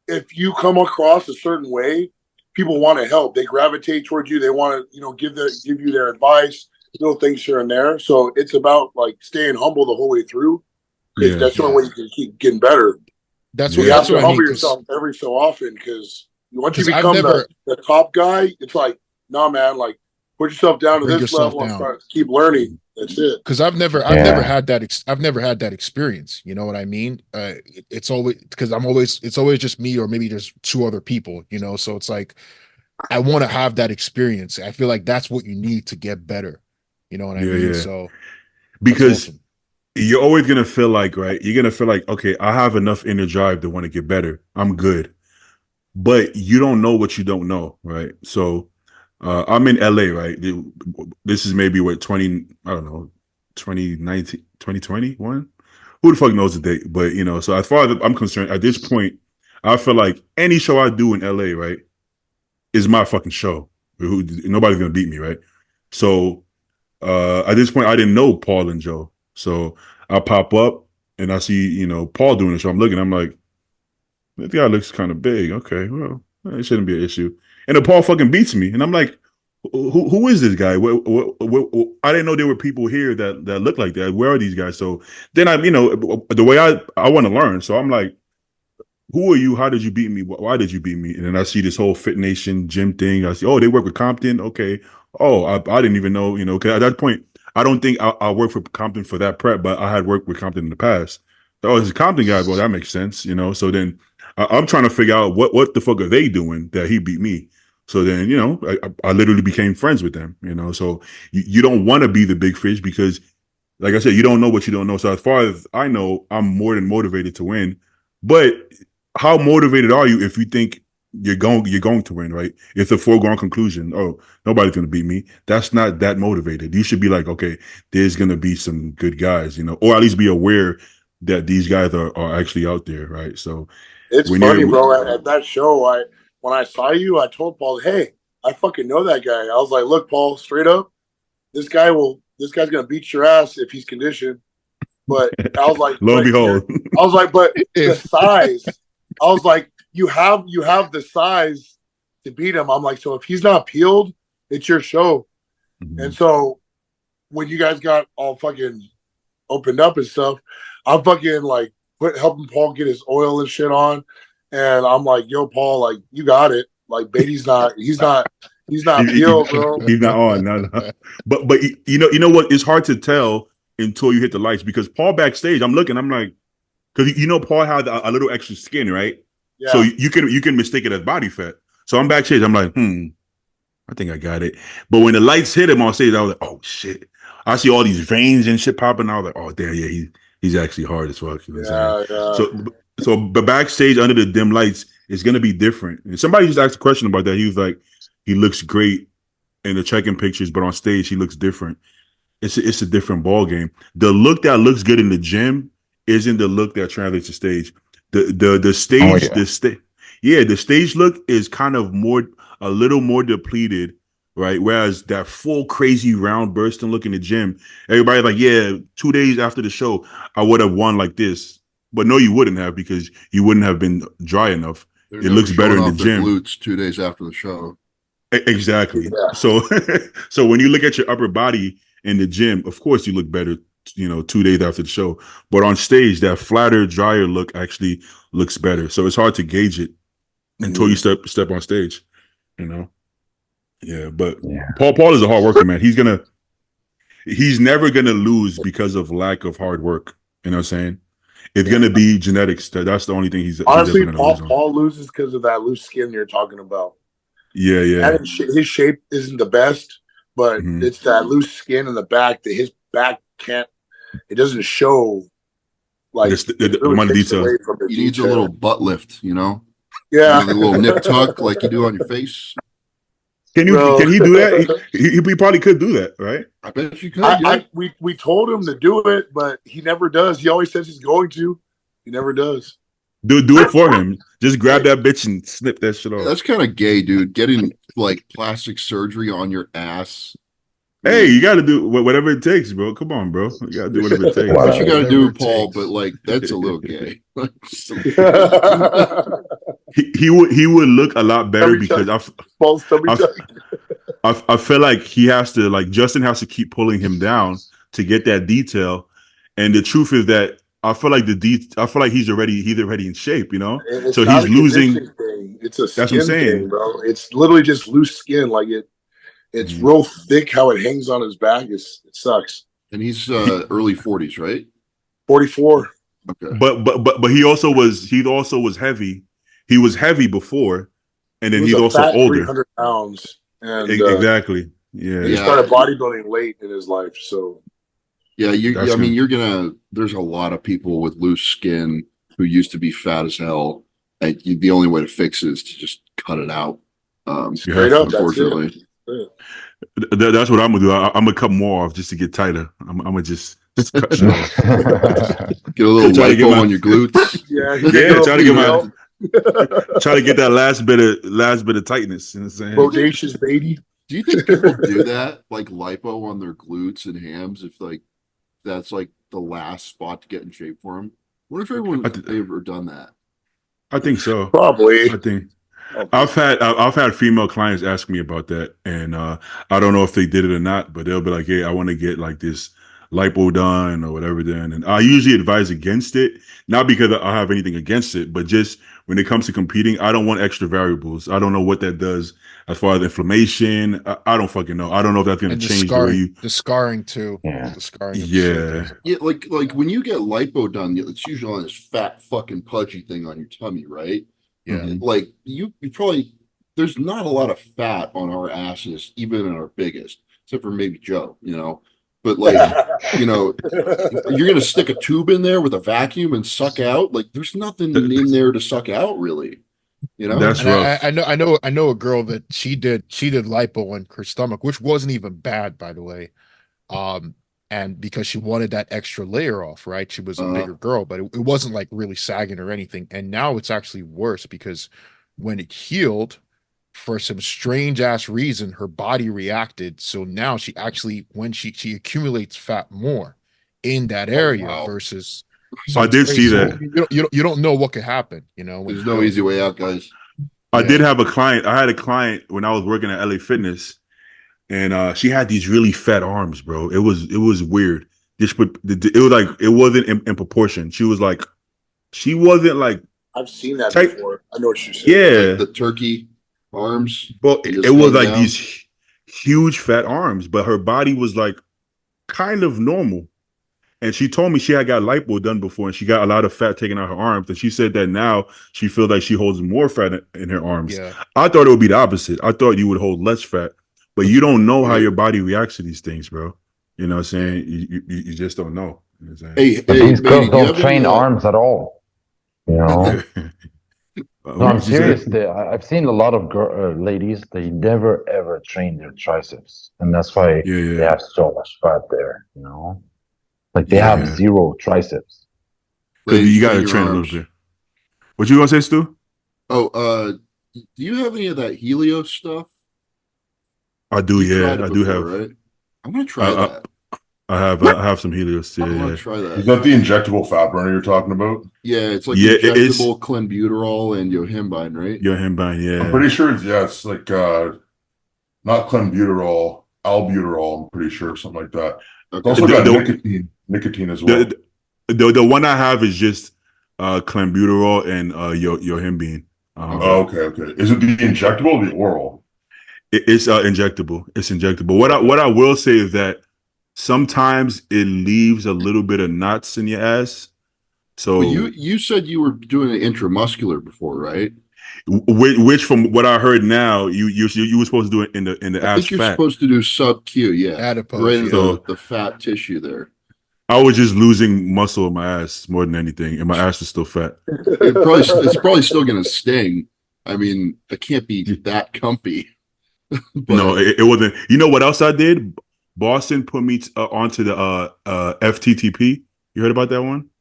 Speaker 5: if you come across a certain way, people want to help. They gravitate towards you. They want to, give you their advice, little things here and there. So it's about like staying humble the whole way through. That's the only way you can keep getting better.
Speaker 6: That's
Speaker 5: you
Speaker 6: what
Speaker 5: have to
Speaker 6: I
Speaker 5: humble
Speaker 6: mean.
Speaker 5: yourself every so often, because once you
Speaker 6: 'Cause I've
Speaker 5: become
Speaker 6: never-
Speaker 5: the top guy, it's like, nah, man, like put yourself down to
Speaker 6: Bring
Speaker 5: this
Speaker 6: yourself
Speaker 5: level and
Speaker 6: down.
Speaker 5: start keep learning. That's it.
Speaker 6: Because I've never had that. I've never had that experience. You know what I mean? It's always because it's always just me, or maybe there's two other people. You know, so it's like I want to have that experience. I feel like that's what you need to get better. You know what I mean?
Speaker 1: Yeah.
Speaker 6: So
Speaker 1: Because
Speaker 6: awesome.
Speaker 1: you're always gonna feel like, right? You're gonna feel like, okay, I have enough inner drive to want to get better. I'm good, but you don't know what you don't know, right? So I'm in LA, right? This is maybe what 2019, 2021. Who the fuck knows the date? But you know, so as far as I'm concerned, at this point, I feel like any show I do in LA, right, is my fucking show. Nobody's gonna beat me, right? So at this point, I didn't know Paul and Joe. So I pop up and I see, you know, Paul doing the show. I'm looking, I'm like, that guy looks kind of big. Okay, well, it shouldn't be an issue. And then Paul fucking beats me. And I'm like, who is this guy? I didn't know there were people here that look like that. Where are these guys? So then I, you know, the way I want to learn. So I'm like, who are you? How did you beat me? Why did you beat me? And then I see this whole Fit Nation gym thing. I see, oh, they work with Compton. Okay. Oh, I didn't even know, you know, because at that point, I don't think I worked for Compton for that prep, but I had worked with Compton in the past. Oh, it's a Compton guy. Well, that makes sense, you know. So then I'm trying to figure out what the fuck are they doing that he beat me. So then, you know, I literally became friends with them, you know. So you don't want to be the big fish because, like I said, you don't know what you don't know. So as far as I know, I'm more than motivated to win. But how motivated are you if you think you're going to win, right? It's a foregone conclusion. Oh, nobody's going to beat me. That's not that motivated. You should be like, okay, there's going to be some good guys, you know, or at least be aware that these guys are actually out there, right? So
Speaker 5: it's funny, bro. At that show, when I saw you, I told Paul, hey, I fucking know that guy. I was like, look, Paul, straight up, this guy's gonna beat your ass if he's conditioned. But I was like,
Speaker 1: lo and behold,
Speaker 5: I was like, but the size. I was like, you have the size to beat him. I'm like, so if he's not peeled, it's your show. Mm-hmm. And so when you guys got all fucking opened up and stuff, I'm fucking like helping Paul get his oil and shit on. And I'm like, yo, Paul, like, you got it. Like, Beatty's he's not peeled, bro.
Speaker 1: He's not on. No. But you know what? It's hard to tell until you hit the lights because Paul backstage, I'm looking, I'm like, because you know Paul had a little extra skin, right? Yeah. So you can mistake it as body fat. So I'm backstage. I'm like, I think I got it. But when the lights hit him on stage, I was like, oh shit! I see all these veins and shit popping. I was like, oh damn, yeah, he's actually hard as fuck. You know yeah. So but backstage under the dim lights is gonna be different. And somebody just asked a question about that. He was like, he looks great in the check-in pictures, but on stage he looks different. It's a different ball game. The look that looks good in the gym isn't the look that translates to stage. The stage, the stage look is kind of a little more depleted, right? Whereas that full crazy round bursting look in the gym, everybody's like, yeah, 2 days after the show, I would have won like this. But no, you wouldn't have because you wouldn't have been dry enough. It looks better in the gym.
Speaker 4: Glutes 2 days after the show.
Speaker 1: Exactly. Yeah. So when you look at your upper body in the gym, of course you look better, you know, 2 days after the show. But on stage, that flatter, drier look actually looks better. So it's hard to gauge it until you step on stage, you know. Yeah, but Paul is a hard worker, man. He's never gonna lose because of lack of hard work. You know what I'm saying? It's gonna be genetics. That's the only thing he's
Speaker 5: honestly. Paul loses because of that loose skin you're talking about.
Speaker 1: Yeah.
Speaker 5: His shape isn't the best, but it's that loose skin in the back that his back can't. It doesn't show like
Speaker 1: the amount of detail.
Speaker 4: He needs a little butt lift, you know.
Speaker 5: Yeah,
Speaker 4: a little nip tuck like you do on your face.
Speaker 1: Can he do that? He probably could do that, right?
Speaker 4: I bet you could.
Speaker 5: We told him to do it, but he never does. He always says he's going to. He never does.
Speaker 1: Do it for him. Just grab that bitch and snip that shit off.
Speaker 4: That's kind of gay, dude. Getting like plastic surgery on your ass.
Speaker 1: Hey, you got to do whatever it takes, bro. Come on, bro. You got to do whatever it takes.
Speaker 4: What you got to do, Paul? But like, that's a little gay.
Speaker 1: he would look a lot better because I feel like he has to, like, Justin has to keep pulling him down to get that detail. And the truth is that I feel like I feel like he's already in shape, you know.
Speaker 5: It's
Speaker 1: so
Speaker 5: not
Speaker 1: he's
Speaker 5: a
Speaker 1: losing.
Speaker 5: thing. It's a
Speaker 1: That's what I'm
Speaker 5: skin
Speaker 1: saying.
Speaker 5: thing, bro. It's literally just loose skin. Like it's real thick. How it hangs on his back it sucks.
Speaker 4: And he's early 40s, right?
Speaker 5: 44.
Speaker 4: Okay.
Speaker 1: But he also was heavy. He was heavy before, and then he's also
Speaker 5: fat
Speaker 1: older.
Speaker 5: 300 pounds. And
Speaker 1: exactly. Yeah.
Speaker 5: He started bodybuilding late in his life, so.
Speaker 4: Yeah, I mean, there's a lot of people with loose skin who used to be fat as hell. And the only way to fix it is to just cut it out.
Speaker 5: Straight up,
Speaker 4: unfortunately.
Speaker 1: That's what I'm gonna do. I'm gonna cut more off just to get tighter. I'm gonna just cut it off.
Speaker 4: Get a little lipo on your glutes.
Speaker 1: Try to get that last bit of tightness. You know what I'm saying?
Speaker 5: Bodacious baby.
Speaker 4: Do you think people do that, like lipo on their glutes and hams, if like that's like the last spot to get in shape for them? What if everyone's ever done that?
Speaker 1: I think so.
Speaker 5: Probably.
Speaker 1: I think I've had female clients ask me about that, and I don't know if they did it or not, but they'll be like, "Hey, I want to get like this lipo done or whatever done," and I usually advise against it, not because I have anything against it, but just when it comes to competing, I don't want extra variables. I don't know what that does as far as inflammation. I don't fucking know. I don't know if that's going to change
Speaker 6: the scarring too.
Speaker 2: Yeah.
Speaker 6: The scarring.
Speaker 1: Yeah.
Speaker 4: Yeah, like when you get lipo done, it's usually on this fat fucking pudgy thing on your tummy, right?
Speaker 6: Yeah.
Speaker 4: Like you probably there's not a lot of fat on our asses, even in our biggest, except for maybe Joe, you know. But like, you know, you're gonna stick a tube in there with a vacuum and suck out. Like, there's nothing in there to suck out, really. You know,
Speaker 1: that's rough.
Speaker 6: I know a girl that she did lipo on her stomach, which wasn't even bad, by the way. And because she wanted that extra layer off, right? She was a bigger girl, but it wasn't like really sagging or anything. And now it's actually worse because when it healed, for some strange ass reason, her body reacted. So now she actually, when she accumulates fat more in that area versus.
Speaker 1: So I did see that.
Speaker 6: You don't know what could happen. You know,
Speaker 4: there's no easy way out, guys.
Speaker 1: I did have a client. I had a client when I was working at LA Fitness, and she had these really fat arms, bro. It was weird. It was like it wasn't in proportion. She wasn't like.
Speaker 5: I've seen that before. I know what you're saying.
Speaker 1: Yeah,
Speaker 4: like the turkey arms.
Speaker 1: But it was like these huge fat arms, but her body was like kind of normal. And she told me she had got lipo done before, and she got a lot of fat taken out her arms. And she said that now she feels like she holds more fat in her arms. Yeah. I thought it would be the opposite. I thought you would hold less fat, but you don't know how your body reacts to these things, bro. You know what I'm saying? You just don't know. You know what I'm saying?
Speaker 2: These girls don't train arms at all. You know? No, I'm serious. I've seen a lot of ladies. They never ever train their triceps, and that's why they have so much fat there. You know, like they have zero triceps.
Speaker 1: You got to train a little bit. What you gonna say, Stu?
Speaker 4: Oh, do you have any of that Helios stuff?
Speaker 1: I do. Yeah, I do have.
Speaker 4: Right? I'm gonna try that.
Speaker 1: I have some Helios.
Speaker 4: I'm gonna try that.
Speaker 3: Is that the injectable fat burner you're talking about?
Speaker 4: Yeah, it's like injectable clenbuterol and yohimbine, right?
Speaker 1: Yohimbine, yeah.
Speaker 3: I'm pretty sure it's like not clenbuterol, albuterol. I'm pretty sure something like that. Okay. It's also got nicotine as well.
Speaker 1: The one I have is just clenbuterol and yohimbine.
Speaker 3: Okay. Is it the injectable or the oral?
Speaker 1: It's injectable. It's injectable. What I will say is that sometimes it leaves a little bit of knots in your ass. So
Speaker 4: you said you were doing it intramuscular before, right?
Speaker 1: Which from what I heard now, you were supposed to do it in the ass.
Speaker 4: I think you're supposed to do sub-Q, yeah,
Speaker 6: adipose,
Speaker 4: right in the fat tissue there.
Speaker 1: I was just losing muscle in my ass more than anything, and my ass is still fat.
Speaker 4: It's probably still going to sting. I mean, it can't be that comfy.
Speaker 1: No, it wasn't. You know what else I did? Boston put me onto the FTTP. You heard about that one?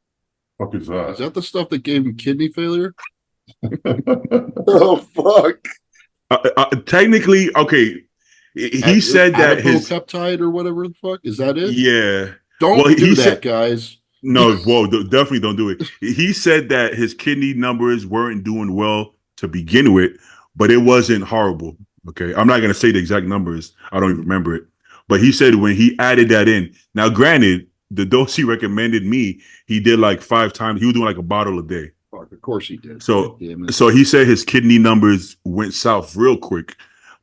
Speaker 3: What is that?
Speaker 4: Is that the stuff that gave him kidney failure?
Speaker 5: Oh fuck!
Speaker 1: Technically, okay. He said that his
Speaker 4: peptide or whatever the fuck is that it?
Speaker 1: Yeah.
Speaker 4: Don't do that, guys.
Speaker 1: No, whoa, definitely don't do it. He said that his kidney numbers weren't doing well to begin with, but it wasn't horrible. Okay, I'm not gonna say the exact numbers. I don't even remember it. But he said when he added that in, now granted, the dose he recommended me, he did like 5 times. He was doing like a bottle a day.
Speaker 4: Of course he did.
Speaker 1: So he said his kidney numbers went south real quick,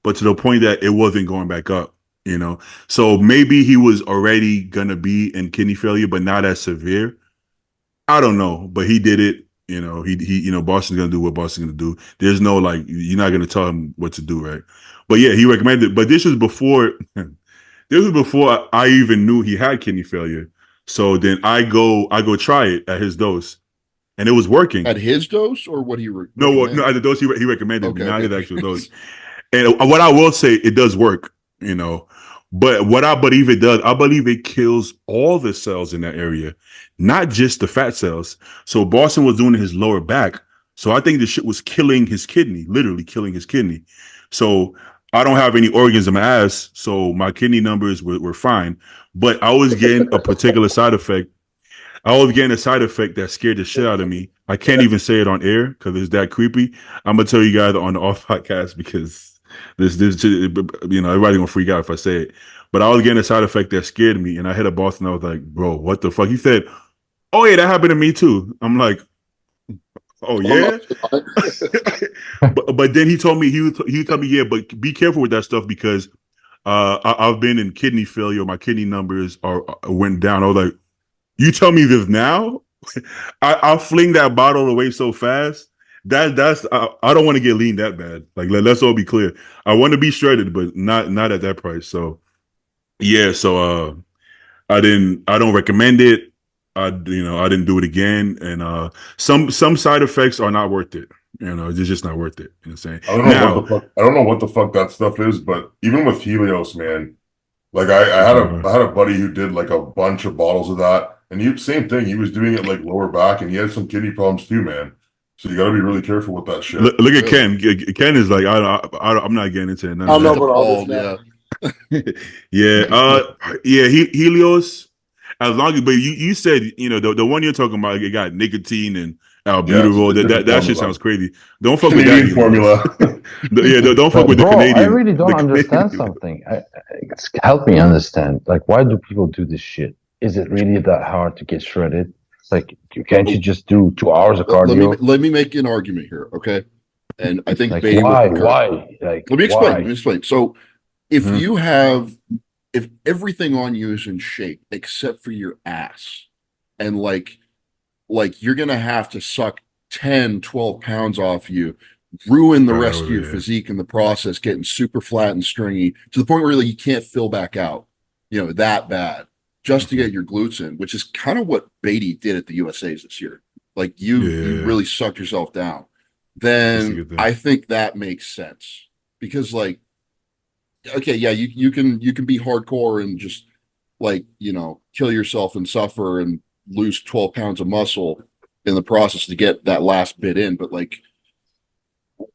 Speaker 1: but to the point that it wasn't going back up. So maybe he was already gonna be in kidney failure, but not as severe. I don't know, but he did it. He Boston's gonna do what Boston's gonna do. There's no like, you're not gonna tell him what to do, right? But yeah, he recommended. But this was before. This was before I even knew he had kidney failure. So then I go try it at his dose, and it was working.
Speaker 4: At his dose, or what he
Speaker 1: no, at the dose he recommended me, not his actual dose. And what I will say, it does work. But what I believe it does, I believe it kills all the cells in that area, not just the fat cells. So Boston was doing his lower back. So I think the shit was killing his kidney, literally killing his kidney. So I don't have any organs in my ass, so my kidney numbers were fine. But I was getting a particular side effect. I was getting a side effect that scared the shit out of me. I can't even say it on air because it's that creepy. I'm gonna tell you guys on the off podcast because this everybody gonna freak out if I say it. But I was getting a side effect that scared me, and I hit a Boston. I was like, "Bro, what the fuck?" He said, "Oh yeah, that happened to me too." I'm like, "Oh yeah," but then he told me he told me, "Yeah, but be careful with that stuff because I've been in kidney failure. My kidney numbers went down." I was like, "You tell me this now?" I'll fling that bottle away so fast. That's I don't want to get lean that bad. Like let's all be clear. I want to be shredded, but not at that price. So yeah, so I don't recommend it. I didn't do it again, and some side effects are not worth it. It's just not worth it. You know what I'm saying?
Speaker 3: I don't know what the fuck that stuff is, but even with Helios, man, like I had a buddy who did like a bunch of bottles of that, and same thing. He was doing it like lower back, and he had some kidney problems too, man. So you got to be really careful with that shit.
Speaker 1: Look at Ken. Ken is like, I'm not getting into it.
Speaker 5: I know, but all this
Speaker 1: yeah. Helios. As long as, but you said the one you're talking about, it got nicotine and albuterol. That shit sounds crazy. Don't fuck
Speaker 3: Canadian
Speaker 1: with that
Speaker 3: formula.
Speaker 1: Don't fuck with the Canadian.
Speaker 2: I really don't understand something. Help me understand. Like, why do people do this shit? Is it really that hard to get shredded? Like, can't you just do 2 hours of cardio?
Speaker 4: Let me make an argument here, okay? And I think
Speaker 2: like, why? Like,
Speaker 4: let me explain. So if if everything on you is in shape except for your ass, and like you're gonna have to suck 10, 12 pounds off you, ruin the rest of your physique in the process, getting super flat and stringy to the point where you can't fill back out, that bad, just to get your glutes in, which is kind of what Beatty did at the USA's this year. Like you really sucked yourself down. Then I think that makes sense because like, okay, yeah, you can be hardcore and just like, kill yourself and suffer and lose 12 pounds of muscle in the process to get that last bit in. But like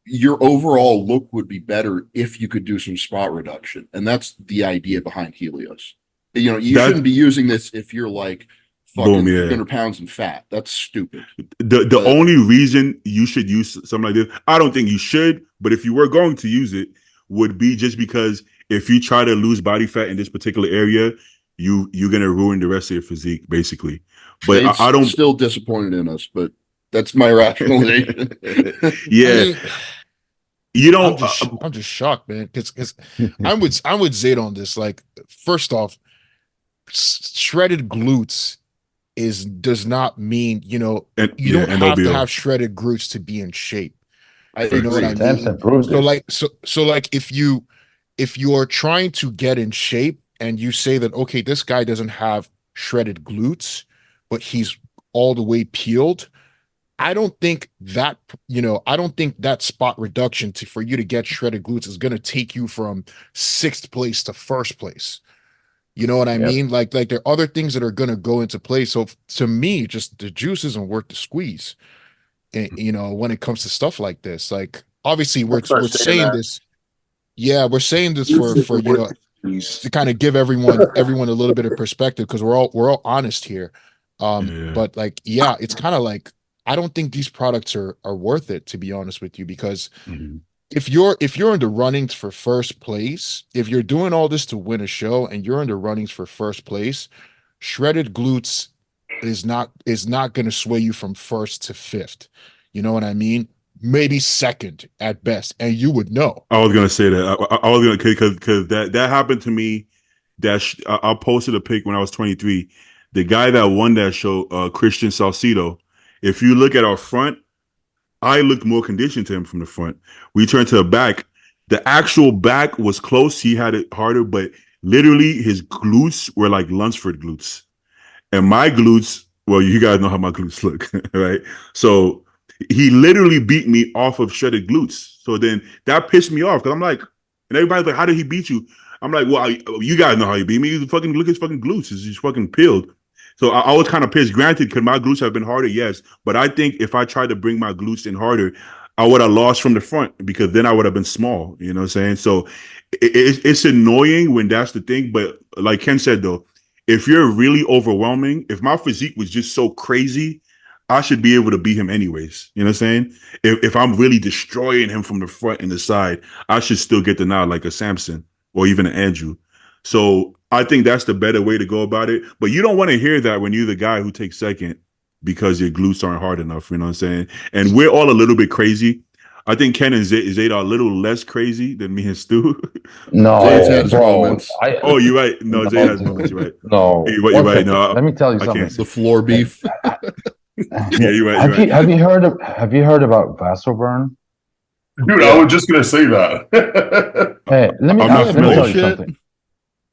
Speaker 4: your overall look would be better if you could do some spot reduction. And that's the idea behind Helios. You shouldn't be using this if you're like fucking 300 pounds in fat. That's stupid.
Speaker 1: The only reason you should use something like this, I don't think you should, but if you were going to use it, would be just because if you try to lose body fat in this particular area, you're gonna ruin the rest of your physique, basically. But I don't
Speaker 4: still disappointed in us, but that's my rationalization.
Speaker 1: Yeah.
Speaker 6: I'm just shocked, man, because I'm with Zayd on this. Like, first off, shredded glutes does not mean you don't have to have shredded glutes to be in shape. You know what I mean? So like if you are trying to get in shape and you say that, okay, this guy doesn't have shredded glutes, but he's all the way peeled, I don't think that spot reduction for you to get shredded glutes is going to take you from 6th place to 1st place. You know what I mean? Like there are other things that are going to go into play. So to me, just the juice isn't worth the squeeze. And, when it comes to stuff like this, like obviously we're saying this. Yeah, we're saying this for to kind of give everyone a little bit of perspective because we're all honest here. But like, yeah, it's kind of like I don't think these products are worth it, to be honest with you, because if you're in the runnings for 1st place, if you're doing all this to win a show and you're in the runnings for 1st place, shredded glutes is not going to sway you from first to fifth. You know what I mean? Maybe second at best, and you would know.
Speaker 1: I was gonna say that. I was gonna because that happened to me. I posted a pic when I was 23. The guy that won that show, Christian Salcido. If you look at our front, I looked more conditioned to him from the front. We turned to the back. The actual back was close. He had it harder, but literally his glutes were like Lunsford glutes. And my glutes, well, you guys know how my glutes look, right? So he literally beat me off of shredded glutes. So then that pissed me off because I'm like, and everybody's like, how did he beat you? I'm like, well, you guys know how he beat me. Look at his fucking glutes. He's just fucking peeled. So I was kind of pissed. Granted, could my glutes have been harder? Yes. But I think if I tried to bring my glutes in harder, I would have lost from the front because then I would have been small. You know what I'm saying? So it's annoying when that's the thing. But like Ken said, though, if you're really overwhelming, if my physique was just so crazy, I should be able to beat him anyways. You know what I'm saying? If I'm really destroying him from the front and the side, I should still get the nod like a Samson or even an Andrew. So I think that's the better way to go about it. But you don't want to hear that when you're the guy who takes second because your glutes aren't hard enough. You know what I'm saying? And we're all a little bit crazy. I think Ken and Zayd are a little less crazy than me and Stu.
Speaker 2: No,
Speaker 4: Zayd's had his
Speaker 2: bro.
Speaker 4: moments.
Speaker 1: Oh, you're right. No, Zayd has moments. You're right.
Speaker 2: No,
Speaker 1: You're right. No,
Speaker 2: let me tell you
Speaker 1: I
Speaker 2: something.
Speaker 1: can't.
Speaker 4: The floor beef.
Speaker 1: Yeah, you're right. You're right.
Speaker 2: Have you heard about vasoburn?
Speaker 3: Dude, I was just gonna say that.
Speaker 2: Hey, let me
Speaker 1: I'm not
Speaker 2: tell you
Speaker 4: bullshit.
Speaker 2: something.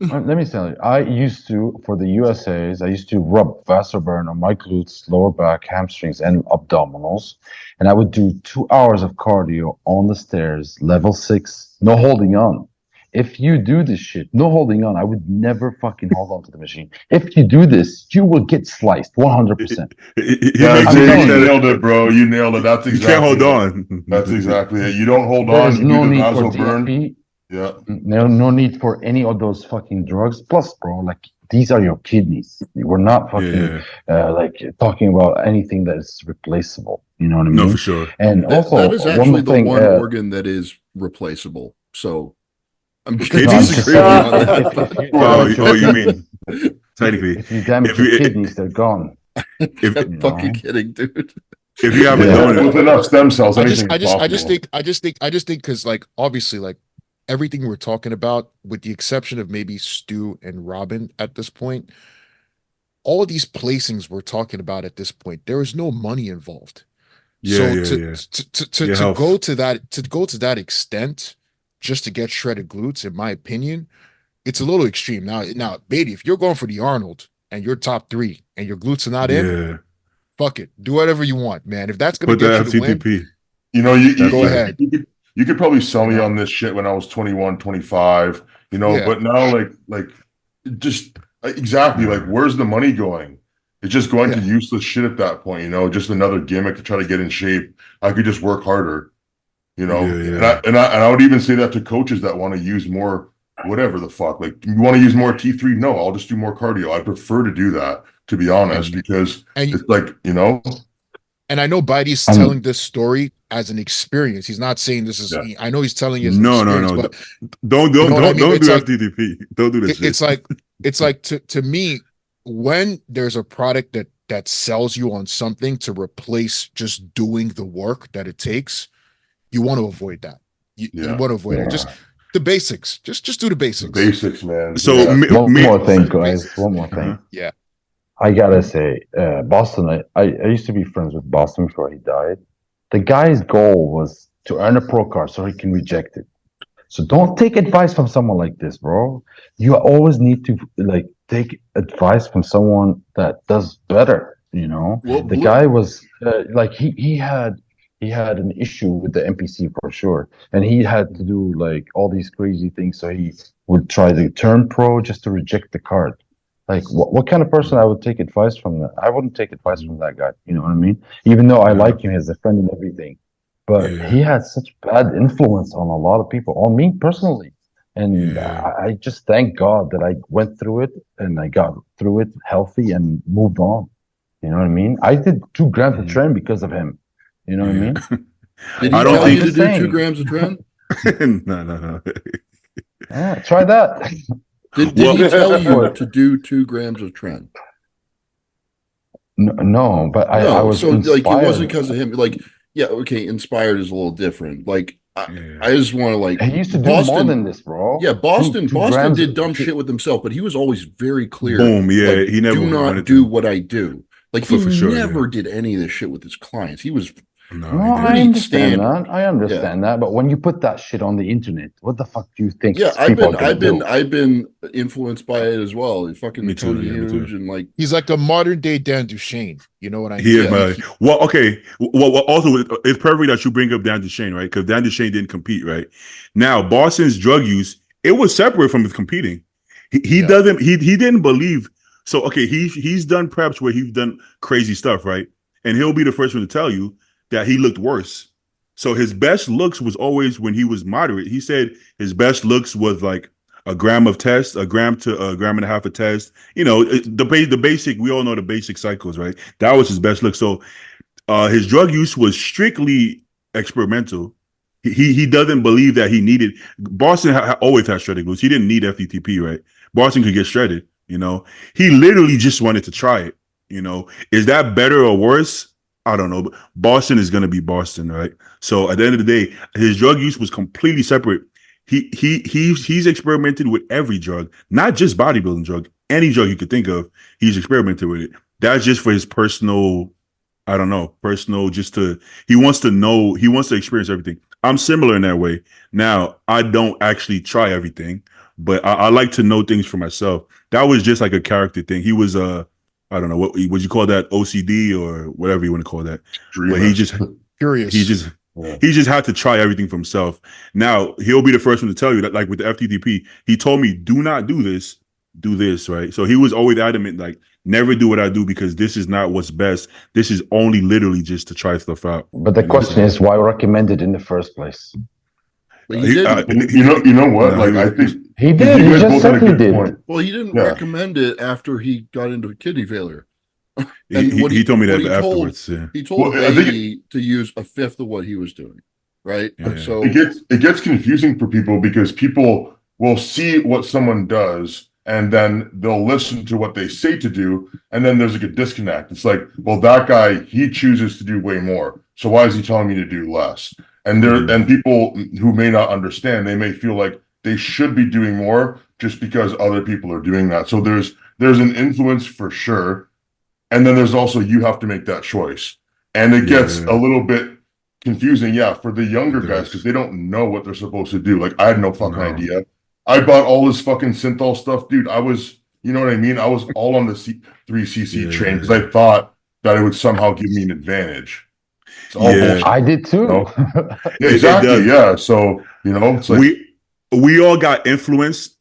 Speaker 2: Let me tell you, I used to, for the USAs, I used to rub vasoburn on my glutes, lower back, hamstrings, and abdominals. And I would do 2 hours of cardio on the stairs, level 6, no holding on. If you do this shit, no holding on, I would never fucking hold on to the machine. If you do this, you will get sliced 100%.
Speaker 3: Yeah,
Speaker 2: you.
Speaker 3: you nailed it, bro. You nailed it. That's
Speaker 1: You
Speaker 3: exactly
Speaker 1: can't hold
Speaker 3: it.
Speaker 1: on.
Speaker 3: That's exactly it. You don't hold
Speaker 2: There
Speaker 3: on.
Speaker 2: is
Speaker 3: You
Speaker 2: no
Speaker 3: do the
Speaker 2: need for
Speaker 3: vasoburn.
Speaker 2: DFP.
Speaker 3: Yeah.
Speaker 2: No need for any of those fucking drugs. Plus, bro, like these are your kidneys. We're not fucking like talking about anything that is replaceable. You know what I mean?
Speaker 1: No, for sure.
Speaker 2: And also,
Speaker 4: that is actually
Speaker 2: more
Speaker 4: the
Speaker 2: thing,
Speaker 4: one organ that is replaceable. So I'm going to
Speaker 1: Kidneys?
Speaker 4: disagree with you on that.
Speaker 1: Oh, you mean technically?
Speaker 2: if you damage your kidneys, they're gone.
Speaker 4: I'm fucking kidding, dude.
Speaker 1: If you haven't
Speaker 2: Yeah.
Speaker 1: known it,
Speaker 3: With enough stem cells,
Speaker 6: I
Speaker 3: anything is possible.
Speaker 6: just think because like obviously like everything we're talking about, with the exception of maybe Stu and Robin at this point, all these placings we're talking about at this point, there is no money involved. To go to that extent just to get shredded glutes, in my opinion, it's a little extreme. Now, Beatty, if you're going for the Arnold and you're top 3 and your glutes are not in, fuck it, do whatever you want, man. If that's gonna get you to win,
Speaker 3: you know,
Speaker 6: go ahead.
Speaker 3: You could probably sell me on this shit when I was 21, 25, you know, but now like just exactly like where's the money going? It's just going to useless shit at that point, you know, just another gimmick to try to get in shape. I could just work harder, you know. And I would even say that to coaches that want to use more whatever the fuck. Like, you want to use more T3? No, I'll just do more cardio. I prefer to do that, to be honest, because it's like, you know.
Speaker 6: And I know Biden's telling this story as an experience. He's not saying this is. I know he's telling you as an experience. But
Speaker 1: don't do FTDP. Don't do this.
Speaker 6: It's like to me, when there's a product that sells you on something to replace just doing the work that it takes, you want to avoid that. You want to avoid it. Just the basics. Just do the basics.
Speaker 3: The basics, man.
Speaker 2: So one more thing, guys. One more thing.
Speaker 6: Yeah.
Speaker 2: I gotta say, Boston, I used to be friends with Boston before he died. The guy's goal was to earn a pro card so he can reject it. So don't take advice from someone like this, bro. You always need to like take advice from someone that does better, you know?
Speaker 4: Well,
Speaker 2: the guy was like, he had an issue with the NPC for sure. And he had to do like all these crazy things. So he would try to turn pro just to reject the card. Like, what kind of person I would take advice from that? I wouldn't take advice from that guy. You know what I mean? Even though I like him as a friend and everything, but he had such bad influence on a lot of people, on me personally. And I just thank God that I went through it and I got through it healthy and moved on. You know what I mean? I did 2 grams of Tren because of him. You know what I mean?
Speaker 4: Did he tell you to do 2 grams of Tren?
Speaker 1: No.
Speaker 2: Yeah, try that.
Speaker 4: Did he tell you to do 2 grams of Trend?
Speaker 2: No, but I was
Speaker 4: so
Speaker 2: inspired.
Speaker 4: like it wasn't because of him. Like, yeah, okay, inspired is a little different. Like, I just want to like.
Speaker 2: He used to do more than this, bro.
Speaker 4: Yeah, Boston
Speaker 2: grams
Speaker 4: did dumb shit with himself, but he was always very clear.
Speaker 1: Boom, yeah,
Speaker 4: like,
Speaker 1: he never
Speaker 4: do not
Speaker 1: wanted
Speaker 4: do
Speaker 1: to.
Speaker 4: what I do. Like
Speaker 1: For
Speaker 4: he
Speaker 1: sure,
Speaker 4: never did any of this shit with his clients. He was
Speaker 2: No,
Speaker 1: he
Speaker 2: I
Speaker 1: didn't.
Speaker 2: understand that. I understand that. But when you put that shit on the internet, what the fuck do you think
Speaker 4: Yeah,
Speaker 2: people are gonna do?
Speaker 4: I've been influenced by it as well. Fucking
Speaker 1: Me too,
Speaker 4: Tony
Speaker 1: yeah, me too.
Speaker 4: Huge and like
Speaker 6: He's like a modern day Dan Duchesne. You know what I mean?
Speaker 1: He is, man. Well, okay. Well, also, it's perfect that you bring up Dan Duchesne, right? Because Dan Duchesne didn't compete, right? Now, Boston's drug use, it was separate from his competing. He doesn't. He didn't believe. So, okay, he's done preps where he's done crazy stuff, right? And he'll be the first one to tell you that he looked worse. So his best looks was always when he was moderate. He said his best looks was like a gram of test, a gram to a gram and a half of test. You know, the basic, we all know the basic cycles, right? That was his best look. So his drug use was strictly experimental. He doesn't believe that he needed. Boston always had shredded glutes. He didn't need FTP, right? Boston could get shredded, you know. He literally just wanted to try it, you know. Is that better or worse? I don't know, but Boston is going to be Boston, right? So at the end of the day, his drug use was completely separate. He's experimented with every drug, not just bodybuilding drug, any drug you could think of. He's experimented with it. That's just for his personal, I don't know, he wants to know, he wants to experience everything. I'm similar in that way. Now, I don't actually try everything, but I like to know things for myself. That was just like a character thing. He was I don't know what would you call that, OCD or whatever you want to call that. But he just
Speaker 6: curious.
Speaker 1: He just had to try everything for himself. Now he'll be the first one to tell you that, like with the FTTP, he told me, do not do this, do this, right? So he was always adamant, like never do what I do because this is not what's best. This is only literally just to try stuff out.
Speaker 2: But the question is, why recommend it in the first place?
Speaker 3: You know what? Like I think
Speaker 2: he did. He just certainly did.
Speaker 3: Point.
Speaker 4: Well, he didn't recommend it after he got into kidney failure.
Speaker 1: He told me that afterwards.
Speaker 4: He told Eddie to use a fifth of what he was doing, right?
Speaker 1: Yeah.
Speaker 4: So
Speaker 3: it gets confusing for people because people will see what someone does and then they'll listen to what they say to do, and then there's like a disconnect. It's like, well, that guy, he chooses to do way more, so why is he telling me to do less? And and people who may not understand, they may feel like they should be doing more just because other people are doing that. So there's an influence for sure. And then there's also, you have to make that choice. And it gets a little bit confusing, for the younger guys, because they don't know what they're supposed to do. Like, I had no fucking idea. I bought all this fucking synthol stuff, dude. I was, you know what I mean? I was all on the 3cc train because I thought that it would somehow give me an advantage.
Speaker 2: I did too.
Speaker 3: You know? Exactly. So, you know, it's like
Speaker 1: we all got influenced.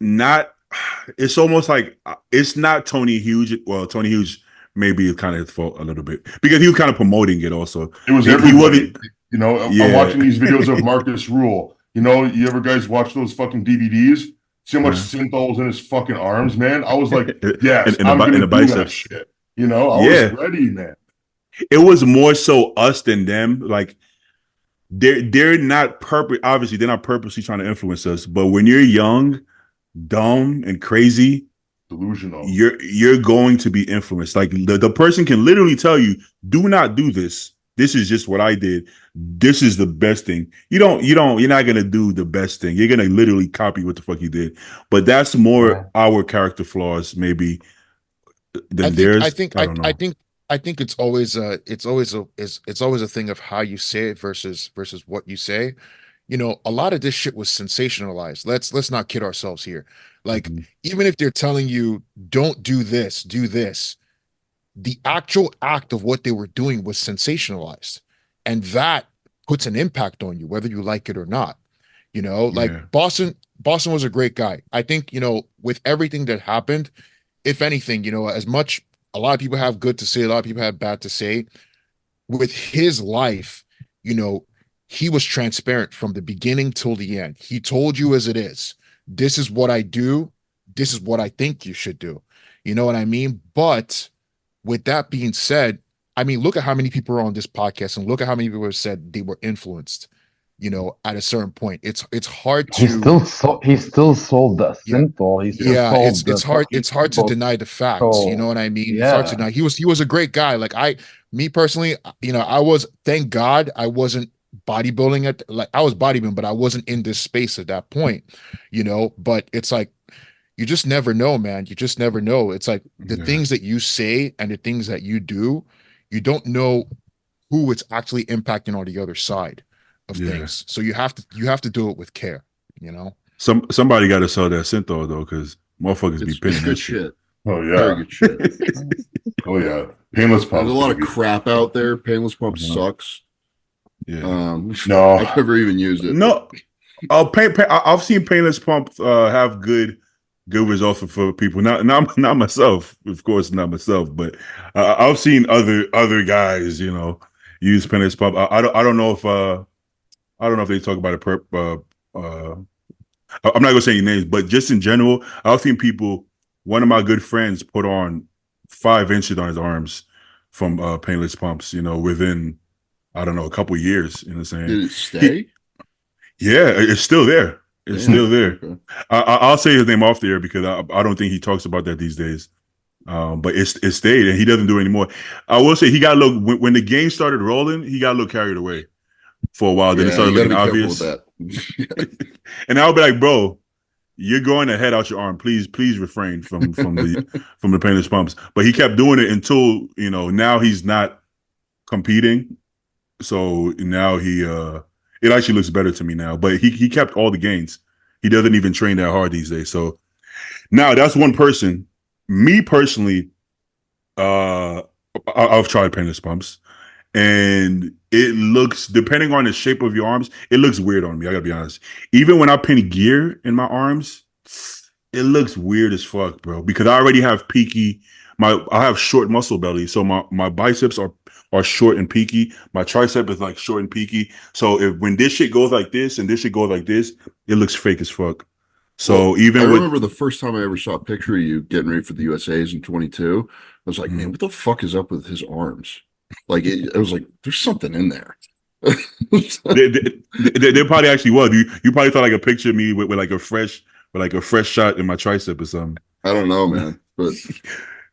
Speaker 1: It's almost like it's not Tony Huge. Well, Tony Huge maybe kind of his fault a little bit because he was kind of promoting it also.
Speaker 3: It was everybody. You know, I'm watching these videos of Marcus Rule. You know, you ever guys watch those fucking DVDs? See how much synthol was in his fucking arms, man? I was like, yes, I'm gonna do that shit. You know, I was ready, man.
Speaker 1: It was more so us than them. Like they're not obviously they're not purposely trying to influence us. But when you're young, dumb, and crazy,
Speaker 3: delusional,
Speaker 1: you're going to be influenced. Like the person can literally tell you, do not do this. This is just what I did. This is the best thing. You're not gonna do the best thing. You're gonna literally copy what the fuck you did. But that's more our character flaws, maybe, than theirs.
Speaker 6: I think it's always a thing of how you say it versus what you say. You know, a lot of this shit was sensationalized. Let's not kid ourselves here. Like, even if they're telling you don't do this, do this, the actual act of what they were doing was sensationalized, and that puts an impact on you whether you like it or not. You know, like Boston was a great guy. I think, you know, with everything that happened, if anything, you know, as much a lot of people have good to say, a lot of people have bad to say. With his life, you know, he was transparent from the beginning till the end. He told you as it is. This is what I do. This is what I think you should do. You know what I mean? But with that being said, I mean, look at how many people are on this podcast and look at how many people have said they were influenced. at a certain point. It's hard to.
Speaker 2: He still sold the synthol.
Speaker 6: It's hard to deny the facts. You know what I mean?
Speaker 2: Yeah.
Speaker 6: It's hard to deny. He was a great guy. Like me personally, thank God I wasn't bodybuilding I was bodybuilding, but I wasn't in this space at that point, but it's like, you just never know, man. You just never know. It's like the things that you say and the things that you do, you don't know who it's actually impacting on the other side of things. So you have to do it with care,
Speaker 1: Somebody got to sell that synthol though, because motherfuckers be pinning that shit.
Speaker 3: Oh yeah,
Speaker 4: very good shit.
Speaker 3: Oh yeah, painless pump.
Speaker 4: There's a lot of crap out there. Painless pump sucks.
Speaker 1: Yeah.
Speaker 3: No,
Speaker 4: I've never even used it.
Speaker 1: No, I've seen painless pump have good results for people. Not myself, of course, not myself, but I've seen other guys, use painless pump. I don't know if they talk about it. I'm not gonna say any names, but just in general, I've seen people. One of my good friends put on 5 inches on his arms from painless pumps. Within I don't know a couple of years. You know what I'm saying?
Speaker 4: Did it stay?
Speaker 1: Yeah, it's still there. It's still there. Okay. I'll say his name off the air because I don't think he talks about that these days. But it stayed, and he doesn't do it anymore. I will say he got a little when the game started rolling, he got a little carried away for a while. Then it started looking obvious. And I'll be like, bro, you're going to head out your arm. Please refrain from the painless pumps. But he kept doing it until now he's not competing. So now it actually looks better to me now. But he kept all the gains. He doesn't even train that hard these days. So now that's one person. Me personally, I've tried painless pumps, and it looks, depending on the shape of your arms, it looks weird on me. I gotta be honest. Even when I pin gear in my arms, it looks weird as fuck, bro. Because I already have peaky. I have short muscle belly, so my biceps are short and peaky. My tricep is like short and peaky. So when this shit goes like this and this shit goes like this, it looks fake as fuck. So I
Speaker 4: remember the first time I ever saw a picture of you getting ready for the USA's in 22. I was like, man, what the fuck is up with his arms? Like, I was like, there's something in there.
Speaker 1: There probably actually was. You probably thought like a picture of me with like a fresh shot in my tricep or something.
Speaker 4: I don't know, man. But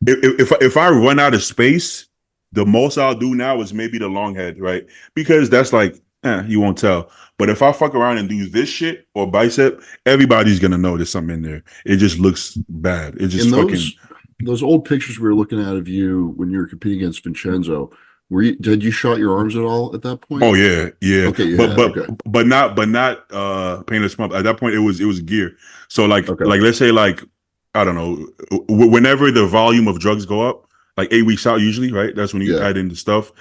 Speaker 1: if I run out of space, the most I'll do now is maybe the long head, right? Because that's like, you won't tell. But if I fuck around and do this shit or bicep, everybody's gonna know there's something in there. It just looks bad. It just
Speaker 4: those old pictures we were looking at of you when you were competing against Vincenzo. Did you shot your arms at all at that point?
Speaker 1: Oh yeah.
Speaker 4: Okay,
Speaker 1: but not painless pump. At that point, it was gear. So like let's say like I don't know, whenever the volume of drugs go up, like 8 weeks out usually, right? That's when you add in the stuff.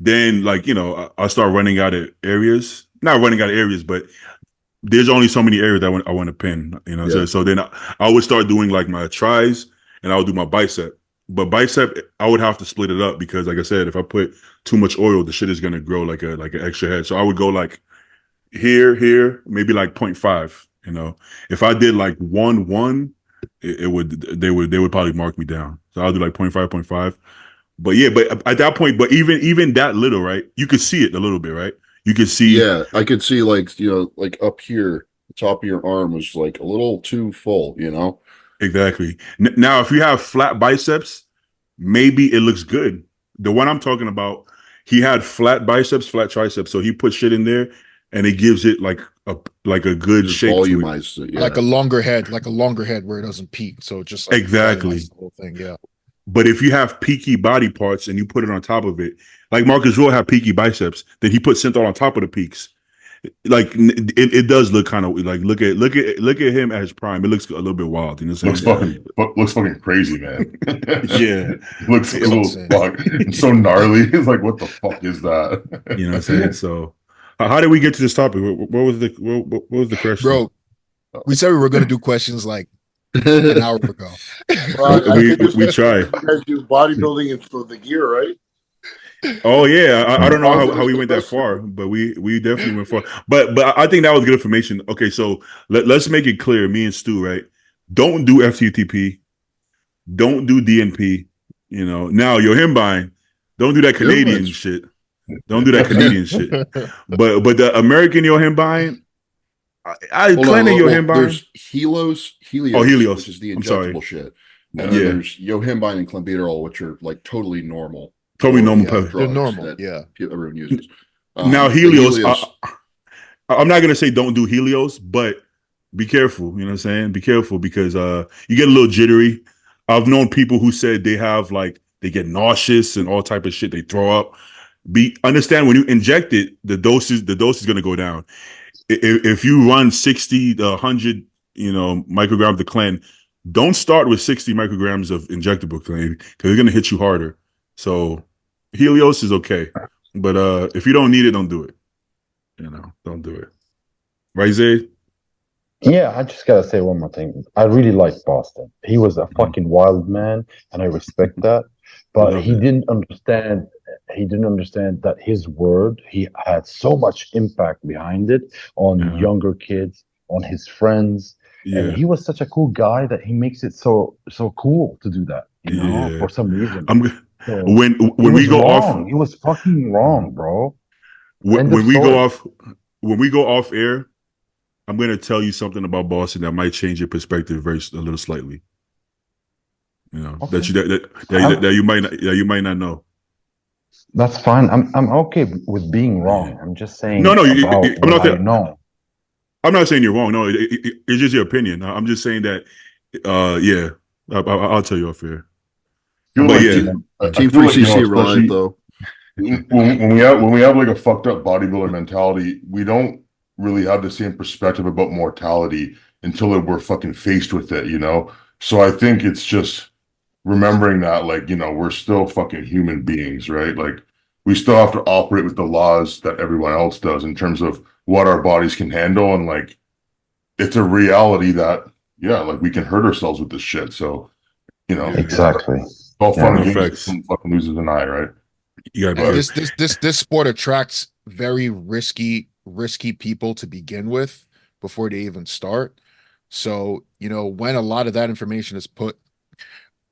Speaker 1: Then like I start running out of areas. Not running out of areas, but there's only so many areas that I want to pin. So then I would start doing like my tris and I would do my bicep. But bicep, I would have to split it up because, like I said, if I put too much oil, the shit is gonna grow like an extra head. So I would go like here, maybe like 0.5. If I did like 1, they would probably mark me down. So I'll do like 0.5. But yeah, but at that point, but even that little, right? You could see it a little bit, right? You could see.
Speaker 4: Yeah, I could see like like up here, the top of your arm was like a little too full.
Speaker 1: Exactly. Now, if you have flat biceps, maybe it looks good. The one I'm talking about, he had flat biceps, flat triceps, so he put shit in there, and it gives it like a good shape.
Speaker 4: Volumized it,
Speaker 6: like a longer head where it doesn't peak. So just like
Speaker 1: exactly
Speaker 6: the whole thing, yeah.
Speaker 1: But if you have peaky body parts and you put it on top of it, like Marcus will have peaky biceps, then he put synthol on top of the peaks. Like it does look kind of like look at him at his prime. It looks a little bit wild.
Speaker 3: Looks fucking crazy, man.
Speaker 1: Yeah,
Speaker 3: looks a little fuck. It's so gnarly. It's like, what the fuck is that?
Speaker 1: You know what I'm saying? So, how did we get to this topic? What was the question,
Speaker 6: bro? We said we were going to do questions like an hour ago.
Speaker 1: We try.
Speaker 5: You guys do bodybuilding and for the gear, right?
Speaker 1: Oh yeah, I don't know how we went that far, but we definitely went far. But I think that was good information. Okay, so let's make it clear. Me and Stu, right? Don't do FTTP. Don't do DNP. Now you're him buying. Don't do that Canadian shit. Don't do that Canadian shit. But the American yohimbine, I claim yohimbine.
Speaker 4: There's Helios,
Speaker 1: Helios,
Speaker 4: which is the injectable shit, and then there's yohimbine and clenbuterol, which are like totally normal.
Speaker 1: Totally normal.
Speaker 6: They're normal. Yeah,
Speaker 4: everyone uses.
Speaker 1: Now Helios, I'm not gonna say don't do Helios, but be careful. You know what I'm saying? Be careful because you get a little jittery. I've known people who said they have like they get nauseous and all type of shit. They throw up. Understand when you inject it, the dose is gonna go down. If you run 60 to 100, micrograms of Clen, don't start with 60 micrograms of injectable Clen because it's gonna hit you harder. So Helios is okay, but if you don't need it, don't do it. Don't do it. Right, Zay?
Speaker 2: Yeah, I just gotta say one more thing. I really like Boston. He was a fucking wild man, and I respect that. But he didn't understand. He didn't understand that his word. He had so much impact behind it on younger kids, on his friends, and he was such a cool guy that he makes it so cool to do that. For some reason.
Speaker 1: When we go off,
Speaker 2: he was fucking wrong, bro.
Speaker 1: When we go off air, I'm going to tell you something about Boston that might change your perspective a little slightly. That you might not know.
Speaker 2: That's fine. I'm okay with being wrong. I'm just saying.
Speaker 1: No,
Speaker 2: I'm
Speaker 1: not saying you're wrong. No, it's just your opinion. I'm just saying that. I'll tell you off air.
Speaker 4: But Team 3CC relied though.
Speaker 3: When we have like a fucked up bodybuilder mentality, we don't really have the same perspective about mortality until we're fucking faced with it, So I think it's just remembering that, like, we're still fucking human beings, right? Like, we still have to operate with the laws that everyone else does in terms of what our bodies can handle, and like, it's a reality that like we can hurt ourselves with this shit. So,
Speaker 2: exactly.
Speaker 3: All fun and games, fucking loses an eye, right?
Speaker 6: This sport attracts very risky people to begin with before they even start. So, when a lot of that information is put,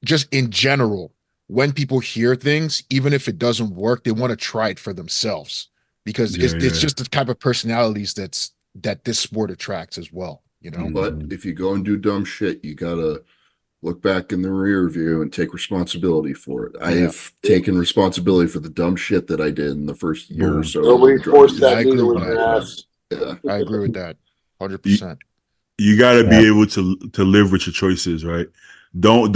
Speaker 6: just in general, when people hear things, even if it doesn't work, they want to try it for themselves because it's just the type of personalities that this sport attracts as well.
Speaker 4: But if you go and do dumb shit, you gotta look back in the rear view and take responsibility for it. I have taken responsibility for the dumb shit that I did in the first year or so.
Speaker 5: Nobody forced that needle in your ass.
Speaker 6: I agree with that 100%.
Speaker 1: You got to be able to live with your choices, right? Don't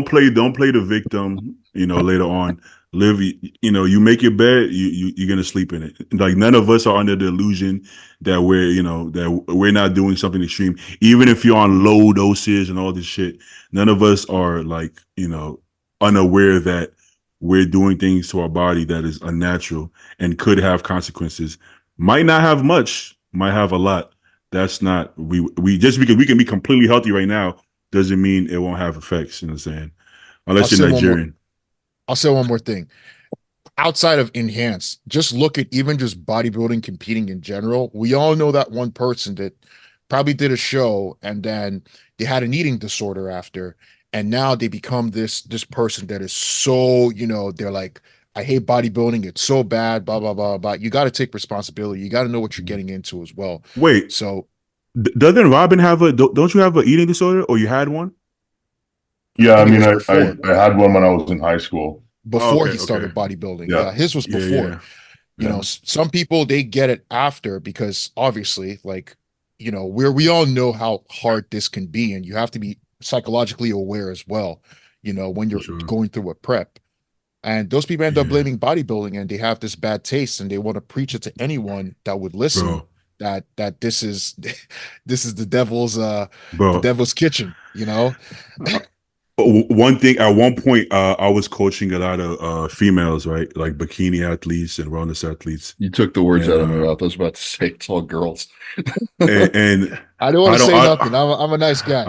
Speaker 1: play the victim, later on. Live, you make your bed, you're gonna sleep in it. Like, none of us are under the illusion that we're not doing something extreme. Even if you're on low doses and all this shit, none of us are like, unaware that we're doing things to our body that is unnatural and could have consequences. Might not have much, might have a lot. That's not we just because we can be completely healthy right now doesn't mean it won't have effects. You know what I'm saying? Unless you're Nigerian.
Speaker 6: I'll say one more thing. Outside of enhanced, just look at even just bodybuilding, competing in general. We all know that one person that probably did a show and then they had an eating disorder after, and now they become this person that is so, they're like, I hate bodybuilding. It's so bad, blah, blah, blah, blah. You got to take responsibility. You got to know what you're getting into as well.
Speaker 1: Wait,
Speaker 6: so
Speaker 1: doesn't Robin don't you have an eating disorder, or you had one?
Speaker 3: Yeah, I mean, I had one when I was in high school.
Speaker 6: Before he started bodybuilding. Yeah, his was before. Some people, they get it after because obviously, like, we all know how hard this can be, and you have to be psychologically aware as well, when you're going through a prep. And those people end up blaming bodybuilding, and they have this bad taste, and they want to preach it to anyone that would listen. That this is the devil's kitchen,
Speaker 1: One thing, at one point, I was coaching a lot of females, right? Like bikini athletes and wellness athletes.
Speaker 4: You took the words out of my mouth. I was about to say it's all girls.
Speaker 1: and
Speaker 6: I don't want to say nothing. I'm a nice guy.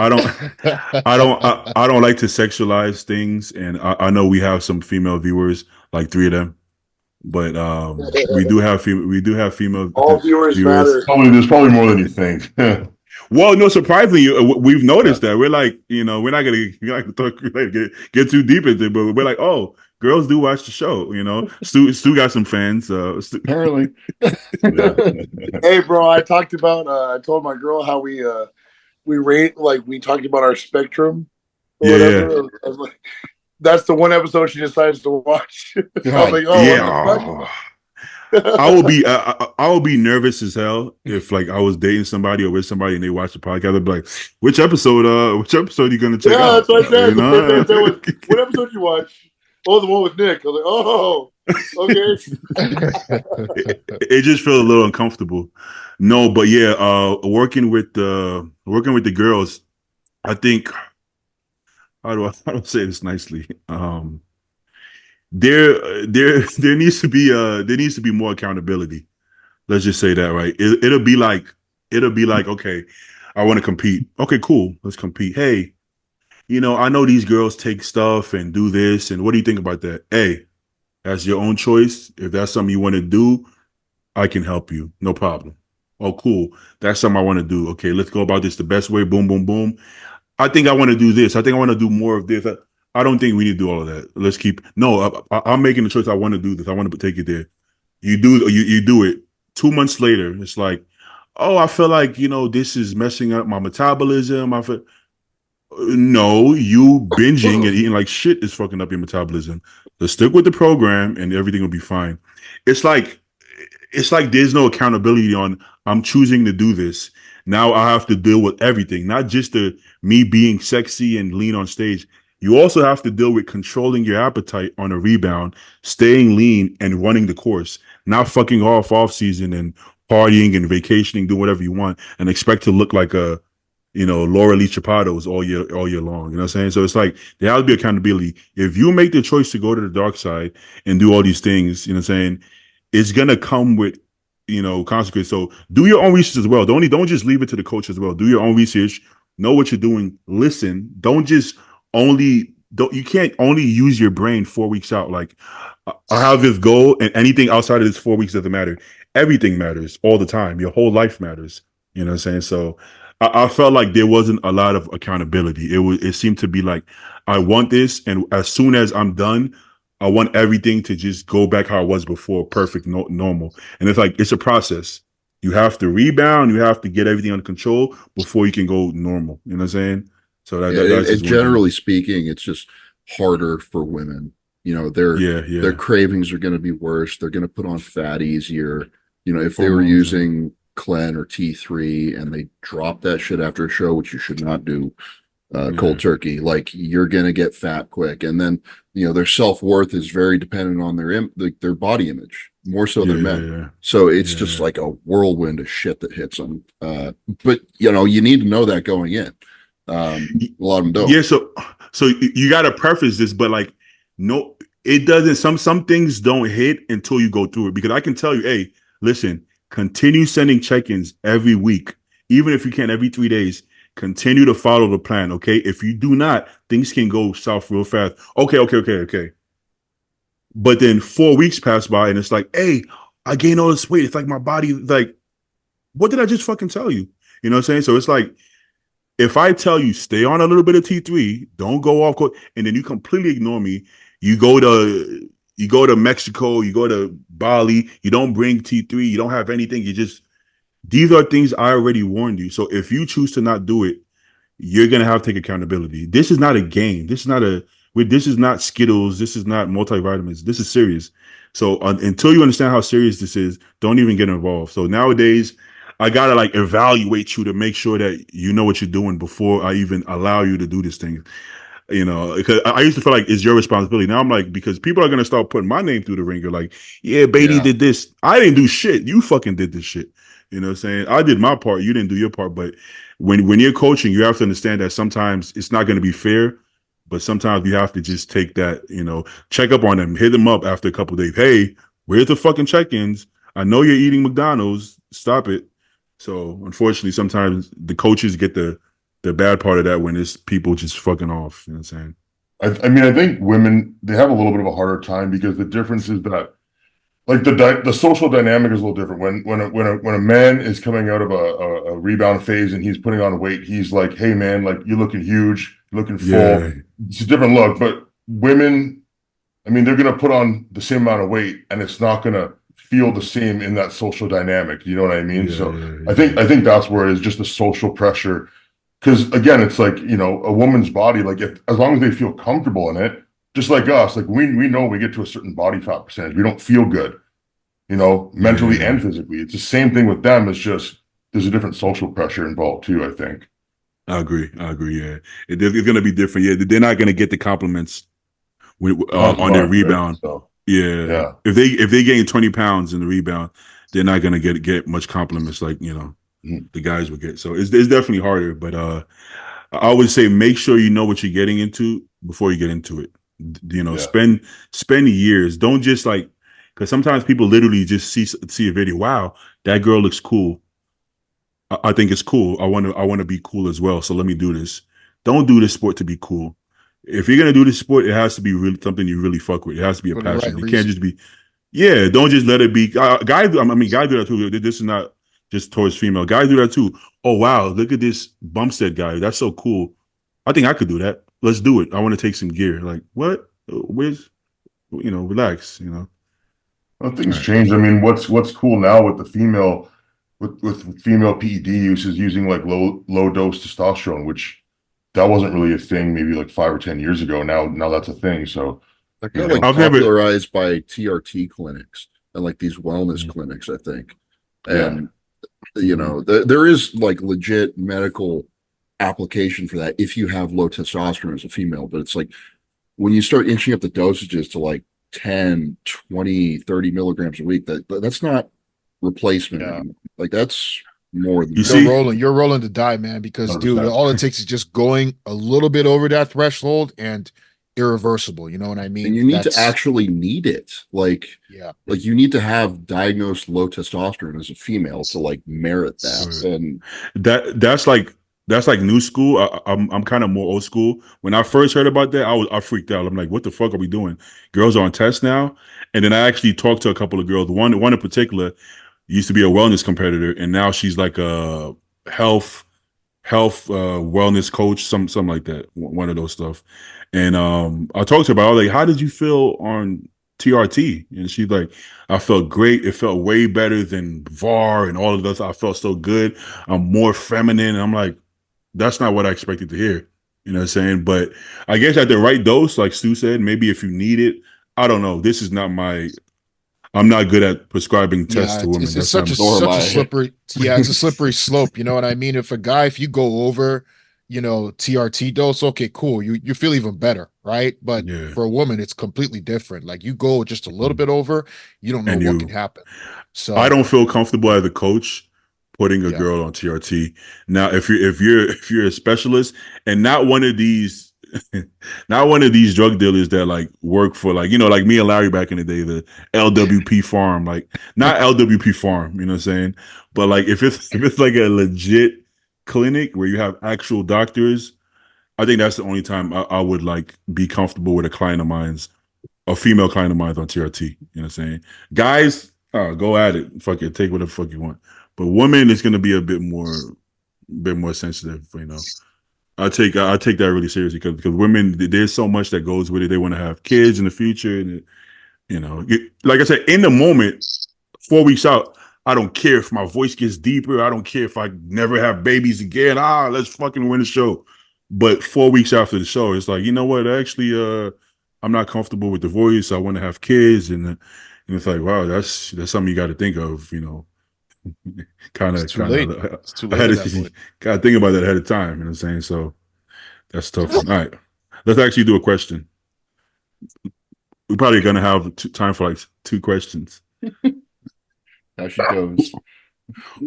Speaker 1: I don't like to sexualize things, and I know we have some female viewers, like 3 of them. But we do have female.
Speaker 5: All viewers matter.
Speaker 3: There's probably more than you think.
Speaker 1: Well, no, surprisingly, we've noticed that we're like, we're not gonna get too deep into it, but we're like, oh, girls do watch the show. Stu got some fans.
Speaker 3: Apparently.
Speaker 5: Hey, bro, I told my girl how we rate, like we talked about our spectrum or whatever. I was like, that's the one episode she decides to watch. So I was like,
Speaker 1: I will be nervous as hell if like I was dating somebody or with somebody and they watch the podcast. I'd be like, which episode are you gonna check out?
Speaker 5: That's what I said. The first thing I said was, what episode did you watch? Oh, the one with Nick. I was like, okay.
Speaker 1: It just feels a little uncomfortable. No, but yeah, working with the girls, I think, how do I say this nicely? There needs to be more accountability. Let's just say that, right? It'll be like, okay, I want to compete. Okay, cool. Let's compete. Hey, I know these girls take stuff and do this, and what do you think about that? Hey, that's your own choice. If that's something you want to do, I can help you. No problem. Oh, cool. That's something I want to do. Okay, let's go about this the best way. Boom, boom, boom. I think I want to do this. I think I want to do more of this. I don't think we need to do all of that. Let's keep. No, I'm making the choice. I want to do this. I want to take it there. You do it. 2 months later, it's like, oh, I feel like this is messing up my metabolism. No, you binging and eating like shit is fucking up your metabolism. Let's stick with the program and everything will be fine. It's like there's no accountability on I'm choosing to do this. Now I have to deal with everything, not just me being sexy and lean on stage. You also have to deal with controlling your appetite on a rebound, staying lean and running the course, not fucking off season and partying and vacationing, do whatever you want and expect to look like a Laura Lee Chapados all year long. You know what I'm saying? So it's like there has to be accountability. If you make the choice to go to the dark side and do all these things, you know what I'm saying, it's gonna come with consequences. So do your own research as well. Don't just leave it to the coach as well. Do your own research, know what you're doing, listen. You can't only use your brain 4 weeks out. Like I have this goal and anything outside of this 4 weeks doesn't matter. Everything matters all the time. Your whole life matters. You know what I'm saying? So I felt like there wasn't a lot of accountability. It seemed to be like, I want this, and as soon as I'm done, I want everything to just go back how it was before, perfect, normal. And it's like it's a process. You have to rebound, you have to get everything under control before you can go normal. You know what I'm saying? So that's
Speaker 4: generally speaking, it's just harder for women. Their cravings are going to be worse. They're going to put on fat easier. If they were using Clen or T3 and they drop that shit after a show, which you should not do, cold turkey, like you're gonna get fat quick. And then their self-worth is very dependent on their body image, more so than men. So it's just like a whirlwind of shit that hits them. But you need to know that going in. A lot of them don't.
Speaker 1: Yeah, so you got to preface this, but like, no, it doesn't. Some things don't hit until you go through it. Because I can tell you, hey, listen, continue sending check-ins every week, even if you can every 3 days. Continue to follow the plan, okay? If you do not, things can go south real fast. Okay. But then 4 weeks pass by and it's like, hey, I gained all this weight. It's like my body, like, what did I just fucking tell you? You know what I'm saying? So it's like, if I tell you stay on a little bit of T3, don't go off course, and then you completely ignore me, you go to Mexico, you go to Bali, you don't bring T3, you don't have anything, these are things I already warned you. So if you choose to not do it, you're going to have to take accountability. This is not a game. This is not Skittles. This is not multivitamins. This is serious. So until you understand how serious this is, don't even get involved. So nowadays, I got to like evaluate you to make sure that you know what you're doing before I even allow you to do this thing. Because I used to feel like it's your responsibility. Now I'm like, because people are going to start putting my name through the ringer. Like, yeah, Beatty did this. I didn't do shit. You fucking did this shit. You know what I'm saying? I did my part. You didn't do your part. But when you're coaching, you have to understand that sometimes it's not going to be fair. But sometimes you have to just take that, check up on them, hit them up after a couple of days. Hey, where's the fucking check-ins? I know you're eating McDonald's. Stop it. So unfortunately, sometimes the coaches get the bad part of that when it's people just fucking off. You know what I'm saying?
Speaker 3: I think women, they have a little bit of a harder time because the difference is that like the social dynamic is a little different. When a man is coming out of a rebound phase and he's putting on weight, he's like, "Hey man, like you're looking huge, you're looking full."
Speaker 1: Yeah.
Speaker 3: It's a different look. But women, I mean, they're gonna put on the same amount of weight, and it's not gonna feel the same in that social dynamic. You know what I mean?
Speaker 1: Yeah,
Speaker 3: So
Speaker 1: yeah,
Speaker 3: I think that's where it is, just the social pressure. Because again, it's like, a woman's body, like as long as they feel comfortable in it, just like us, like we know we get to a certain body fat percentage, we don't feel good, mentally and physically. It's the same thing with them. It's just there's a different social pressure involved too, I think.
Speaker 1: I agree. Yeah, it's gonna be different. Yeah, they're not gonna get the compliments on their rebound.
Speaker 3: Right? So,
Speaker 1: yeah, if they gain 20 pounds in the rebound, they're not gonna get much compliments like the guys would get. So it's definitely harder. But I would say make sure you know what you're getting into before you get into it. Spend years. Don't just because sometimes people literally just see a video. Wow, that girl looks cool. I think it's cool. I want to be cool as well. So let me do this. Don't do this sport to be cool. If you're gonna do this sport, it has to be really something you really fuck with. It has to be a passion. It can't just be. Yeah, don't just let it be. Guys do that too. This is not just towards female. Guys do that too. Oh wow, look at this Bumstead guy. That's so cool. I think I could do that. Let's do it. I want to take some gear. Like what? Where's? Relax.
Speaker 3: Well, things change. I mean, what's cool now with the female, with female PED use is using like low dose testosterone, which that wasn't really a thing maybe like 5 or 10 years ago. Now that's a thing. So
Speaker 4: they're kind of popularized by TRT clinics and like these wellness clinics, I think. And there is like legit medical application for that if you have low testosterone as a female. But it's like when you start inching up the dosages to like 10, 20, 30 milligrams a week, that's not replacement anymore. Like that's more than
Speaker 6: you're rolling to die, man, because 100%. Dude, all it takes is just going a little bit over that threshold and irreversible. You know what I mean?
Speaker 4: And you need to actually need it. Like you need to have diagnosed low testosterone as a female to like merit that. And
Speaker 1: that's like new school. I'm kind of more old school. When I first heard about that, I freaked out. I'm like, what the fuck are we doing? Girls are on tests now. And then I actually talked to a couple of girls. One in particular used to be a wellness competitor, and now she's like a health wellness coach, something like that. One of those stuff. And I talked to her about, I was like, how did you feel on TRT? And she's like, I felt great. It felt way better than VAR and all of this. I felt so good. I'm more feminine. And I'm like, that's not what I expected to hear. You know what I'm saying? But I guess at the right dose, like Stu said, maybe if you need it, I don't know. This is not I'm not good at prescribing tests to women.
Speaker 6: It's such a slippery, it's a slippery slope. You know what I mean? If you go over, TRT dose, okay, cool. You feel even better, right? But for a woman, it's completely different. Like you go just a little bit over, you don't know what can happen. So
Speaker 1: I don't feel comfortable as a coach putting a girl on TRT. Now, if you're a specialist and not one of these drug dealers that like work for like me and Larry back in the day, the LWP farm, like not LWP farm, you know what I'm saying? But like if it's like a legit clinic where you have actual doctors, I think that's the only time I would like be comfortable with a female client of mine on TRT. You know what I'm saying? Guys, go at it. Fuck it. Take whatever the fuck you want. But women is gonna be a bit more sensitive, I take that really seriously because women, there's so much that goes with it. They want to have kids in the future, and like I said, in the moment, 4 weeks out, I don't care if my voice gets deeper. I don't care if I never have babies again. Let's fucking win the show. But 4 weeks after the show, it's like, you know what? Actually, I'm not comfortable with the voice. I want to have kids, and it's like, wow, that's something you got to think of. Kind of I had to gotta think about that ahead of time, you know what I'm saying? So that's tough. All right, let's actually do a question. We're probably gonna have time for like 2 questions.
Speaker 4: How she goes.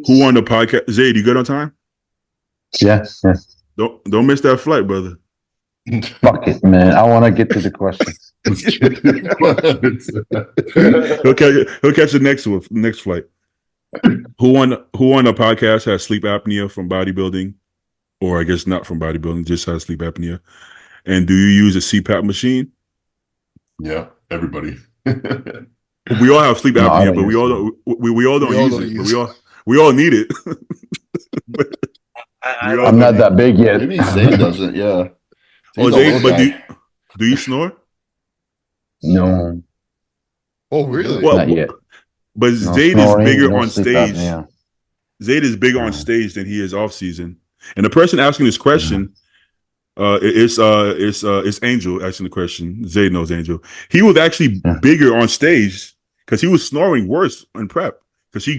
Speaker 1: Who on the podcast? Zayd, you good on time?
Speaker 2: Yeah.
Speaker 1: Don't miss that flight, brother.
Speaker 2: Fuck it, man. I want to get to the questions.
Speaker 1: He'll catch the next flight. Who on the podcast has sleep apnea from bodybuilding, or I guess not from bodybuilding, just has sleep apnea? And do you use a CPAP machine?
Speaker 3: Yeah, everybody.
Speaker 1: We all have sleep
Speaker 2: No, I
Speaker 1: apnea,
Speaker 2: don't
Speaker 1: but we
Speaker 2: use
Speaker 1: all
Speaker 2: it.
Speaker 1: don't, we all don't
Speaker 6: We all
Speaker 1: use
Speaker 6: don't
Speaker 1: it. But
Speaker 6: use
Speaker 1: we all need it. We all
Speaker 2: I'm not
Speaker 1: don't
Speaker 2: that big yet.
Speaker 4: Maybe Zay doesn't. Yeah,
Speaker 1: Oh,
Speaker 4: he's a little
Speaker 1: but
Speaker 4: guy.
Speaker 1: do you snore?
Speaker 2: No,
Speaker 6: Oh, really?
Speaker 1: Well,
Speaker 2: not yet.
Speaker 1: but
Speaker 2: No
Speaker 1: Zayd is
Speaker 2: snoring,
Speaker 1: bigger
Speaker 2: no
Speaker 1: on
Speaker 2: sleep
Speaker 1: stage.
Speaker 2: apnea.
Speaker 1: Zayd is bigger on
Speaker 2: No.
Speaker 1: stage than he is off season. And the person asking this question, it's Angel asking the question. Zayd knows Angel. He was actually
Speaker 2: Yeah.
Speaker 1: bigger on stage because he was snoring worse in prep because he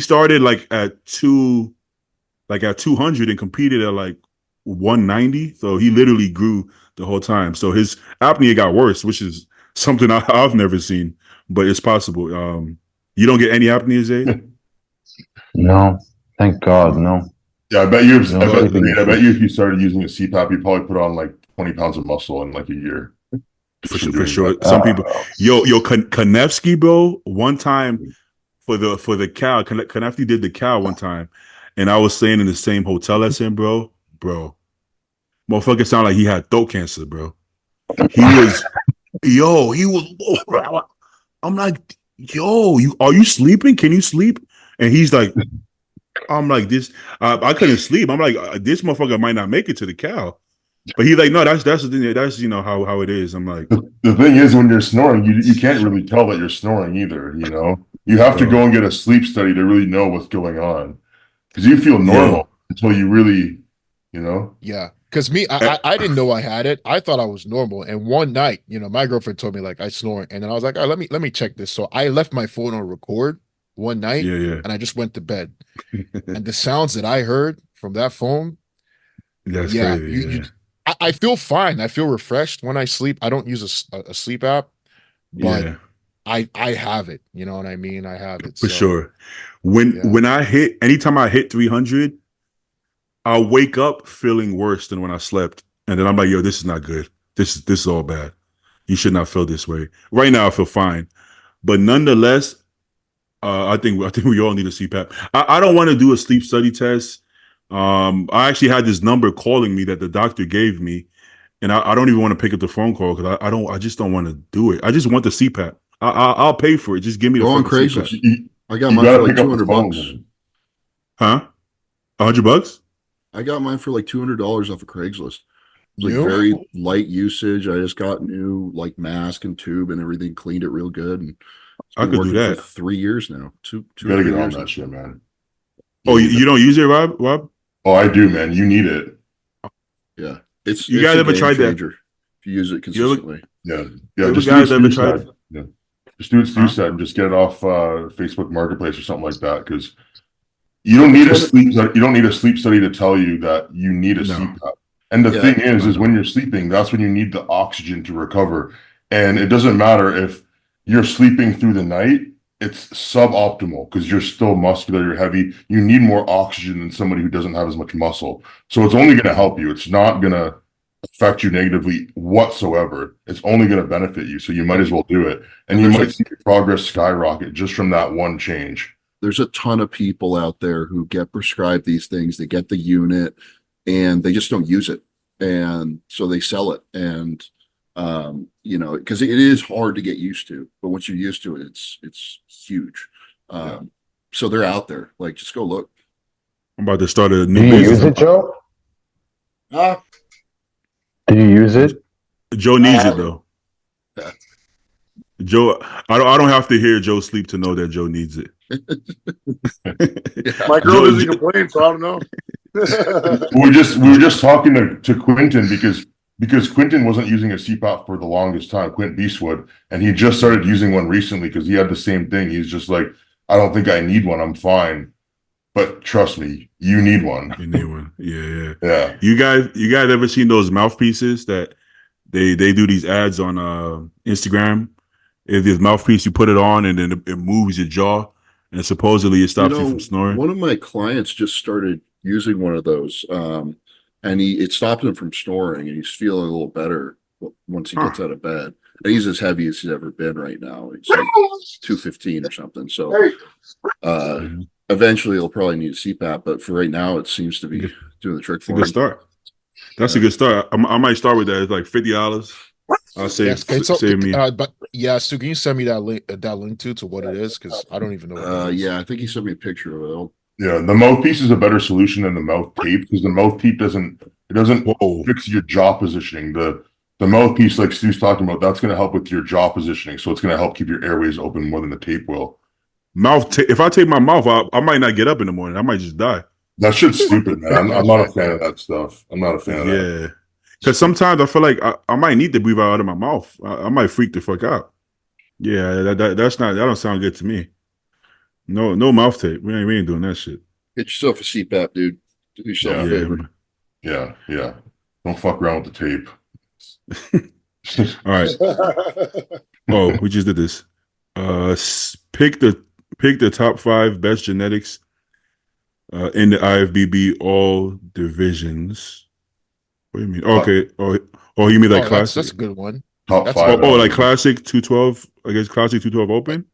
Speaker 1: started like at 200 and competed at like 190. So he literally grew the whole time. So his apnea got worse, which is something I've never seen, but it's possible. You don't get any apnea, Zayd?
Speaker 2: No, thank God, no.
Speaker 3: Yeah, I bet you.
Speaker 2: No
Speaker 3: I
Speaker 2: sleeping
Speaker 3: bet
Speaker 2: issues.
Speaker 3: you if you started using a CPAP, you probably put on like 20 pounds of muscle in like a year.
Speaker 1: For
Speaker 3: From
Speaker 1: sure.
Speaker 3: doing that.
Speaker 1: Some people, Konevsky, bro. One time for the cow, Konevsky did the cow one time, and I was staying in the same hotel as him, bro. Motherfucker sounded like he had throat cancer, bro. He was, I'm like, are you sleeping? Can you sleep? And he's like, I'm like this. I couldn't sleep. I'm like, this motherfucker might not make it to the cow. But he's like, no, that's the thing. That's how it is. I'm like,
Speaker 3: The thing is, when you're snoring, you can't really tell that you're snoring either. You have to go and get a sleep study to really know what's going on, because you feel normal until you really,
Speaker 6: Yeah. Because I didn't know I had it. I thought I was normal. And one night, my girlfriend told me like I snore. And then I was like, all right, let me check this. So I left my phone on record one night and I just went to bed. And the sounds that I heard from that phone,
Speaker 1: that's crazy.
Speaker 6: I feel fine. I feel refreshed when I sleep. I don't use a sleep app, but I have it. You know what I mean? I have it.
Speaker 1: For sure. Anytime I hit 300, I'll wake up feeling worse than when I slept. And then I'm like, yo, this is not good. This is all bad. You should not feel this way. Right now I feel fine. But nonetheless, I think we all need a CPAP. I don't want to do a sleep study test. I actually had this number calling me that the doctor gave me, and I don't even want to pick up the phone call because I just don't want to do it. I just want the CPAP. I'll pay for it. Just give me the
Speaker 4: on
Speaker 1: fucking
Speaker 4: Craigslist.
Speaker 1: CPAP.
Speaker 4: I got mine for like $200.
Speaker 1: Huh? $100?
Speaker 4: I got mine for like $200 off of Craigslist. It's like very light usage. I just got new like mask and tube and everything, cleaned it real good, and
Speaker 1: I could do that
Speaker 4: for 3 years now. Two
Speaker 3: you gotta get on
Speaker 4: years
Speaker 3: that
Speaker 4: now.
Speaker 3: shit, man.
Speaker 1: Oh, you don't use it, Rob?
Speaker 3: Oh, I do, man. You need it.
Speaker 4: Yeah,
Speaker 1: you guys ever tried that?
Speaker 4: If you use it consistently.
Speaker 3: Yeah.
Speaker 1: Just guys ever tried?
Speaker 3: Yeah. Just do what Stu said and just get it off Facebook Marketplace or something like that, because you don't need a sleep study to tell you that you need a CPAP. And the thing is when you're sleeping, that's when you need the oxygen to recover. And it doesn't matter if you're sleeping through the night, it's suboptimal because you're still muscular, you're heavy. You need more oxygen than somebody who doesn't have as much muscle. So it's only going to help you. It's not going to affect you negatively whatsoever. It's only going to benefit you. So you might as well do it. And you might see your progress skyrocket just from that one change.
Speaker 4: There's a ton of people out there who get prescribed these things. They get the unit and they just don't use it. And so they sell it. And, because it is hard to get used to, but once you're used to it, it's huge. So they're out there. Like, just go look.
Speaker 1: I'm about to start a new
Speaker 2: business. Do you
Speaker 1: business.
Speaker 2: use it, Joe? Do you use it?
Speaker 1: Joe needs it though. Yeah. Joe, I don't have to hear Joe sleep to know that Joe needs it.
Speaker 5: My girl doesn't complain, so I don't know.
Speaker 3: we were just talking to Quentin because Quentin wasn't using a CPAP for the longest time, Quint Beastwood, and he just started using one recently because he had the same thing. He's just like, I don't think I need one. I'm fine. But trust me, you need one.
Speaker 1: You need one. Yeah.
Speaker 3: Yeah.
Speaker 1: You guys ever seen those mouthpieces that they do these ads on Instagram? If this mouthpiece, you put it on and then it moves your jaw and supposedly it stops you from snoring.
Speaker 4: One of my clients just started using one of those. And it stopped him from snoring, and he's feeling a little better once he gets out of bed. And he's as heavy as he's ever been right now. He's like 215 or something. So eventually he'll probably need a CPAP, but for right now it seems to be doing the trick for him.
Speaker 1: Good start. That's a good start. I might start with that. It's like $50. I'll save me.
Speaker 6: But Yeah, Stu, can you send me that link to what it is? Because I don't even know what it is.
Speaker 4: Yeah, I think he sent me a picture of it.
Speaker 3: Yeah, the mouthpiece is a better solution than the mouth tape because the mouth tape doesn't fix your jaw positioning. The mouthpiece, like Stu's talking about, that's going to help with your jaw positioning. So it's going to help keep your airways open more than the tape will.
Speaker 1: If I take my mouth out, I might not get up in the morning. I might just die.
Speaker 3: That shit's stupid, man. I'm not a fan of that stuff. I'm not a fan of that.
Speaker 1: Yeah. Because sometimes I feel like I might need to breathe out of my mouth. I might freak the fuck out. Yeah, that don't sound good to me. No mouth tape. We ain't doing that shit.
Speaker 4: Get yourself a CPAP, dude. Do yourself a favor.
Speaker 3: Yeah. Don't fuck around with the
Speaker 1: tape. All right. Oh, we just did this. Pick the top 5 best genetics in the IFBB all divisions. What do you mean? Okay. Oh, you mean like classic?
Speaker 6: That's a good one.
Speaker 3: Top 5.
Speaker 1: Like classic 212. I guess classic 212 open.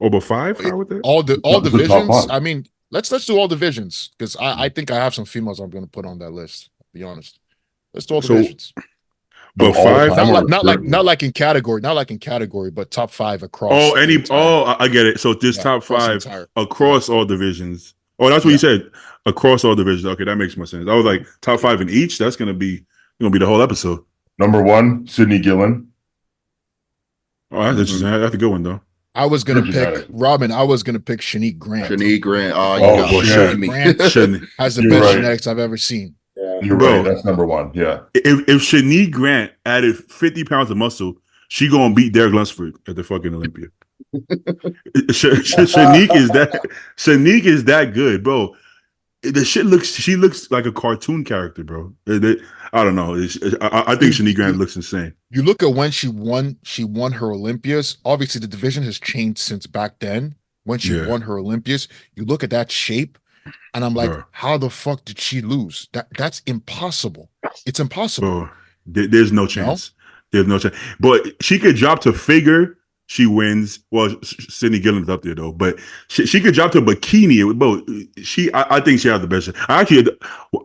Speaker 1: Over 5? How with that?
Speaker 6: All divisions. I mean, let's do all divisions because I think I have some females I'm going to put on that list. To be honest, let's do all divisions.
Speaker 1: But 5,
Speaker 6: not like in category, but top 5 across.
Speaker 1: I get it. So this top 5 across all divisions. Oh, that's what you said. Across all divisions. Okay, that makes more sense. I was like top 5 in each. That's gonna be the whole episode.
Speaker 3: Number 1, Sydney Gillen.
Speaker 1: Oh, that's interesting. That's a good one though.
Speaker 6: I was gonna pick Robin. I was gonna pick Shanique Grant.
Speaker 4: Shanique Grant.
Speaker 6: Grant has the best genetics I've ever seen.
Speaker 3: Yeah. You're right. That's number 1. Yeah.
Speaker 1: If Shanique Grant added 50 pounds of muscle, she gonna beat Derek Lunsford at the fucking Olympia. Shanique is that good, bro. She looks like a cartoon character, bro. I don't know. I think Shanique Grant looks insane.
Speaker 6: You look at when she won her Olympias. Obviously, the division has changed since back then. When she won her Olympias, you look at that shape, and I'm like, how the fuck did she lose? That's impossible. It's impossible.
Speaker 1: There's no chance. There's no chance. But she could drop to figure. She wins. Well, Sydney Gillen's up there though, but she could drop to bikini. I think she has the best.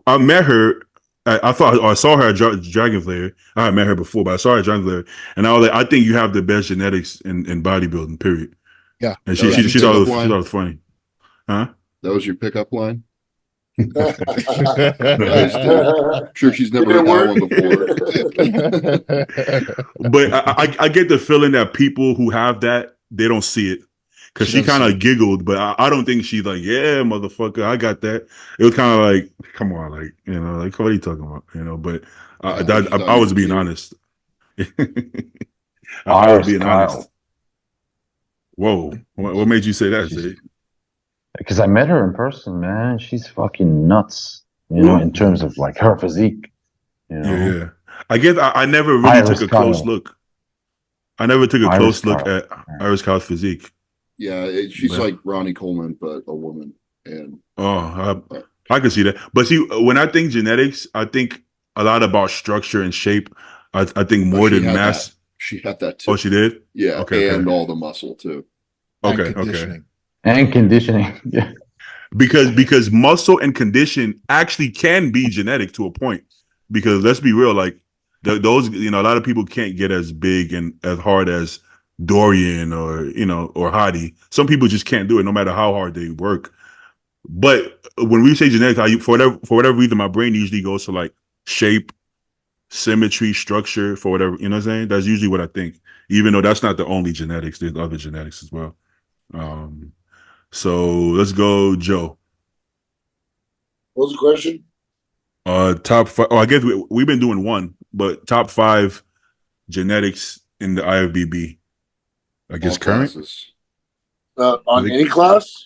Speaker 1: I met her. I saw her at Dragon Slayer. I had met her before, but I saw her at Dragon Slayer, and I was like, I think you have the best genetics in bodybuilding. Period.
Speaker 6: Yeah,
Speaker 1: and she thought it was funny. Huh?
Speaker 4: That was your pickup line. Sure, she's never heard that one before.
Speaker 1: But I get the feeling that people who have that, they don't see it because she kind of giggled, but I don't think she's like, yeah, motherfucker, I got that. It was kind of like, come on, like, like what are you talking about, But I was being honest. I was being honest. Whoa, what made you say that, Zay?
Speaker 2: Because I met her in person, man. She's fucking nuts, in terms of like her physique.
Speaker 1: Yeah. I guess I never really took a close look. I never took a close look at Iris Kyle's physique.
Speaker 4: Yeah, she's like Ronnie Coleman, but a woman. And
Speaker 1: I can see that. But see, when I think genetics, I think a lot about structure and shape. I think more than mass.
Speaker 4: She had that too.
Speaker 1: Oh, she did?
Speaker 4: Yeah, okay, and all the muscle too.
Speaker 1: Okay.
Speaker 2: And conditioning. Yeah.
Speaker 1: Because muscle and condition actually can be genetic to a point. Because let's be real, like those, a lot of people can't get as big and as hard as Dorian or Hadi. Some people just can't do it no matter how hard they work. But when we say genetics, for whatever reason, my brain usually goes to like shape, symmetry, structure, for whatever, you know what I'm saying? That's usually what I think. Even though that's not the only genetics, there's other genetics as well. So let's go, Joe.
Speaker 5: What was the question?
Speaker 1: Top 5. Oh, I guess we've been doing one, but top 5 genetics in the IFBB. I guess current.
Speaker 5: On any class?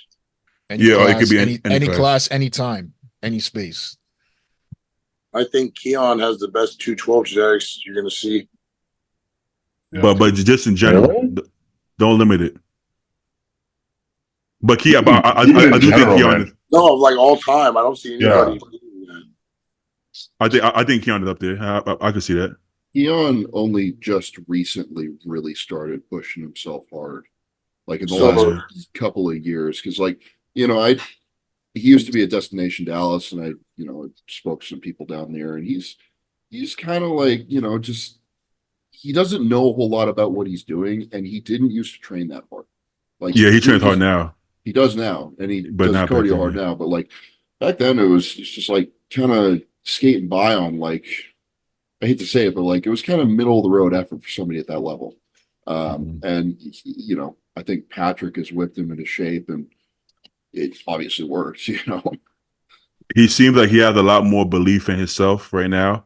Speaker 1: It could be
Speaker 6: any class, anytime, any space.
Speaker 5: I think Keon has the best 212 genetics you're going to see.
Speaker 1: But just in general, don't limit it. But Keon, I do think Keon.
Speaker 5: No, like all time, I don't see anybody.
Speaker 1: I think Keon is up there. I can see that.
Speaker 4: Keon only just recently really started pushing himself hard, like in the last couple of years. Because, he used to be at Destination Dallas, and I spoke to some people down there, and he's kind of like, he doesn't know a whole lot about what he's doing, and he didn't used to train that hard. Like
Speaker 1: he trains hard now.
Speaker 4: He does now, and he does
Speaker 1: not
Speaker 4: cardio hard now. But like back then, it's just like kind of skating by on like, I hate to say it, but like it was kind of middle of the road effort for somebody at that level. And you know, I think Patrick has whipped him into shape, and it obviously works. You know,
Speaker 1: he seems like he has a lot more belief in himself right now,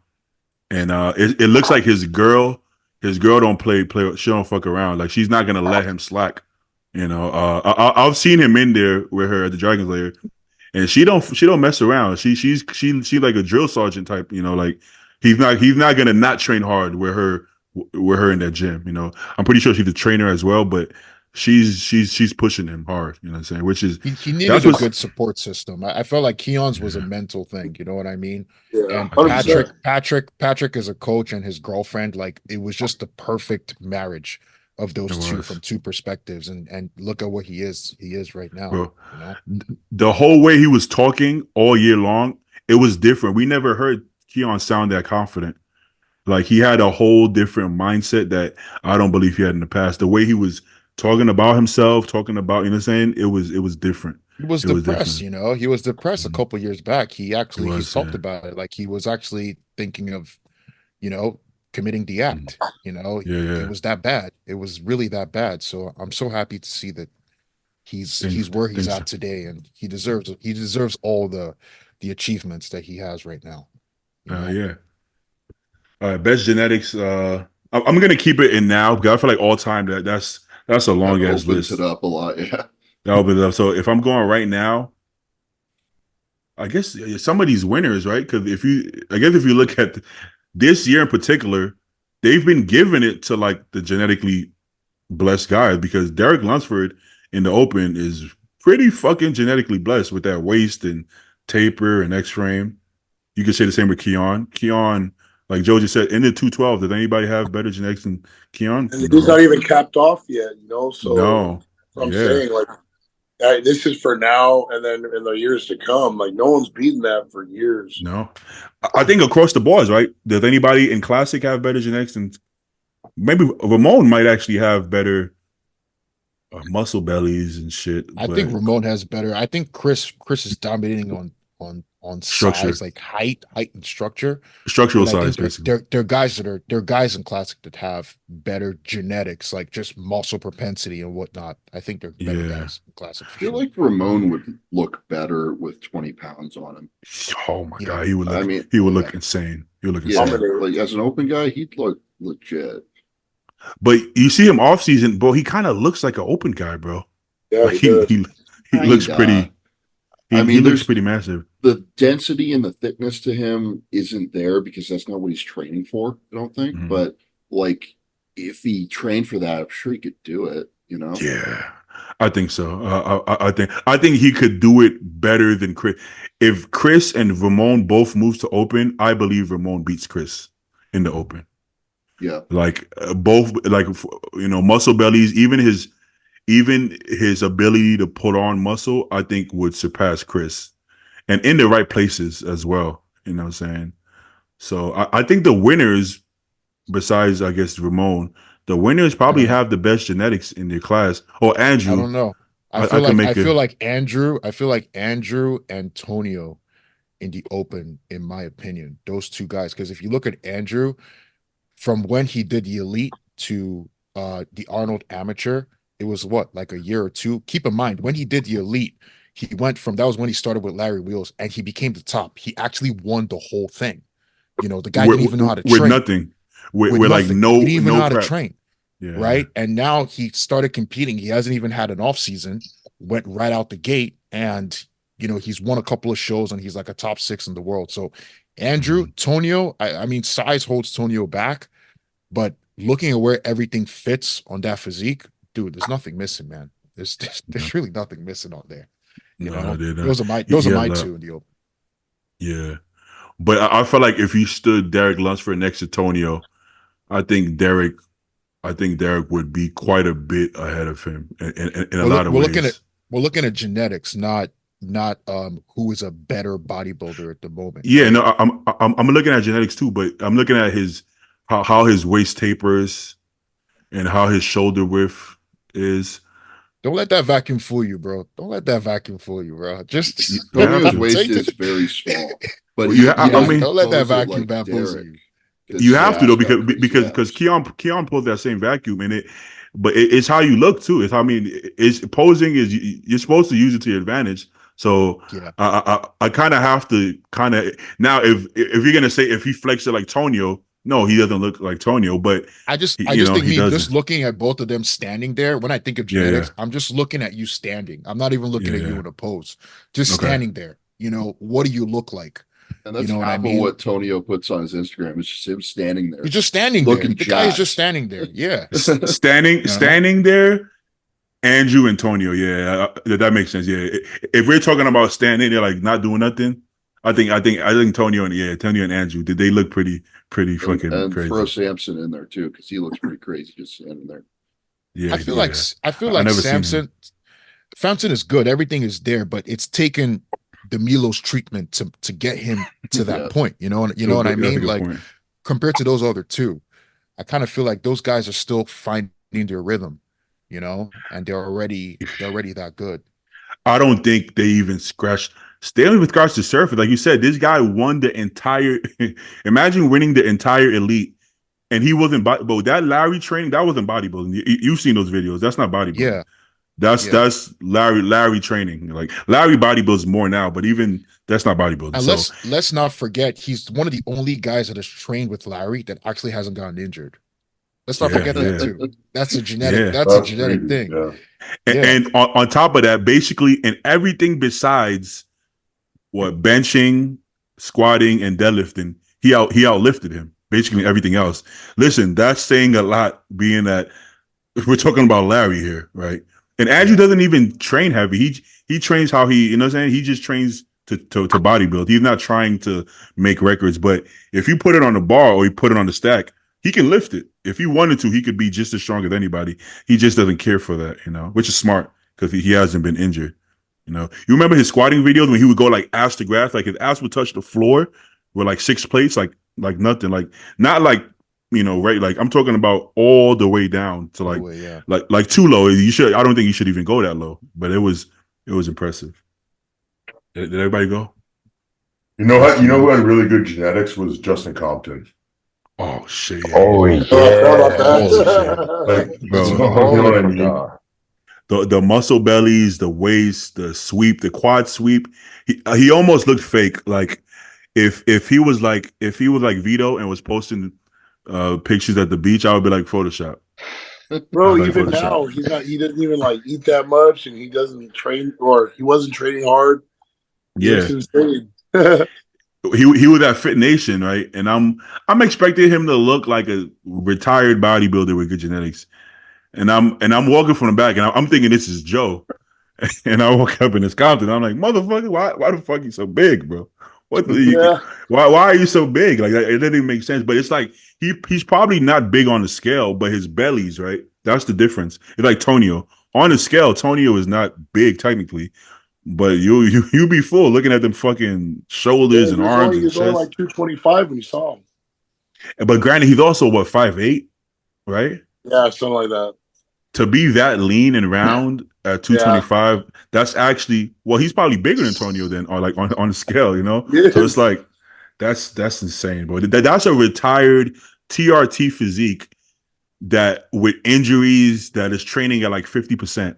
Speaker 1: and it looks like his girl don't play. She don't fuck around. Like she's not gonna let him slack. You know, I've seen him in there with her at the Dragon's Lair, and she don't mess around. She's like a drill sergeant type. You know, like he's not gonna not train hard with her in that gym. You know, I'm pretty sure she's a trainer as well, but she's pushing him hard. You know what I'm saying? Which is
Speaker 6: he needed a good support system. I felt like Keon's was a mental thing. You know what I mean?
Speaker 5: Yeah.
Speaker 6: And Patrick is a coach, and his girlfriend, like it was just the perfect marriage of those two from two perspectives, and look at what he is right now.
Speaker 1: Bro,
Speaker 6: you know?
Speaker 1: The whole way he was talking all year long, it was different. We never heard Keon sound that confident. Like he had a whole different mindset that I don't believe he had in the past. The way he was talking about himself, talking about, you know what I'm saying? It was different.
Speaker 6: He was depressed, you know. He was depressed a couple years back. He talked about it. Like he was actually thinking of, you know, committing the act. You know, it was that bad. It was really that bad. So I'm so happy to see that he's where he's at today, and he deserves all the achievements that he has right now.
Speaker 1: Yeah. All right, best genetics. I'm gonna keep it in now because I feel like all time that's a long ass list.
Speaker 4: It up a lot, yeah.
Speaker 1: That opens it up. So if I'm going right now, I guess some of these winners, right? Because if you look at this year in particular, they've been giving it to like the genetically blessed guys, because Derek Lunsford in the Open is pretty fucking genetically blessed with that waist and taper and X-frame. You could say the same with Keon. Keon, like Joe just said, in the 212, did anybody have better genetics than Keon?
Speaker 5: And he's not even capped off yet, you know? So
Speaker 1: no.
Speaker 5: I'm saying, like, this is for now, and then in the years to come. Like, no one's beaten that for years.
Speaker 1: No. I think across the boards, right? Does anybody in Classic have better genetics than maybe Ramon might actually have better muscle bellies and shit?
Speaker 6: I think Ramon has better. I think Chris is dominating on
Speaker 1: structure,
Speaker 6: size, like height and structural
Speaker 1: size.
Speaker 6: They're guys in Classic that have better genetics, like just muscle propensity and whatnot. I think they're better guys in Classic.
Speaker 4: I feel like Ramon would look better with 20 pounds on him.
Speaker 1: Oh my god, he would look. He would look insane. He would look insane.
Speaker 4: Like as an open guy, he'd look legit.
Speaker 1: But you see him off season, bro. He kind of looks like an open guy, bro.
Speaker 5: Yeah,
Speaker 1: like he looks pretty. He looks pretty massive.
Speaker 4: The density and the thickness to him isn't there because that's not what he's training for, I don't think. Mm-hmm. But like if he trained for that, I'm sure he could do it, you know?
Speaker 1: Yeah, I think so. I think he could do it better than Chris. If Chris and Ramon both move to Open, I believe Ramon beats Chris in the Open.
Speaker 4: Yeah.
Speaker 1: Like both, like, you know, muscle bellies, even his ability to put on muscle, I think would surpass Chris, and in the right places as well. You know what I'm saying? So I think the winners, besides, I guess, Ramon, the winners probably have the best genetics in their class. Or Andrew.
Speaker 6: I don't know. I feel like Andrew, Antonio in the Open, in my opinion, those two guys. Because if you look at Andrew, from when he did the Elite to the Arnold Amateur, it was like a year or two. Keep in mind, when he did the Elite, he went from, that was when he started with Larry Wheels, and he became the top. He actually won the whole thing. You know, the guy didn't even know how to train.
Speaker 1: With nothing. With like no,
Speaker 6: he didn't even know how
Speaker 1: crap.
Speaker 6: to train. Yeah. Right. And now he started competing. He hasn't even had an off season, went right out the gate. And, you know, he's won a couple of shows and he's like a top 6 in the world. So Andrew, Tonio, I mean, size holds Tonio back, but looking at where everything fits on that physique, dude, there's nothing missing, man. There's really nothing missing on there. You know, those are my two in the Open.
Speaker 1: Yeah. But I feel like if you stood Derek Lunsford next to Tonio, I think Derek would be quite a bit ahead of him in a lot of ways.
Speaker 6: We're looking at genetics, not who is a better bodybuilder at the moment.
Speaker 1: Yeah, right? No, I'm looking at genetics too, but I'm looking at his how his waist tapers and how his shoulder width is.
Speaker 6: Don't let that vacuum fool you, bro. Don't let that vacuum fool you, bro.
Speaker 4: Antonio's waist is very small, but
Speaker 6: don't let that vacuum bamboozle you.
Speaker 1: You have to though, because Keon pulled that same vacuum in it, but it's how you look too. It's posing is you're supposed to use it to your advantage. So I kind of have to now if you're gonna say if he flexed it like Tonio, no, he doesn't look like Tonio. But
Speaker 6: I just think just looking at both of them standing there. When I think of genetics, I'm just looking at you standing. I'm not even looking at you in a pose. Just standing there. What do you look like?
Speaker 4: And that's half of what Tonio puts on his Instagram. It's just him standing there.
Speaker 6: He's just standing there. The guy is just standing there. Yeah.
Speaker 1: standing there. Andrew and Tonio. Yeah, that makes sense. Yeah. If we're talking about standing there, like not doing nothing, I think Tonio and Andrew, did they look pretty fucking crazy.
Speaker 4: Throw Samson in there too, because he looks pretty crazy just standing there.
Speaker 6: Yeah. I feel like Samson is good. Everything is there, but it's taken the Milos treatment to get him to that point. You know what I mean? Like compared to those other two, I kind of feel like those guys are still finding their rhythm, and they're already that good.
Speaker 1: I don't think they even scratched. They don't even scratch the surface. Like you said, this guy won the entire. Imagine winning the entire elite, and he wasn't. But that Larry training, that wasn't bodybuilding. You've seen those videos. That's not bodybuilding.
Speaker 6: Yeah.
Speaker 1: That's Larry training. Like Larry bodybuilds more now, but even that's not bodybuilding.
Speaker 6: And let's not forget he's one of the only guys that has trained with Larry that actually hasn't gotten injured. Let's not forget that too. That's a genetic. That's a genetic thing.
Speaker 1: Yeah. And on top of that, basically, in everything besides what benching, squatting, and deadlifting, he outlifted him. Basically, everything else. Listen, that's saying a lot. Being that we're talking about Larry here, right? And Andrew doesn't even train heavy. He trains how he, what I'm saying? He just trains to bodybuild. He's not trying to make records. But if you put it on the bar or you put it on the stack, he can lift it. If he wanted to, he could be just as strong as anybody. He just doesn't care for that, which is smart because he hasn't been injured. You remember his squatting videos when he would go like ass to grass, like his ass would touch the floor with like 6 plates, like nothing, like not like, right? Like I'm talking about all the way down to like too low. I don't think you should even go that low, but it was impressive. Did everybody go?
Speaker 3: Who had really good genetics was Justin Compton.
Speaker 1: Oh shit! Yeah.
Speaker 2: Oh yeah!
Speaker 1: The muscle bellies, the waist, the sweep, the quad sweep. He almost looked fake. Like if he was like Vito and was posting pictures at the beach, I would be like Photoshop.
Speaker 5: Bro, even now he doesn't even like eat that much, and he doesn't train, or he wasn't training hard.
Speaker 1: Yeah. He was at Fit Nation, right? And I'm expecting him to look like a retired bodybuilder with good genetics. And I'm walking from the back, and I'm thinking this is Joe. And I walk up in his Compton. I'm like, motherfucker, why the fuck you so big, bro? Why are you so big? Like it didn't even make sense. But it's like he's probably not big on the scale, but his belly's right. That's the difference. It's like Tonio. On the scale, Tonio is not big technically. But you be full looking at them fucking shoulders and arms and chest.
Speaker 5: He was only like 225 when you saw him.
Speaker 1: But granted, he's also 5'8", right?
Speaker 5: Yeah, something like that.
Speaker 1: To be that lean and round at 225, that's actually he's probably bigger than Tonio then, or like on the scale, Yeah. So it's like that's insane, bro. That's a retired TRT physique that with injuries that is training at like 50%.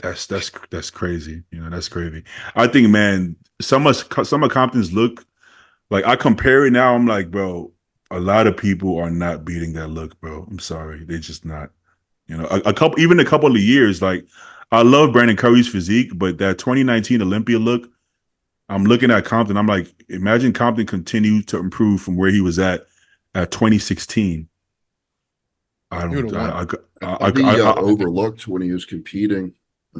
Speaker 1: That's crazy. That's crazy. I think, man, some of Compton's look, like I compare it now, I'm like, bro, a lot of people are not beating that look, bro. I'm sorry. They're just not. A couple of years, like I love Brandon Curry's physique, but that 2019 Olympia look, I'm looking at Compton. I'm like, imagine Compton continued to improve from where he was at 2016. I
Speaker 4: got overlooked when he was competing.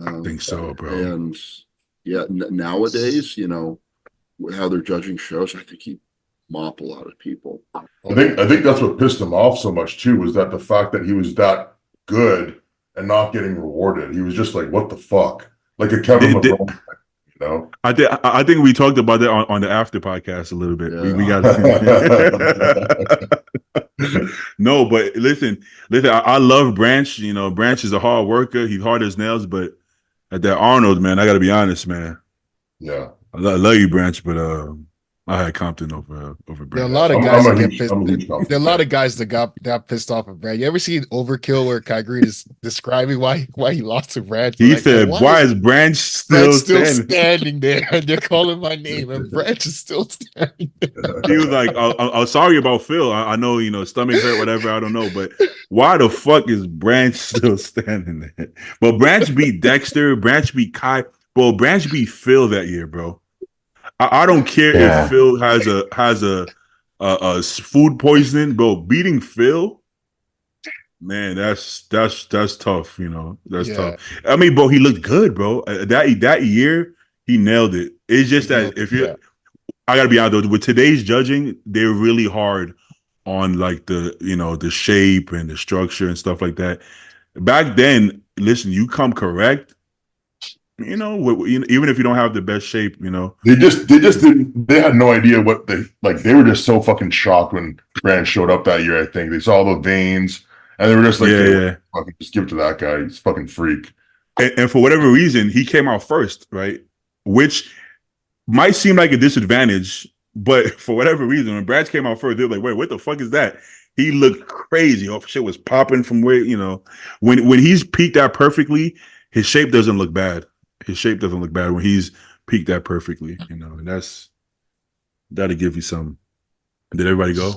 Speaker 1: I think so, bro.
Speaker 4: And nowadays, how they're judging shows, I think he mop a lot of people.
Speaker 3: I think that's what pissed him off so much too, was that the fact that he was that good and not getting rewarded. He was just like, what the fuck? Like a Kevin LeBron. No,
Speaker 1: I think we talked about that on the after podcast a little bit.
Speaker 4: Yeah.
Speaker 1: We got no, but listen. I love Branch. You know, Branch is a hard worker. He's hard as nails. But at that Arnold, man, I got to be honest, man.
Speaker 3: yeah.
Speaker 1: I love you, Branch, but I had Compton over Branch.
Speaker 6: There are a lot of guys that get pissed. There are a lot of guys that got pissed off of Brad. You ever see Overkill where Kai Green is describing why he lost to Branch?
Speaker 1: He said, "Why is Branch still
Speaker 6: standing there?" And they're calling my name, and Branch is still standing there.
Speaker 1: He was like, "I'm sorry about Phil. I know, you know, stomach hurt, whatever. I don't know, but why the fuck is Branch still standing there?" But Branch beat Dexter. Branch beat Kai. Bro, Branch beat Phil that year, bro. I don't care if Phil has a food poisoning, bro. Beating Phil, man, that's tough. You know, that's tough. I mean, bro, he looked good, bro. That year, he nailed it. It's just that I gotta be honest though, with today's judging, they're really hard on like the shape and the structure and stuff like that. Back then, listen, you come correct. You know, even if you don't have the best shape, you know,
Speaker 3: they had no idea what they were just so fucking shocked when Branch showed up that year. I think they saw the veins and they were just like, fucking just give it to that guy. He's a fucking freak.
Speaker 1: And for whatever reason, he came out first, right? Which might seem like a disadvantage, but for whatever reason, when Branch came out first, they were like, wait, what the fuck is that? He looked crazy. Oh, shit was popping from where, you know, when he's peaked that perfectly, his shape doesn't look bad. His shape doesn't look bad when he's peaked that perfectly, you know, and that'll give you some. Did everybody go?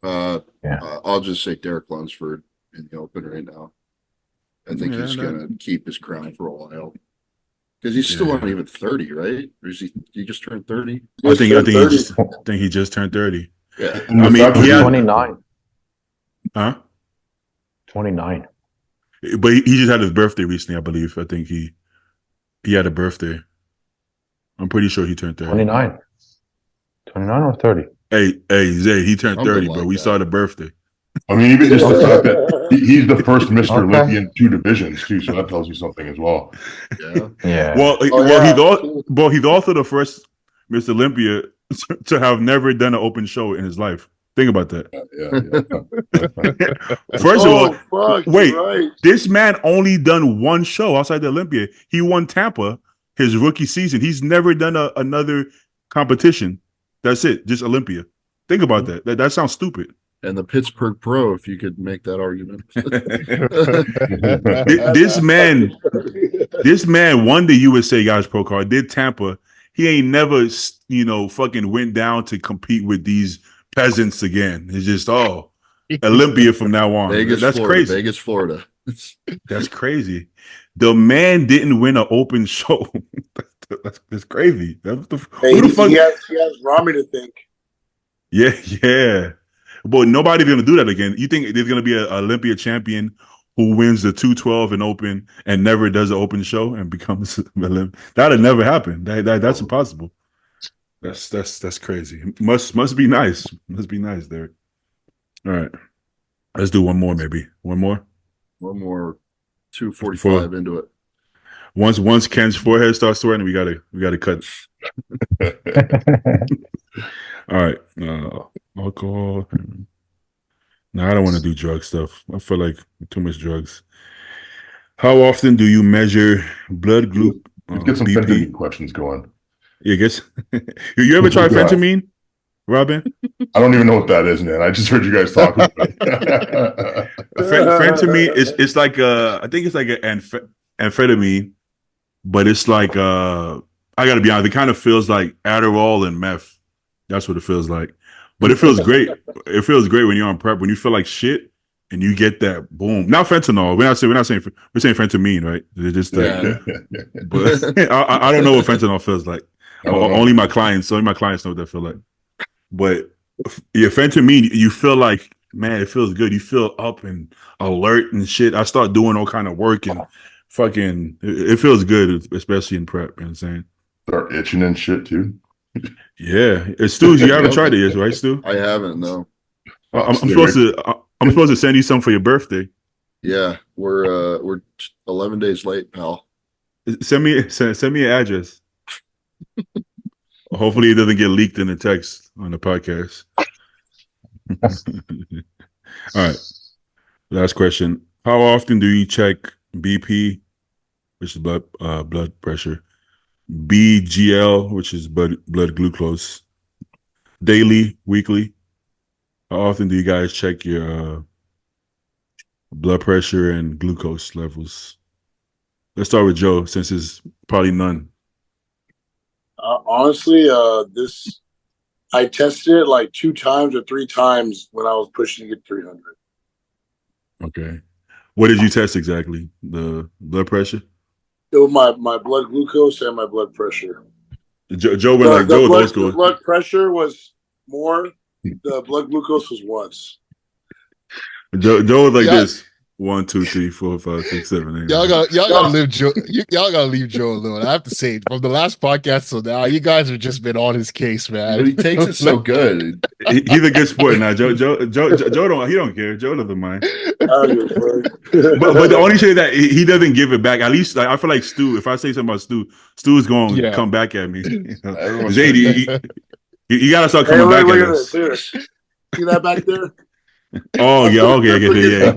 Speaker 4: I'll just say Derek Lunsford in the open right now. I think he's gonna keep his crown for a while because he's still not even 30, right? Or is he just turned 30?
Speaker 1: I think he just turned 30.
Speaker 4: Yeah,
Speaker 1: I mean, he had
Speaker 2: 29.
Speaker 1: Huh?
Speaker 2: 29.
Speaker 1: But he just had his birthday recently, I believe. I think he had a birthday. I'm pretty sure he turned 30.
Speaker 2: 29. 29 or 30?
Speaker 1: Hey, Zay, he turned 30, but we saw the birthday.
Speaker 3: I mean, even just the fact that he's the first Mr. Olympia in 2 divisions too, so that tells you something as well.
Speaker 2: Yeah.
Speaker 1: He's also the first Mr. Olympia to have never done an open show in his life. Think about that. First of all, wait, this man only done one show outside the Olympia. He won Tampa his rookie season. He's never done another competition. That's it, just Olympia. Think about that. That sounds stupid.
Speaker 4: And the Pittsburgh Pro, if you could make that argument.
Speaker 1: This man won the USA Guys Pro Card, did Tampa. He ain't never, fucking went down to compete with these peasants again. It's just Olympia from now on. That's
Speaker 4: Florida,
Speaker 1: crazy.
Speaker 4: Vegas, Florida.
Speaker 1: That's crazy. The man didn't win an open show. That's crazy. Who the fuck?
Speaker 5: He has Rami to thank.
Speaker 1: Yeah. But nobody's gonna do that again. You think there's gonna be an Olympia champion who wins the 212 and open and never does an open show and becomes that'll never happen. That's impossible. That's crazy. Must be nice. Must be nice, Derek. All right. Let's do one more, maybe. One more.
Speaker 4: 2:45 into it.
Speaker 1: Once Ken's forehead starts sweating, we gotta cut. All right. Alcohol. No, I don't want to do drug stuff. I feel like too much drugs. How often do you measure blood glucose?
Speaker 3: Let's get some fentanyl questions going.
Speaker 1: Yeah, I guess. You ever try fentanyl, Robin?
Speaker 3: I don't even know what that is, man. I just heard you guys talking about it.
Speaker 1: Fentanyl it's like I think it's like an amphetamine, but it's like I gotta be honest, it kind of feels like Adderall and meth. That's what it feels like. But it feels great. It feels great when you're on prep, when you feel like shit and you get that boom. Not fentanyl. We're saying fentanyl, right? It's just but I don't know what fentanyl feels like. Only my clients know what that feel like. But fentanyl, you feel like, man, it feels good. You feel up and alert and shit. I start doing all kind of work and fucking it feels good, especially in prep, you know what I'm saying?
Speaker 3: Start itching and shit too.
Speaker 1: Yeah, Stu, you haven't tried it yet, right, Stu?
Speaker 4: I haven't, no.
Speaker 1: I'm supposed to send you some for your birthday.
Speaker 4: Yeah, we're 11 days late, pal.
Speaker 1: Send me an address. Hopefully, it doesn't get leaked in the text on the podcast. All right. Last question. How often do you check BP, which is blood pressure, BGL, which is blood glucose, daily, weekly? How often do you guys check your blood pressure and glucose levels? Let's start with Joe, since it's probably none.
Speaker 5: Honestly, I tested it like 2 times or 3 times when I was pushing to get 300.
Speaker 1: Okay. What did you test exactly? The blood pressure?
Speaker 5: It was my blood glucose and my blood pressure.
Speaker 1: Joe went like Joe was old school.
Speaker 5: The blood pressure was more. The blood glucose was once.
Speaker 1: Joe was like this. 1, 2, 3, 4, 5, 6, 7, 8.
Speaker 6: Y'all gotta leave Joe. Y'all gotta leave Joe alone. I have to say, from the last podcast till now, you guys have just been on his case, man.
Speaker 4: But he takes it so good.
Speaker 1: He's a good sport now. Joe don't care. Joe doesn't mind. But the only shit that he doesn't give it back. At least I feel like Stu. If I say something about Stu is going to come back at me. Zayd, you gotta start coming back at us.
Speaker 5: See that back there?
Speaker 1: Oh yeah, okay, yeah.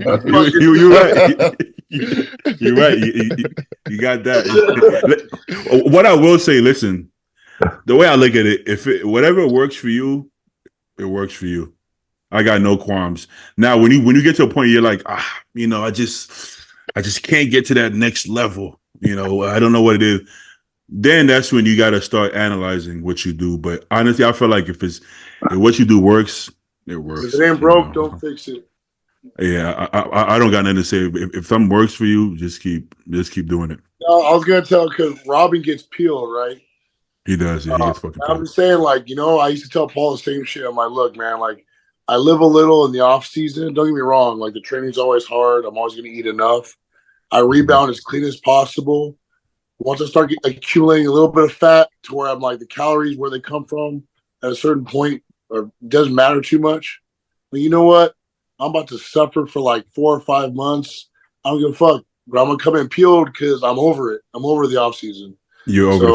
Speaker 1: You're right. You're right. You got that. What I will say, listen, the way I look at it, whatever works for you, it works for you. I got no qualms. Now, when you get to a point, you're like, I just can't get to that next level. I don't know what it is. Then that's when you got to start analyzing what you do. But honestly, I feel like if what you do works, it works.
Speaker 5: If it ain't broke, don't fix it.
Speaker 1: Yeah, I don't got nothing to say. If something works for you, just keep doing it.
Speaker 5: No, I was gonna tell because Robin gets peeled, right?
Speaker 1: He does. Yeah, he gets fucking peeled.
Speaker 5: I'm just saying, like, I used to tell Paul the same shit. I'm like, look, man, like, I live a little in the off season. Don't get me wrong. Like, the training's always hard. I'm always gonna eat enough. I rebound as clean as possible. Once I start accumulating a little bit of fat to where I'm like, the calories where they come from at a certain point, or doesn't matter too much. But you know what? I'm about to suffer for like 4 or 5 months. I don't give a fuck. But I'm gonna come in peeled because I'm over it. I'm over the off season.
Speaker 1: You're over the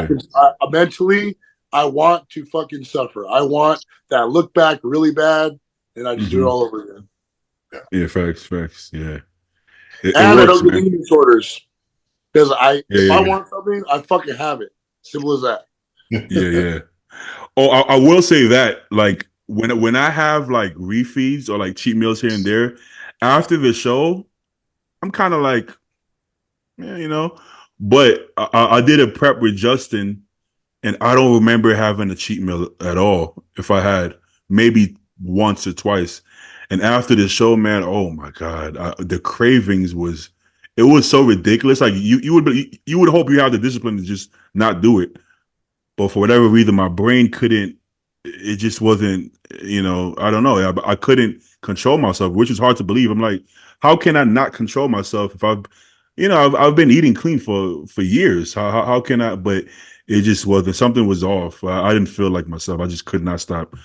Speaker 1: food,
Speaker 5: I mentally, I want to fucking suffer. I want that look back really bad, and I just do it all over again.
Speaker 1: Yeah, facts. Yeah.
Speaker 5: And I don't get eating disorders because if I want something, I fucking have it. Simple as that.
Speaker 1: Yeah. Oh, I will say that, like, when I have like refeeds or like cheat meals here and there, after the show, I'm kind of like, But I did a prep with Justin, and I don't remember having a cheat meal at all. If I had, maybe once or twice. And after the show, man, oh my God, the cravings was so ridiculous. Like you would hope you have the discipline to just not do it. But for whatever reason, my brain couldn't. It just wasn't. I don't know. I couldn't control myself, which is hard to believe. I'm like, how can I not control myself if I've been eating clean for years. How can I? But it just wasn't. Something was off. I didn't feel like myself. I just could not stop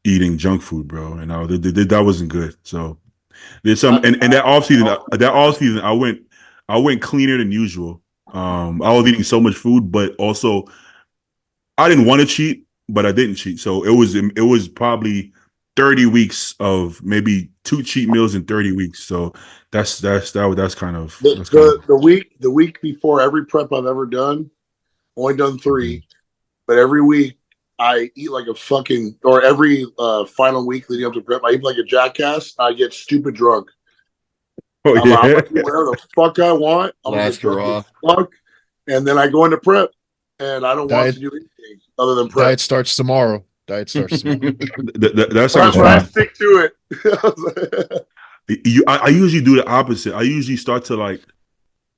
Speaker 1: eating junk food, bro. And that wasn't good. So there's some. And that off season, I went cleaner than usual. I was eating so much food, but also I didn't want to cheat, but I didn't cheat. So it was probably 30 weeks of maybe 2 cheat meals in 30 weeks. So that's kind of
Speaker 5: the week before every prep I've ever done, only done 3, but every week I eat like a fucking, or every final week leading up to prep, I eat like a jackass. I get stupid drunk. I'm gonna do whatever the fuck I want. I'm gonna get drunk as fuck, and then I go into prep, and I don't want to do anything other than prep.
Speaker 6: Diet starts tomorrow. That
Speaker 1: sounds fun.
Speaker 5: I stick to it.
Speaker 1: I usually do the opposite. I usually start to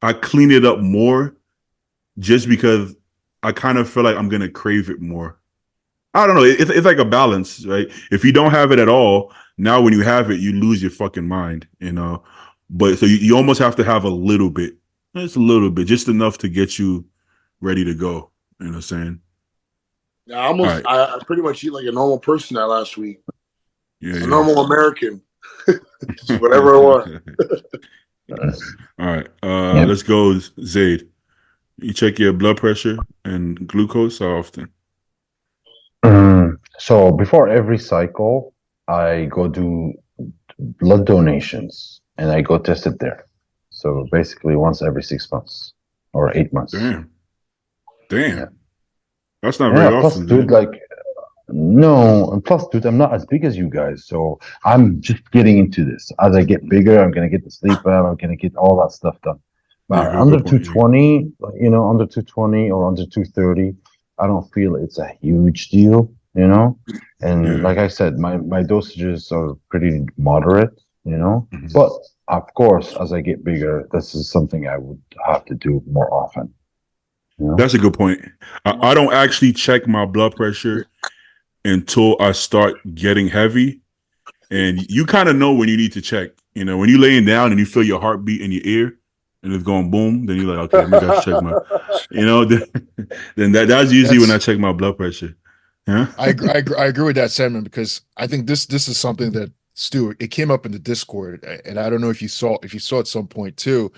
Speaker 1: I clean it up more, just because I kind of feel like I'm gonna crave it more. I don't know. It's like a balance, right? If you don't have it at all, now when you have it, you lose your fucking mind, But so you almost have to have a little bit, just enough to get you ready to go. You know what I'm saying?
Speaker 5: Yeah, I pretty much eat like a normal person that last week.
Speaker 1: Yeah,
Speaker 5: a normal American. Whatever I want.
Speaker 1: All right. Let's go, Zayd. You check your blood pressure and glucose how often?
Speaker 2: So before every cycle, I go do blood donations and I go test it there. So basically once every 6 months or 8 months.
Speaker 1: Damn.
Speaker 2: Yeah.
Speaker 1: That's not
Speaker 2: Yeah,
Speaker 1: very
Speaker 2: plus,
Speaker 1: often,
Speaker 2: dude, like, no, and plus, dude, I'm not as big as you guys, so I'm just getting into this. As I get bigger, I'm gonna get the sleep app, I'm gonna get all that stuff done.
Speaker 1: Yeah,
Speaker 2: Under
Speaker 1: good point.
Speaker 2: 220, under 220 or under 230, I don't feel it's a huge deal, And like I said, my dosages are pretty moderate,
Speaker 1: Mhm.
Speaker 2: But of course, as I get bigger, this is something I would have to do more often.
Speaker 1: That's a good point. I don't actually check my blood pressure until I start getting heavy. And you kind of know when you need to check. When you're laying down and you feel your heartbeat in your ear and it's going boom, then you're like, okay, maybe I should check my, then that's usually when I check my blood pressure. Yeah.
Speaker 6: I agree with that sentiment because I think this is something that Stuart, it came up in the Discord, and I don't know if you saw at some point too.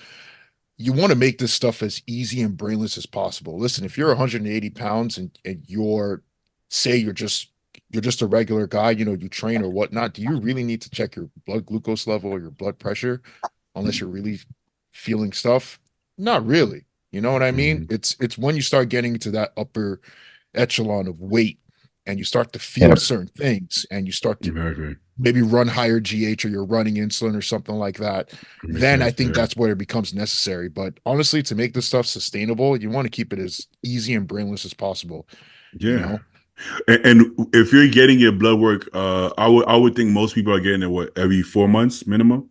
Speaker 6: You want to make this stuff as easy and brainless as possible. Listen, if you're 180 pounds and you're just a regular guy, you train or whatnot, do you really need to check your blood glucose level or your blood pressure unless you're really feeling stuff? Not really. You know what I mean?
Speaker 1: Mm-hmm.
Speaker 6: It's when you start getting into that upper echelon of weight and you start to feel certain things and you start to maybe run higher GH or you're running insulin or something like that, then I think that's where it becomes necessary. But honestly, to make this stuff sustainable, you want to keep it as easy and brainless as possible.
Speaker 1: Yeah. And if you're getting your blood work, I would think most people are getting it every 4 months minimum.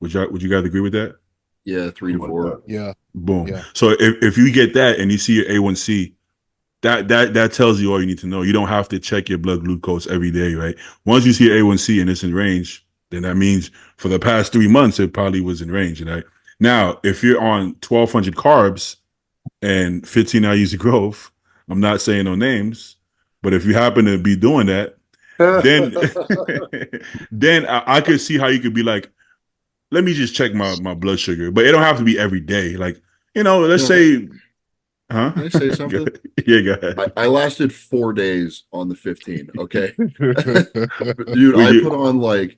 Speaker 1: Would you guys agree with that?
Speaker 4: Yeah, 3 to 4.
Speaker 6: Yeah.
Speaker 1: Boom.
Speaker 6: Yeah.
Speaker 1: So if you get that and you see your A1C, that tells you all you need to know. You don't have to check your blood glucose every day, right? Once you see your A1C and it's in range, then that means for the past 3 months it probably was in range, right? Now, if you're on 1,200 carbs and 15 IUs of growth, I'm not saying no names, but if you happen to be doing that, then then I could see how you could be like, let me just check my blood sugar, but it don't have to be every day. Like, let's say, huh?
Speaker 4: Can I say something?
Speaker 1: Yeah, go ahead.
Speaker 4: I lasted 4 days on the 15. Okay, dude, I put on like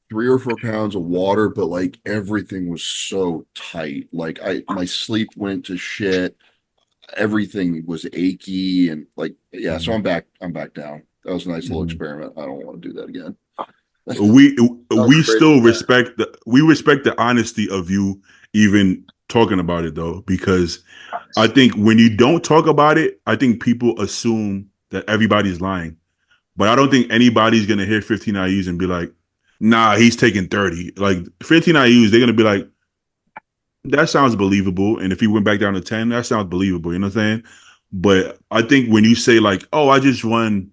Speaker 4: 3 or 4 pounds of water, but like everything was so tight. Like my sleep went to shit. Everything was achy and like, yeah. So I'm back down. That was a nice little experiment. I don't want to do that again.
Speaker 1: We still respect the honesty of you even talking about it though, because I think when you don't talk about it, I think people assume that everybody's lying. But I don't think anybody's gonna hear 15 IUs and be like, nah, he's taking 30. Like 15 IUs, they're gonna be like, that sounds believable. And if he went back down to 10, that sounds believable. You know what I'm saying? But I think when you say like, oh, I just run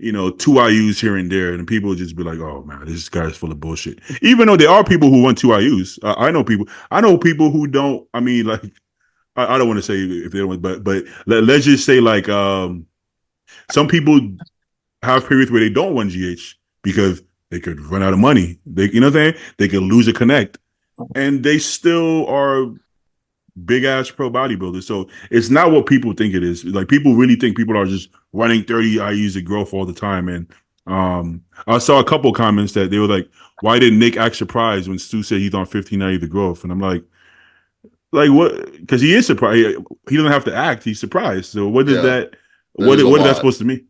Speaker 1: 2 IUs here and there, and people just be like, "Oh man, this guy's full of bullshit." Even though there are people who want 2 IUs, I know people who don't. I mean, like, I don't want to say if they don't, but let's just say like, some people have periods where they don't want GH because they could run out of money. You know what I'm saying? They could lose a connect, and they still are big ass pro bodybuilders. So it's not what people think it is. Like people really think people are just running 30 IUs of growth all the time. And I saw a couple comments that they were like, why didn't Nick act surprised when Stu said he's on 15 IUs of growth? And I'm like what? Because he is surprised. He doesn't have to act. He's surprised. So what does that? What is that supposed to mean?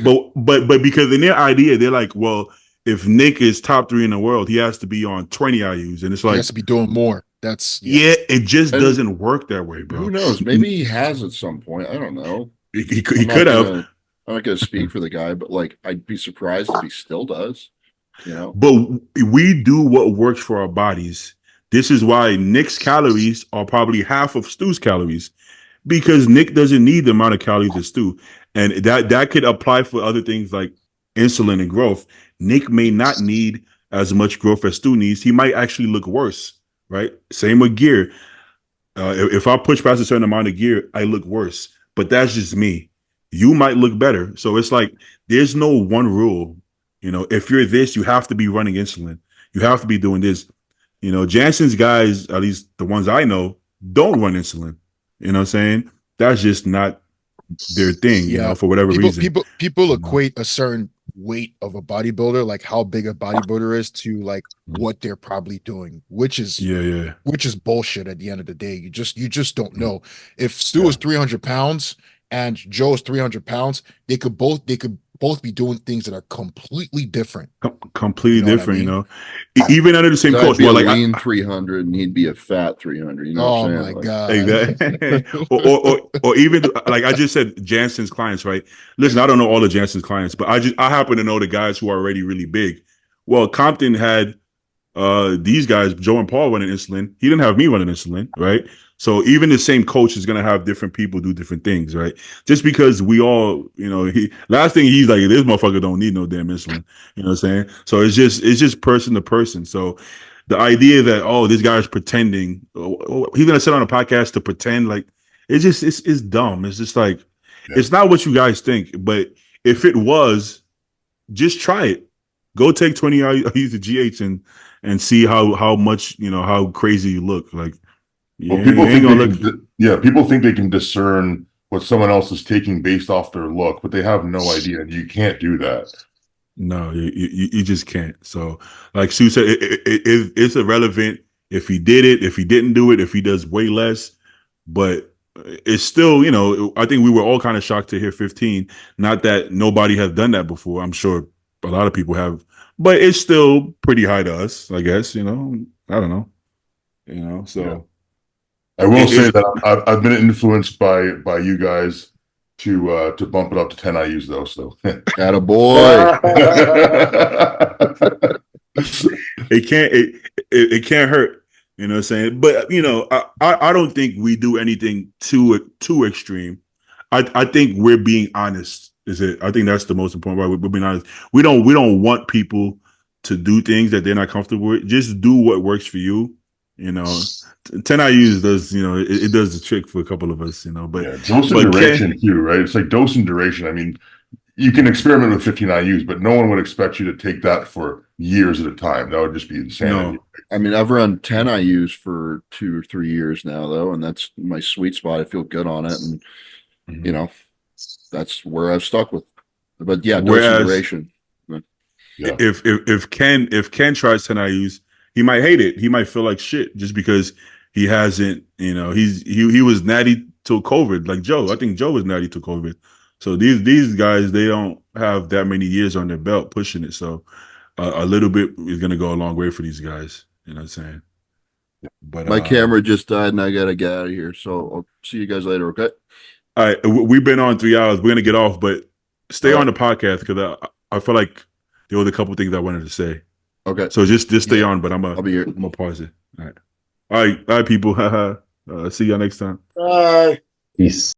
Speaker 1: but because in their idea, they're like, well, if Nick is top 3 in the world, he has to be on 20 IUs, and it's like
Speaker 6: he has to be doing more. That's
Speaker 1: it just doesn't work that way, bro.
Speaker 4: Who knows? Maybe he has at some point. I don't know.
Speaker 1: He could have.
Speaker 4: I'm not going to speak for the guy, but like, I'd be surprised if he still does.
Speaker 1: But we do what works for our bodies. This is why Nick's calories are probably half of Stu's calories, because Nick doesn't need the amount of calories as Stu, and that could apply for other things like insulin and growth. Nick may not need as much growth as Stu needs. He might actually look worse. Right? Same with gear. If I push past a certain amount of gear, I look worse. But that's just me. You might look better. So it's like there's no one rule. If you're this, you have to be running insulin. You have to be doing this. Jansen's guys, at least the ones I know, don't run insulin. You know what I'm saying? That's just not their thing, you know, for whatever reason.
Speaker 6: People equate a certain weight of a bodybuilder, like how big a bodybuilder is, to like what they're probably doing, which is bullshit at the end of the day. You just don't know. If Stu is 300 pounds and Joe is 300 pounds, they could both be doing things that are completely different.
Speaker 1: Completely different, you know. Even under the same coach.
Speaker 4: I'd be a lean 300 and he'd be a fat 300. You know what I'm saying?
Speaker 6: My God.
Speaker 1: Exactly. or even like I just said, Jansen's clients, right? Listen, I don't know all of Jansen's clients, but I happen to know the guys who are already really big. Well, Compton had these guys, Joe and Paul, running insulin. He didn't have me running insulin, right? So even the same coach is gonna have different people do different things, right? Just because we all, you know, last thing he's like, this motherfucker don't need no damn insulin. You know what I'm saying? So it's just person to person. So the idea that this guy is pretending, he's gonna sit on a podcast to pretend, like it's dumb. It's just like it's not what you guys think. But if it was, just try it. Go take 20 hours of GH and see how much, you know, how crazy you look. Like,
Speaker 3: well, people think they can discern what someone else is taking based off their look, but they have no idea, and you can't do that.
Speaker 1: No, you just can't. So, like Sue said, it's irrelevant if he did it, if he didn't do it, if he does way less. But it's still, you know, I think we were all kind of shocked to hear 15. Not that nobody has done that before. I'm sure a lot of people have, but it's still pretty high to us, I guess. You know, I don't know. You know, so.
Speaker 3: Yeah. I will say that I've been influenced by you guys to bump it up to 10 IUs though. So
Speaker 4: attaboy.
Speaker 1: it can't hurt. You know what I'm saying? But you know, I don't think we do anything too extreme. I think we're being honest. I think that's the most important part. We're being honest. We don't want people to do things that they're not comfortable with. Just do what works for you. You know, 10 IUs does, you know, it does the trick for a couple of us, you know. But
Speaker 3: dose and duration too, right? It's like dose and duration. I mean, you can experiment with 15 IUs, but no one would expect you to take that for years at a time. That would just be insane.
Speaker 1: No.
Speaker 4: I mean, I've run 10 IUs for 2 or 3 years now, though, and that's my sweet spot. I feel good on it, and you know, that's where I've stuck with. But yeah, dose and duration.
Speaker 1: Yeah. If Ken tries 10 IUs, he might hate it. He might feel like shit just because he hasn't, you know, he was natty till COVID, like Joe. I think Joe was natty till COVID. So these guys, they don't have that many years on their belt pushing it. So a little bit is going to go a long way for these guys. You know what I'm saying? But
Speaker 4: my camera just died and I got to get out of here. So I'll see you guys later. Okay.
Speaker 1: All right. We've been on 3 hours. We're going to get off, but stay on the podcast because I feel like there was a couple things I wanted to say.
Speaker 4: Okay.
Speaker 1: So just stay on, but I'll be here. I'm gonna pause it. All right, people. See y'all next time.
Speaker 5: Bye.
Speaker 2: Peace.